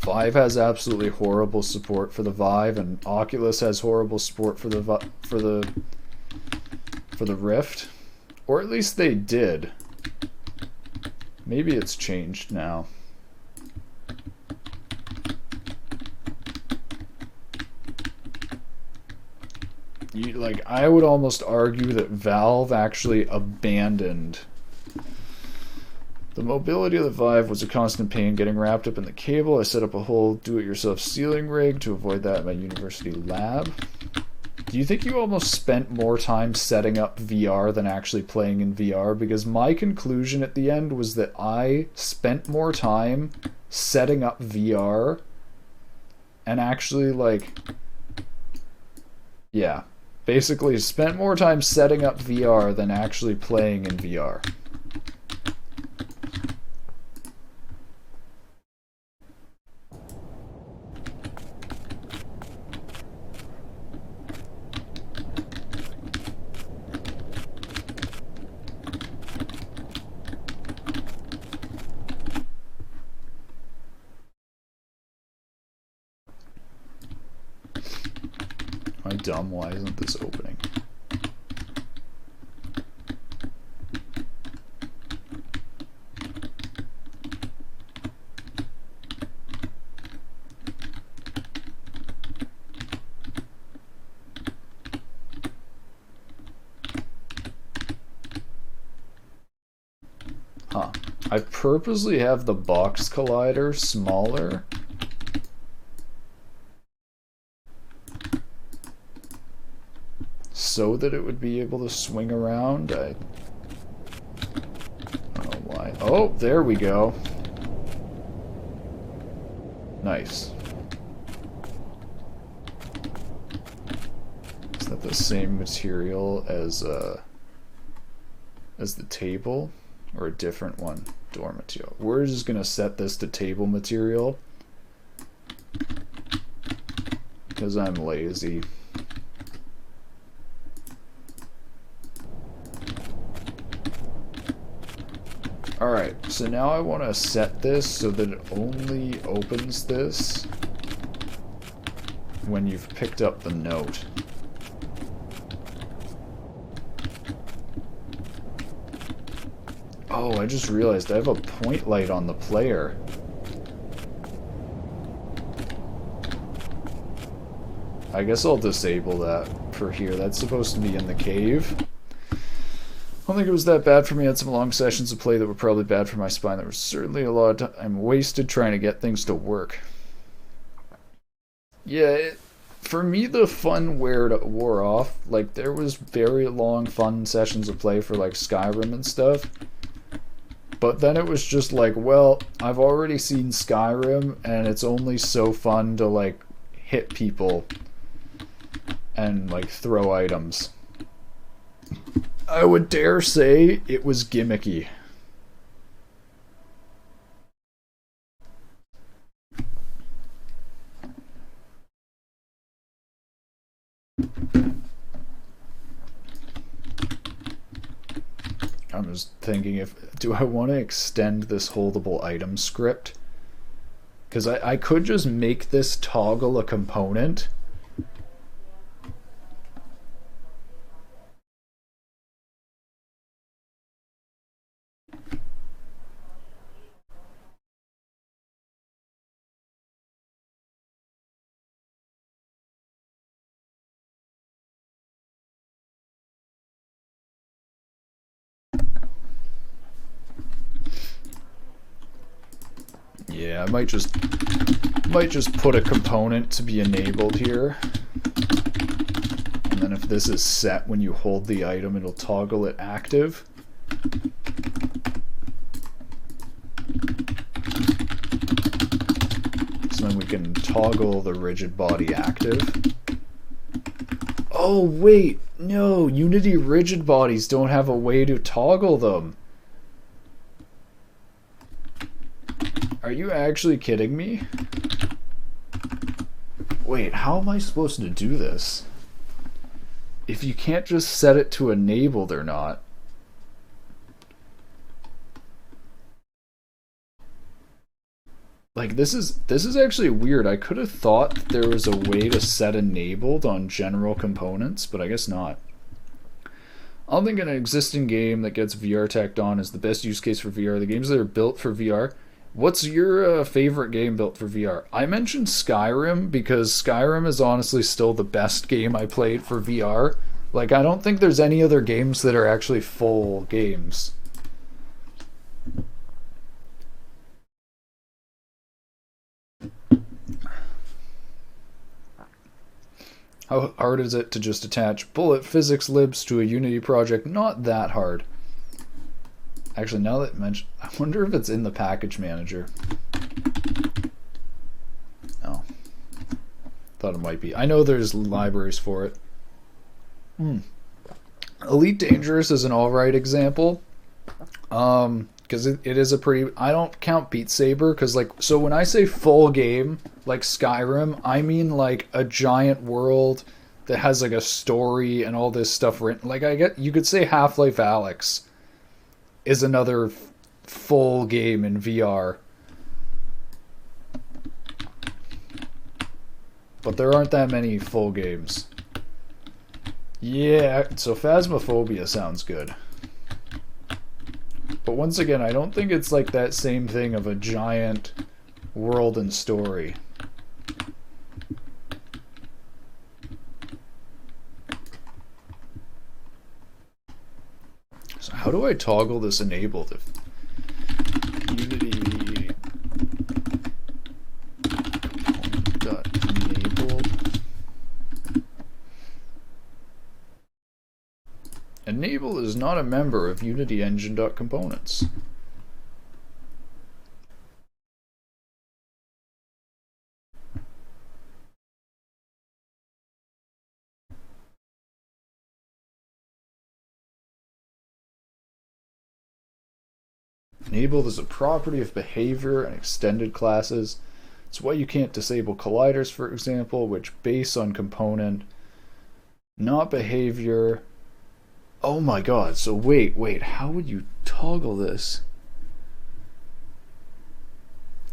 Vive has absolutely horrible support for the Vive, and Oculus has horrible support for the Rift, or at least they did. Maybe it's changed now. Like, I would almost argue that Valve actually abandoned the mobility of the Vive. Was a constant pain getting wrapped up in the cable. I set up a whole do-it-yourself ceiling rig to avoid that in my university lab. Do you think you almost spent more time setting up VR than actually playing in VR? Because my conclusion at the end was that I spent more time setting up VR and actually, like, yeah, basically spent more time setting up VR than actually playing in VR. Am I dumb? Why isn't this opening? Huh. I purposely have the box collider smaller so that it would be able to swing around. I don't know why. Oh, there we go. Nice. Is that the same material as the table, or a different one? Door material. We're just gonna set this to table material because I'm lazy. Alright, so now I want to set this so that it only opens this when you've picked up the note. Oh, I just realized I have a point light on the player. I guess I'll disable that for here. That's supposed to be in the cave. I don't think it was that bad for me. I had some long sessions of play that were probably bad for my spine. There was certainly a lot of time wasted trying to get things to work. Yeah, for me the fun wore off. Like, there was very long fun sessions of play for like Skyrim and stuff. But then it was just like, well, I've already seen Skyrim and it's only so fun to like hit people and like throw items. I would dare say it was gimmicky. I'm just thinking, do I want to extend this holdable item script? Because I could just make this toggle a component. Yeah, I might just put a component to be enabled here. And then if this is set when you hold the item, it'll toggle it active. So then we can toggle the rigid body active. Oh wait, no, Unity rigid bodies don't have a way to toggle them. Are you actually kidding me? Wait, how am I supposed to do this? If you can't just set it to enabled or not. Like this is actually weird. I could have thought that there was a way to set enabled on general components, but I guess not. I don't think an existing game that gets VR tacked on is the best use case for VR. The games that are built for VR. What's your favorite game built for VR? I mentioned Skyrim because Skyrim is honestly still the best game I played for VR. Like, I don't think there's any other games that are actually full games. How hard is it to just attach bullet physics libs to a Unity project? Not that hard. Actually, now that mentioned, I wonder if it's in the package manager. Oh. Thought it might be. I know there's libraries for it. Elite Dangerous is an alright example. Because it is a pretty... I don't count Beat Saber, because, like... So when I say full game, like Skyrim, I mean, like, a giant world that has, like, a story and all this stuff written. Like, you could say Half-Life Alyx is another full game in VR. But there aren't that many full games. Yeah, so Phasmophobia sounds good. But once again, I don't think it's like that same thing of a giant world and story. So how do I toggle this enabled? If Unity enabled. Enable is not a member of Unity Engine.components. Enabled is a property of behavior and extended classes. It's why you can't disable colliders, for example, which base on component, not behavior. Oh my god, so wait, how would you toggle this?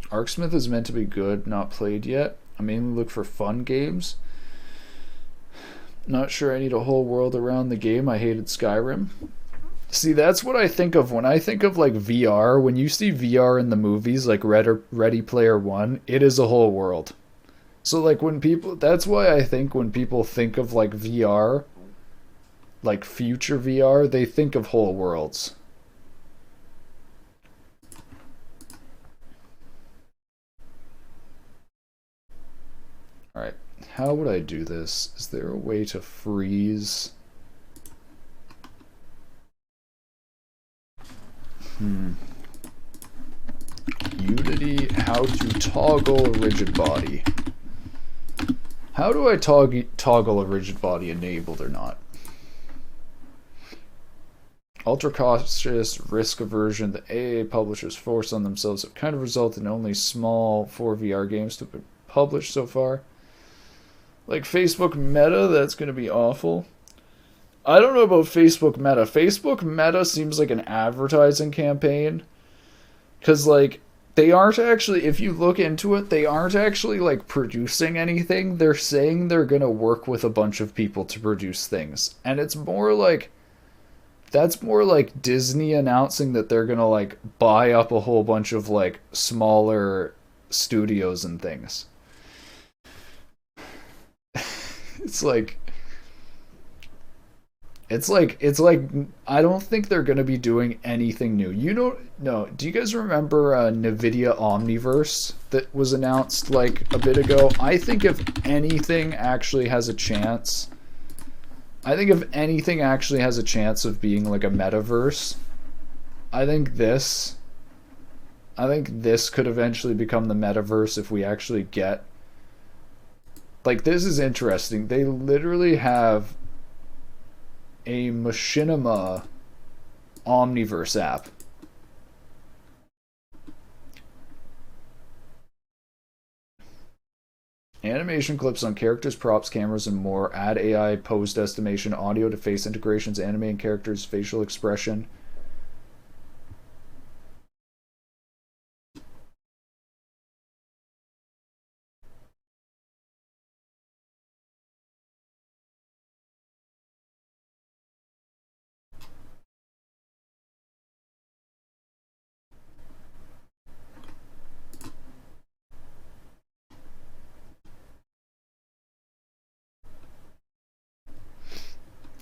Arcsmith is meant to be good, not played yet. I mainly look for fun games. Not sure I need a whole world around the game. I hated Skyrim. See, that's what I think of when I think of like VR. When you see VR in the movies, like Ready Player One, it is a whole world. So like when people, that's why I think when people think of like VR, like future VR, they think of whole worlds. Alright, how would I do this? Is there a way to freeze? Unity, how to toggle a rigid body. How do I toggle a rigid body enabled or not? Ultra cautious, risk aversion, the AA publishers force on themselves have kind of resulted in only small 4VR games to be published so far. Like Facebook Meta, that's going to be awful. I don't know about Facebook Meta. Facebook Meta seems like an advertising campaign. Because, like, they aren't actually, if you look into it, they aren't actually, like, producing anything. They're saying they're going to work with a bunch of people to produce things. And it's more like, that's more like Disney announcing that they're going to, like, buy up a whole bunch of, like, smaller studios and things. It's like I don't think they're going to be doing anything new. Do you guys remember NVIDIA Omniverse that was announced like a bit ago? I think if anything actually has a chance, of being like a metaverse, I think this could eventually become the metaverse if we actually get, like, this is interesting. They literally have a Machinima Omniverse app. Animation clips on characters, props, cameras, and more. Add AI posed estimation, audio to face integrations, animating characters, facial expression.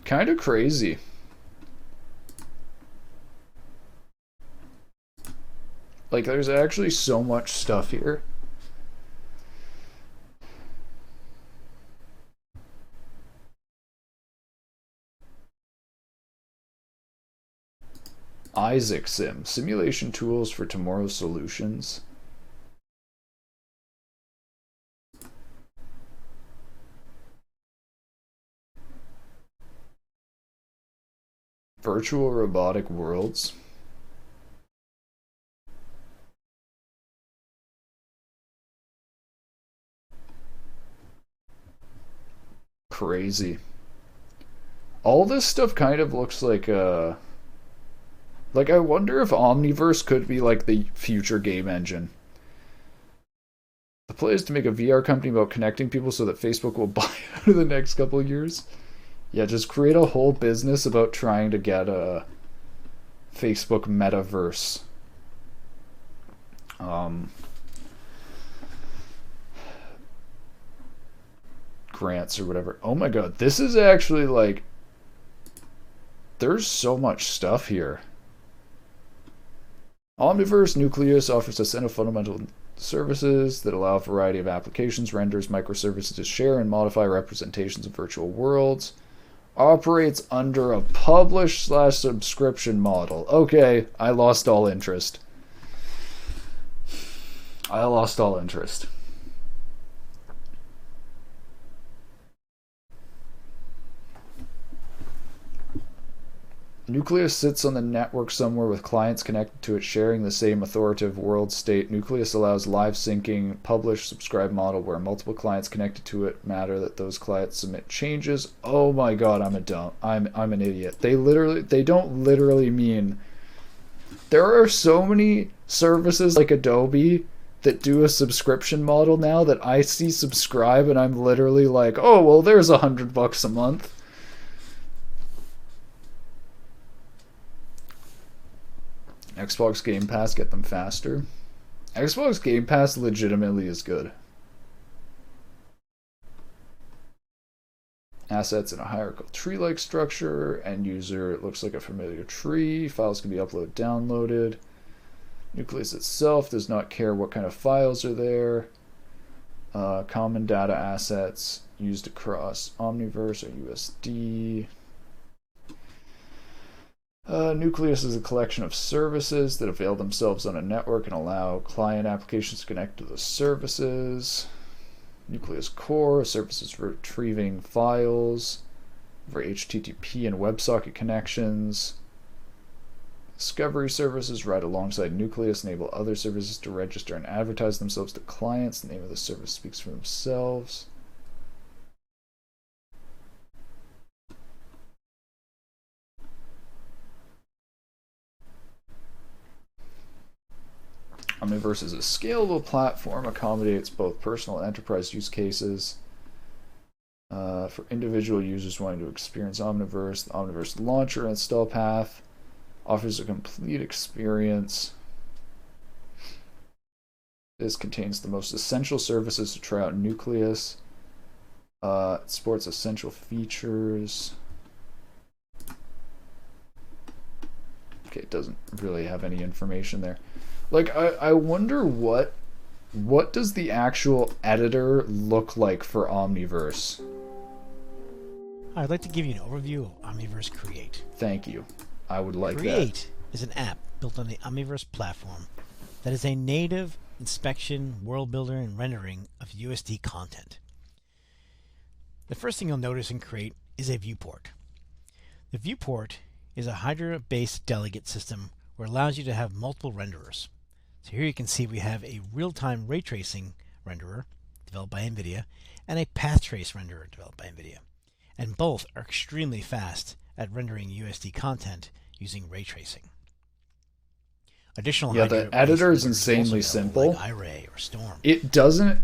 Kind of crazy. Like, there's actually so much stuff here. Isaac Sim, simulation tools for tomorrow's solutions. Virtual robotic worlds. Crazy. All this stuff kind of looks like I wonder if Omniverse could be like the future game engine. The play is to make a VR company about connecting people so that Facebook will buy out in the next couple of years. Yeah, just create a whole business about trying to get a Facebook metaverse. Grants or whatever. Oh my god, this is actually like... There's so much stuff here. Omniverse Nucleus offers a set of fundamental services that allow a variety of applications, renders microservices to share and modify representations of virtual worlds. Operates under a publish/subscription model. Okay, I lost all interest. Nucleus sits on the network somewhere with clients connected to it sharing the same authoritative world state. Nucleus allows live syncing, publish, subscribe model where multiple clients connected to it matter that those clients submit changes. Oh my god, I'm an idiot. They don't literally mean... There are so many services like Adobe that do a subscription model now that I see subscribe and I'm literally like, oh well, there's $100 a month. Xbox Game Pass, get them faster. Xbox Game Pass legitimately is good. Assets in a hierarchical tree-like structure. End user, it looks like a familiar tree. Files can be uploaded, downloaded. Nucleus itself does not care what kind of files are there. Common data assets used across Omniverse or USD. Nucleus is a collection of services that avail themselves on a network and allow client applications to connect to the services. Nucleus Core, services for retrieving files for HTTP and WebSocket connections. Discovery services right alongside Nucleus enable other services to register and advertise themselves to clients. The name of the service speaks for themselves. Omniverse is a scalable platform, accommodates both personal and enterprise use cases. For individual users wanting to experience Omniverse, the Omniverse launcher install path offers a complete experience. This contains the most essential services to try out Nucleus. It supports essential features. Okay, it doesn't really have any information there. Like, I wonder what does the actual editor look like for Omniverse? I'd like to give you an overview of Omniverse Create. Thank you. I would like Create is an app built on the Omniverse platform that is a native inspection, world builder, and rendering of USD content. The first thing you'll notice in Create is a viewport. The viewport is a Hydra-based delegate system where it allows you to have multiple renderers. So here you can see we have a real-time ray tracing renderer developed by NVIDIA and a path trace renderer developed by NVIDIA. And both are extremely fast at rendering USD content using ray tracing. Additional the editor is insanely simple. Like iRay or Storm. It doesn't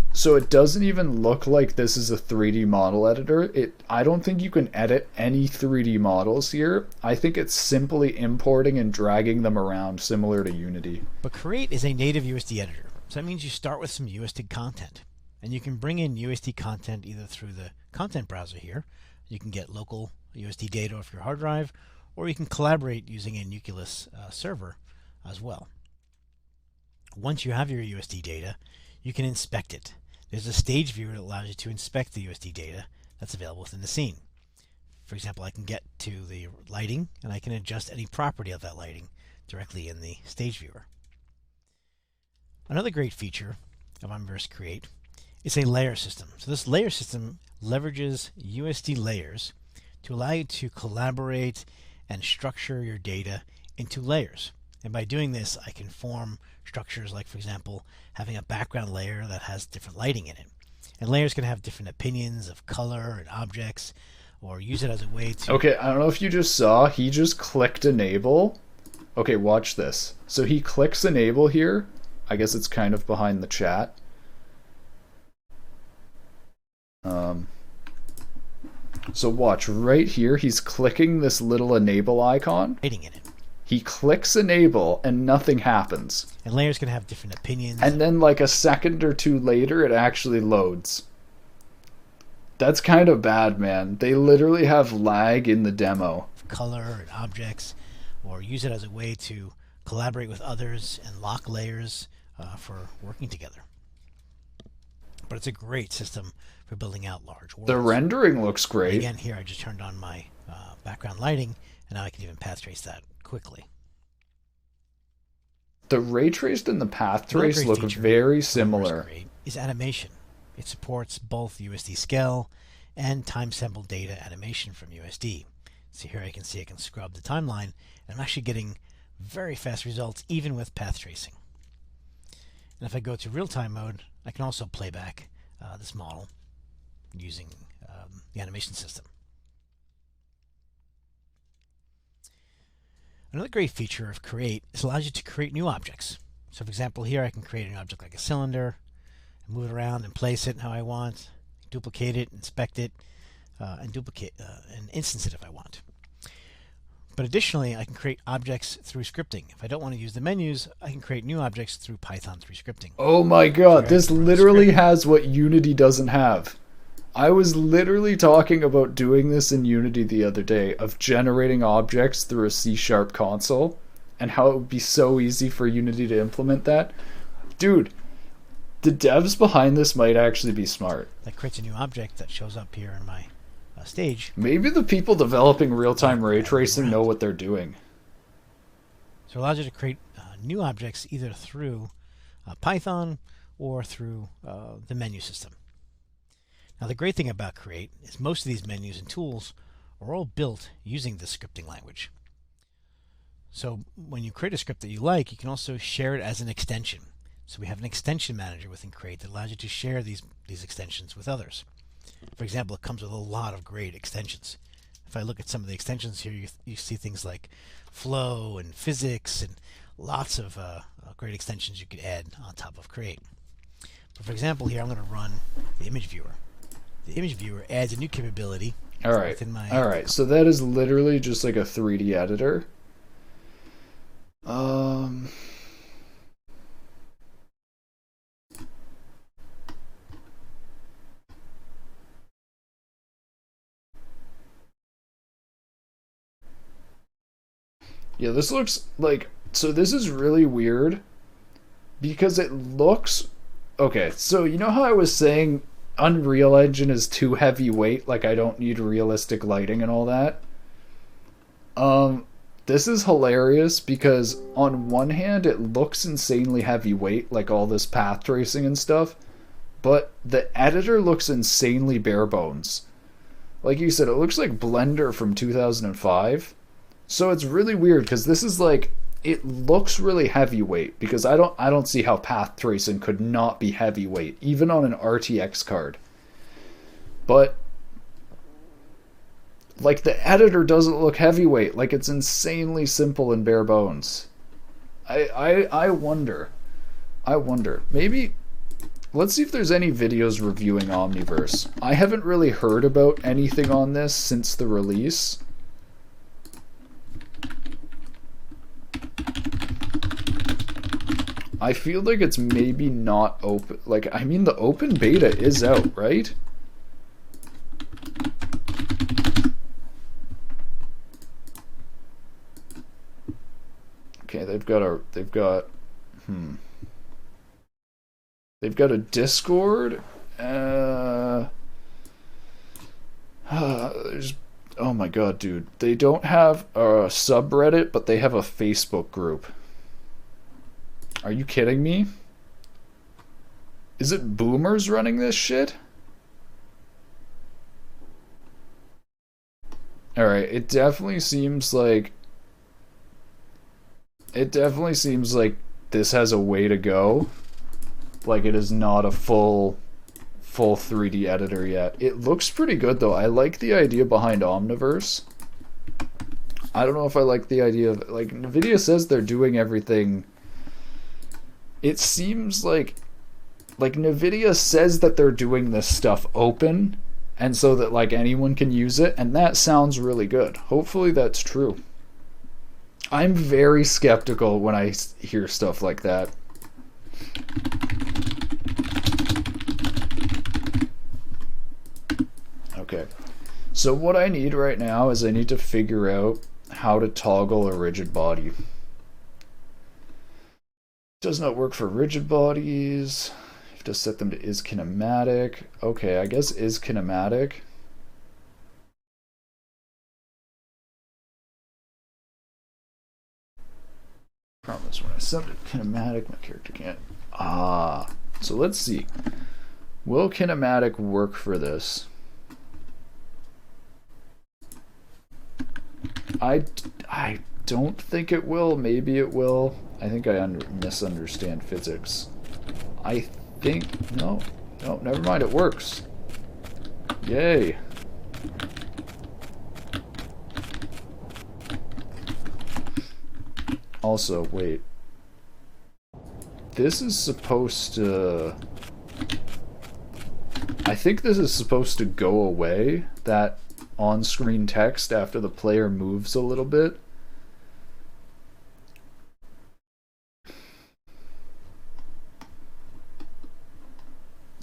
even look like this is a 3D model editor. I don't think you can edit any 3D models here. I think it's simply importing and dragging them around similar to Unity. But Create is a native USD editor. So that means you start with some USD content. And you can bring in USD content either through the content browser here. You can get local USD data off your hard drive, or you can collaborate using a Nucleus server as well. Once you have your USD data, you can inspect it. There's a stage viewer that allows you to inspect the USD data that's available within the scene. For example, I can get to the lighting and I can adjust any property of that lighting directly in the stage viewer. Another great feature of Omniverse Create is a layer system. So this layer system leverages USD layers to allow you to collaborate and structure your data into layers. And by doing this, I can form structures like, for example, having a background layer that has different lighting in it. And layers can have different opinions of color and objects, or use it as a way to... Okay, I don't know if you just saw, he just clicked enable. Okay, watch this. So he clicks enable here. I guess it's kind of behind the chat. So watch, right here, he's clicking this little enable icon. Lighting in it. He clicks enable and nothing happens. And layers can have different opinions. And then like a second or two later, it actually loads. That's kind of bad, man. They literally have lag in the demo. Color and objects, or use it as a way to collaborate with others and lock layers for working together. But it's a great system for building out large worlds. The rendering looks great. And again, here I just turned on my background lighting, and now I can even path trace that quickly. The ray traced and the path trace look very similar. Is animation. It supports both USD scale and time sample data animation from USD. So here I can see I can scrub the timeline, and I'm actually getting very fast results even with path tracing. And if I go to real-time mode, I can also play back this model using the animation system. Another great feature of Create is it allows you to create new objects. So for example, here I can create an object like a cylinder, move it around and place it how I want, duplicate it, inspect it, and instance it if I want. But additionally, I can create objects through scripting. If I don't want to use the menus, I can create new objects through Python 3 scripting. Oh my god, this literally has what Unity doesn't have. I was literally talking about doing this in Unity the other day, of generating objects through a C# console, and how it would be so easy for Unity to implement that. Dude, the devs behind this might actually be smart. That creates a new object that shows up here in my stage. Maybe the people developing real-time ray tracing know what they're doing. So it allows you to create new objects either through Python or through the menu system. Now the great thing about Create is most of these menus and tools are all built using this scripting language. So when you create a script that you like, you can also share it as an extension. So we have an extension manager within Create that allows you to share these extensions with others. For example, it comes with a lot of great extensions. If I look at some of the extensions here, you see things like flow and physics and lots of great extensions you could add on top of Create. But for example, here I'm going to run the image viewer. The image viewer adds a new capability. All right. So that is literally just like a 3D editor. Yeah, this looks like... So this is really weird because it looks... Okay, so you know how I was saying Unreal Engine is too heavyweight, like I don't need realistic lighting and all that? This is hilarious because on one hand it looks insanely heavyweight, like all this path tracing and stuff, but the editor looks insanely bare bones. Like you said, it looks like Blender from 2005. So it's really weird because this is like, it looks really heavyweight because I don't see how path tracing could not be heavyweight, even on an RTX card. But like the editor doesn't look heavyweight, like it's insanely simple and bare bones. I wonder. Maybe let's see if there's any videos reviewing Omniverse. I haven't really heard about anything on this since the release. I feel like it's maybe not open. Like, I mean, the open beta is out, right? Okay, they've got a Discord. There's, oh my god, dude. They don't have a subreddit, but they have a Facebook group. Are you kidding me? Is it boomers running this shit? Alright, it definitely seems like this has a way to go. Like, it is not a full 3D editor yet. It looks pretty good though. I like the idea behind Omniverse. I don't know if I like the idea of, like, Nvidia says they're doing everything. It seems like Nvidia says that they're doing this stuff open, and so that like anyone can use it, and that sounds really good. Hopefully that's true. I'm very skeptical when I hear stuff like that. Okay. So what I need right now is I need to figure out how to toggle a rigid body. Does not work for rigid bodies. You have to set them to is kinematic. Okay, I guess is kinematic. Problem is when I set it to kinematic, my character can't. Ah, so let's see. Will kinematic work for this? I don't think it will. Maybe it will. I think I misunderstand physics. I think... No, never mind. It works. Yay. Also, wait. This is supposed to... I think this is supposed to go away, that on-screen text, after the player moves a little bit.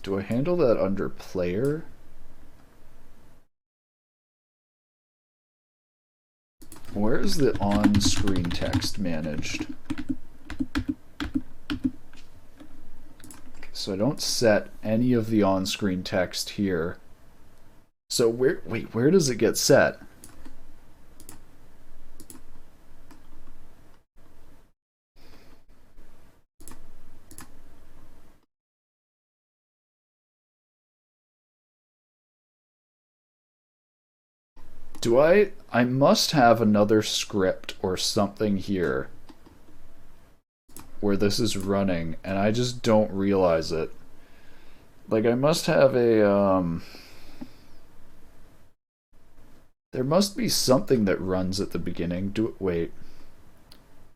Do I handle that under player? Where is the on-screen text managed? Okay, so I don't set any of the on-screen text here. So where does it get set? Do I must have another script or something here where this is running and I just don't realize it. Like, I must have a there must be something that runs at the beginning. Wait.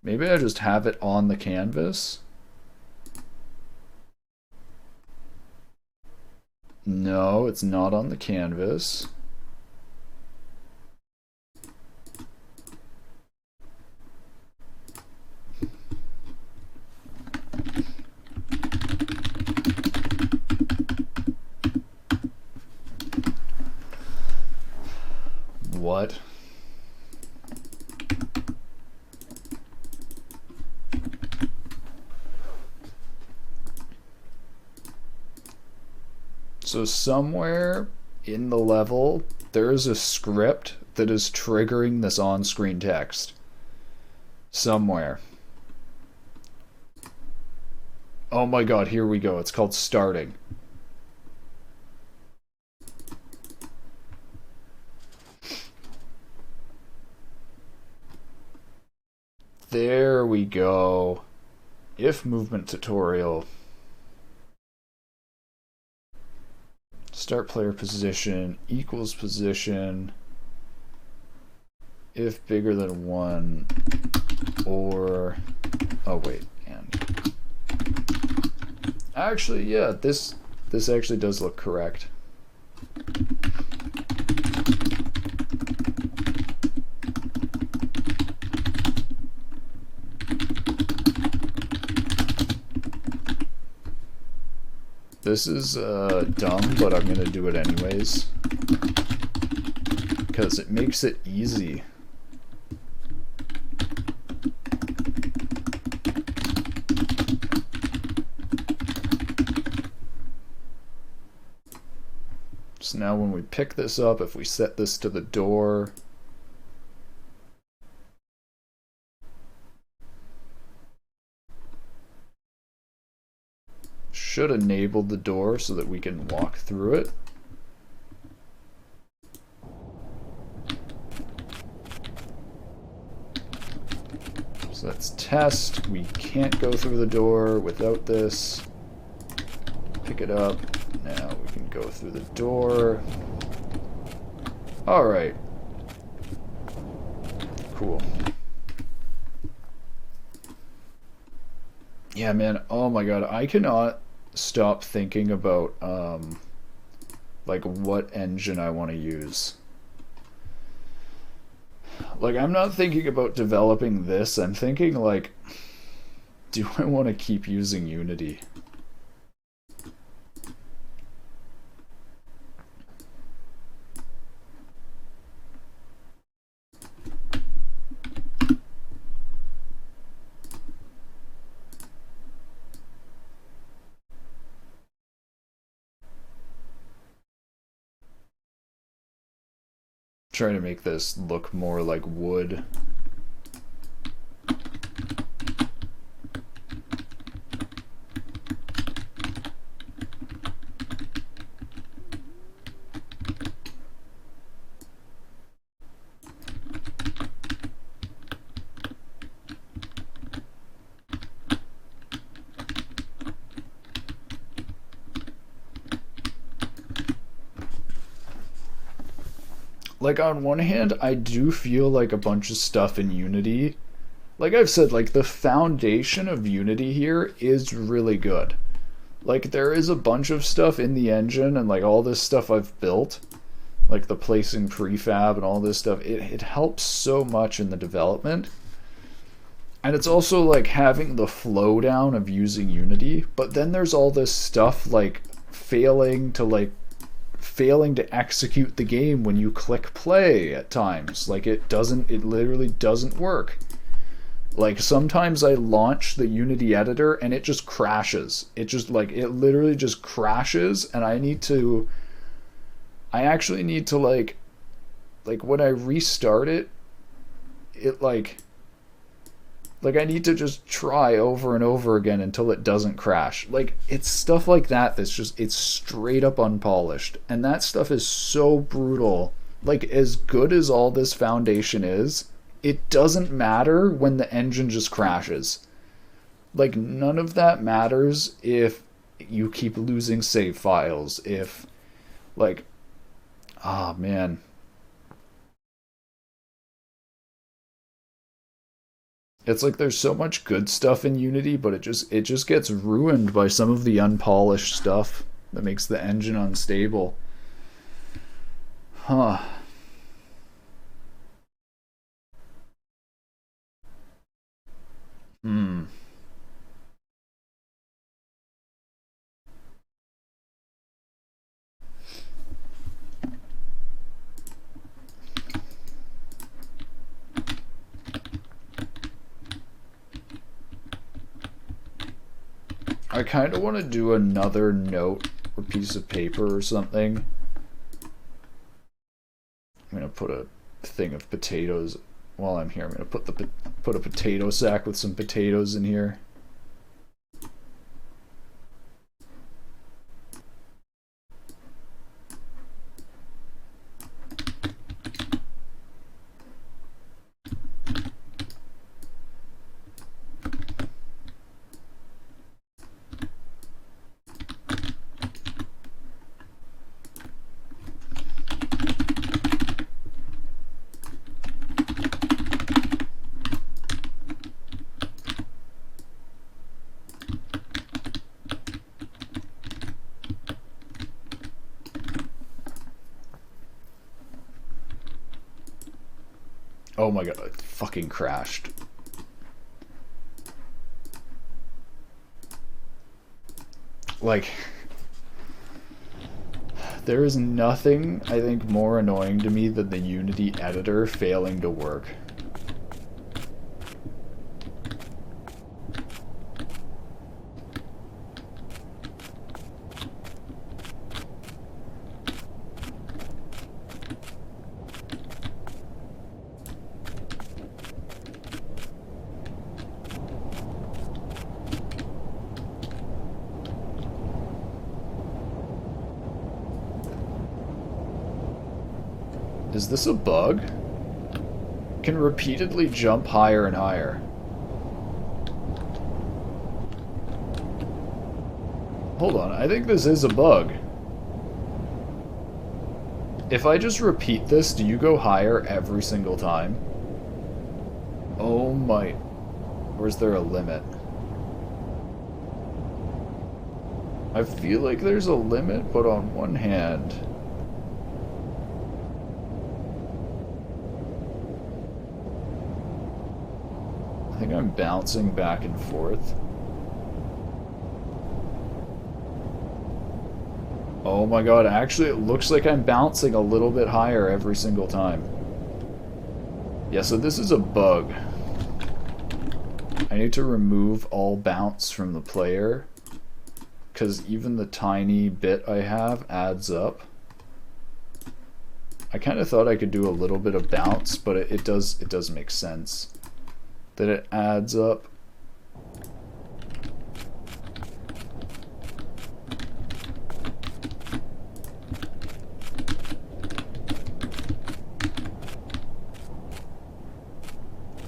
Maybe I just have it on the canvas? No, it's not on the canvas. What? So somewhere in the level, there is a script that is triggering this on-screen text. Somewhere. Oh my god, here we go. It's called starting. There we go. If movement tutorial. Start player position equals position. If bigger than 1 or... Oh wait, and... Actually, yeah, this actually does look correct. this is dumb, but I'm gonna do it anyways. Because it makes it easy. So now when we pick this up, if we set this to the door, should enable the door so that we can walk through it. So let's test. We can't go through the door without this. Pick it up. Now we can go through the door. Alright. Cool. Yeah, man. Oh my god. I cannot stop thinking about, like, what engine I want to use. Like, I'm not thinking about developing this. I'm thinking, like, do I want to keep using Unity? Trying to make this look more like wood. Like, on one hand, I do feel like a bunch of stuff in Unity, like I've said, like, the foundation of Unity here is really good. Like, there is a bunch of stuff in the engine, and, like, all this stuff I've built, like the placing prefab and all this stuff, it helps so much in the development. And it's also, like, having the flow down of using Unity, but then there's all this stuff, like, failing to execute the game when you click play at times. Like, it literally doesn't work. Like, sometimes I launch the Unity editor and it just crashes. It literally just crashes, and I actually need to, like when I restart it, I need to just try over and over again until it doesn't crash. Like, it's stuff like that that's just, it's straight up unpolished. And that stuff is so brutal. Like, as good as all this foundation is, it doesn't matter when the engine just crashes. Like, none of that matters if you keep losing save files. If, like, ah, man. It's like there's so much good stuff in Unity, but it just gets ruined by some of the unpolished stuff that makes the engine unstable. Huh. Hmm. I kind of want to do another note or piece of paper or something. I'm gonna put a thing of potatoes while I'm here. I'm gonna put a potato sack with some potatoes in here. Oh my god, it fucking crashed. Like, There is nothing, I think, more annoying to me than the Unity editor failing to work. Is this a bug? Can repeatedly jump higher and higher. Hold on, I think this is a bug. If I just repeat this, do you go higher every single time? Oh my... Or is there a limit? I feel like there's a limit, but on one hand... I think I'm bouncing back and forth. Oh my god, actually it looks like I'm bouncing a little bit higher every single time. Yeah, so this is a bug. I need to remove all bounce from the player, because even the tiny bit I have adds up. I kind of thought I could do a little bit of bounce, but it does make sense that it adds up.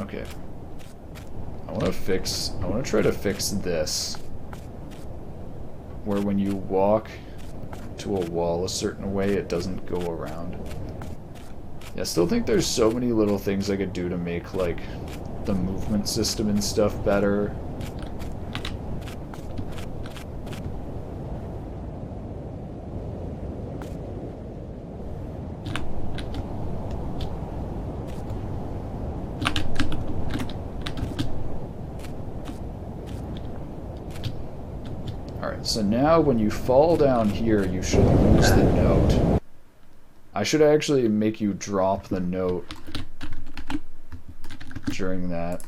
Okay. I want to try to fix this. Where when you walk to a wall a certain way, it doesn't go around. Yeah, I still think there's so many little things I could do to make, like, the movement system and stuff better. Alright, so now when you fall down here, you should lose the note. I should actually make you drop the note during that.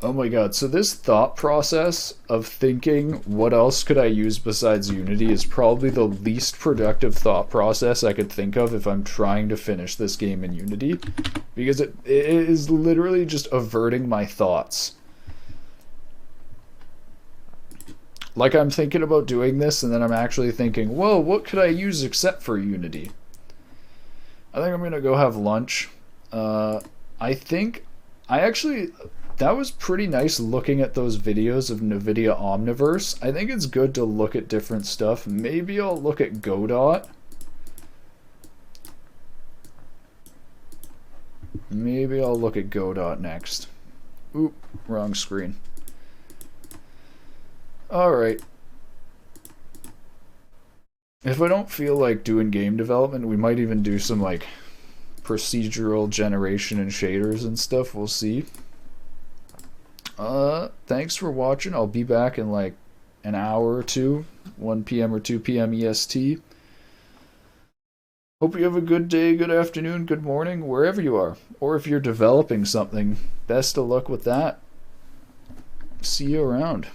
Oh my god, so this thought process of thinking what else could I use besides Unity is probably the least productive thought process I could think of if I'm trying to finish this game in Unity, because it is literally just averting my thoughts. Like I'm thinking about doing this and then I'm actually thinking, whoa, what could I use except for Unity? I think I'm gonna go have lunch. That was pretty nice looking at those videos of NVIDIA Omniverse. I think it's good to look at different stuff. Maybe I'll look at Godot. Maybe I'll look at Godot next. Oop, wrong screen. Alright. If I don't feel like doing game development, we might even do some, like, procedural generation and shaders and stuff. We'll see. Thanks for watching. I'll be back in like an hour or two, 1 p.m. or 2 p.m. EST. Hope you have a good day, good afternoon, good morning, wherever you are. Or if you're developing something, best of luck with that. See you around.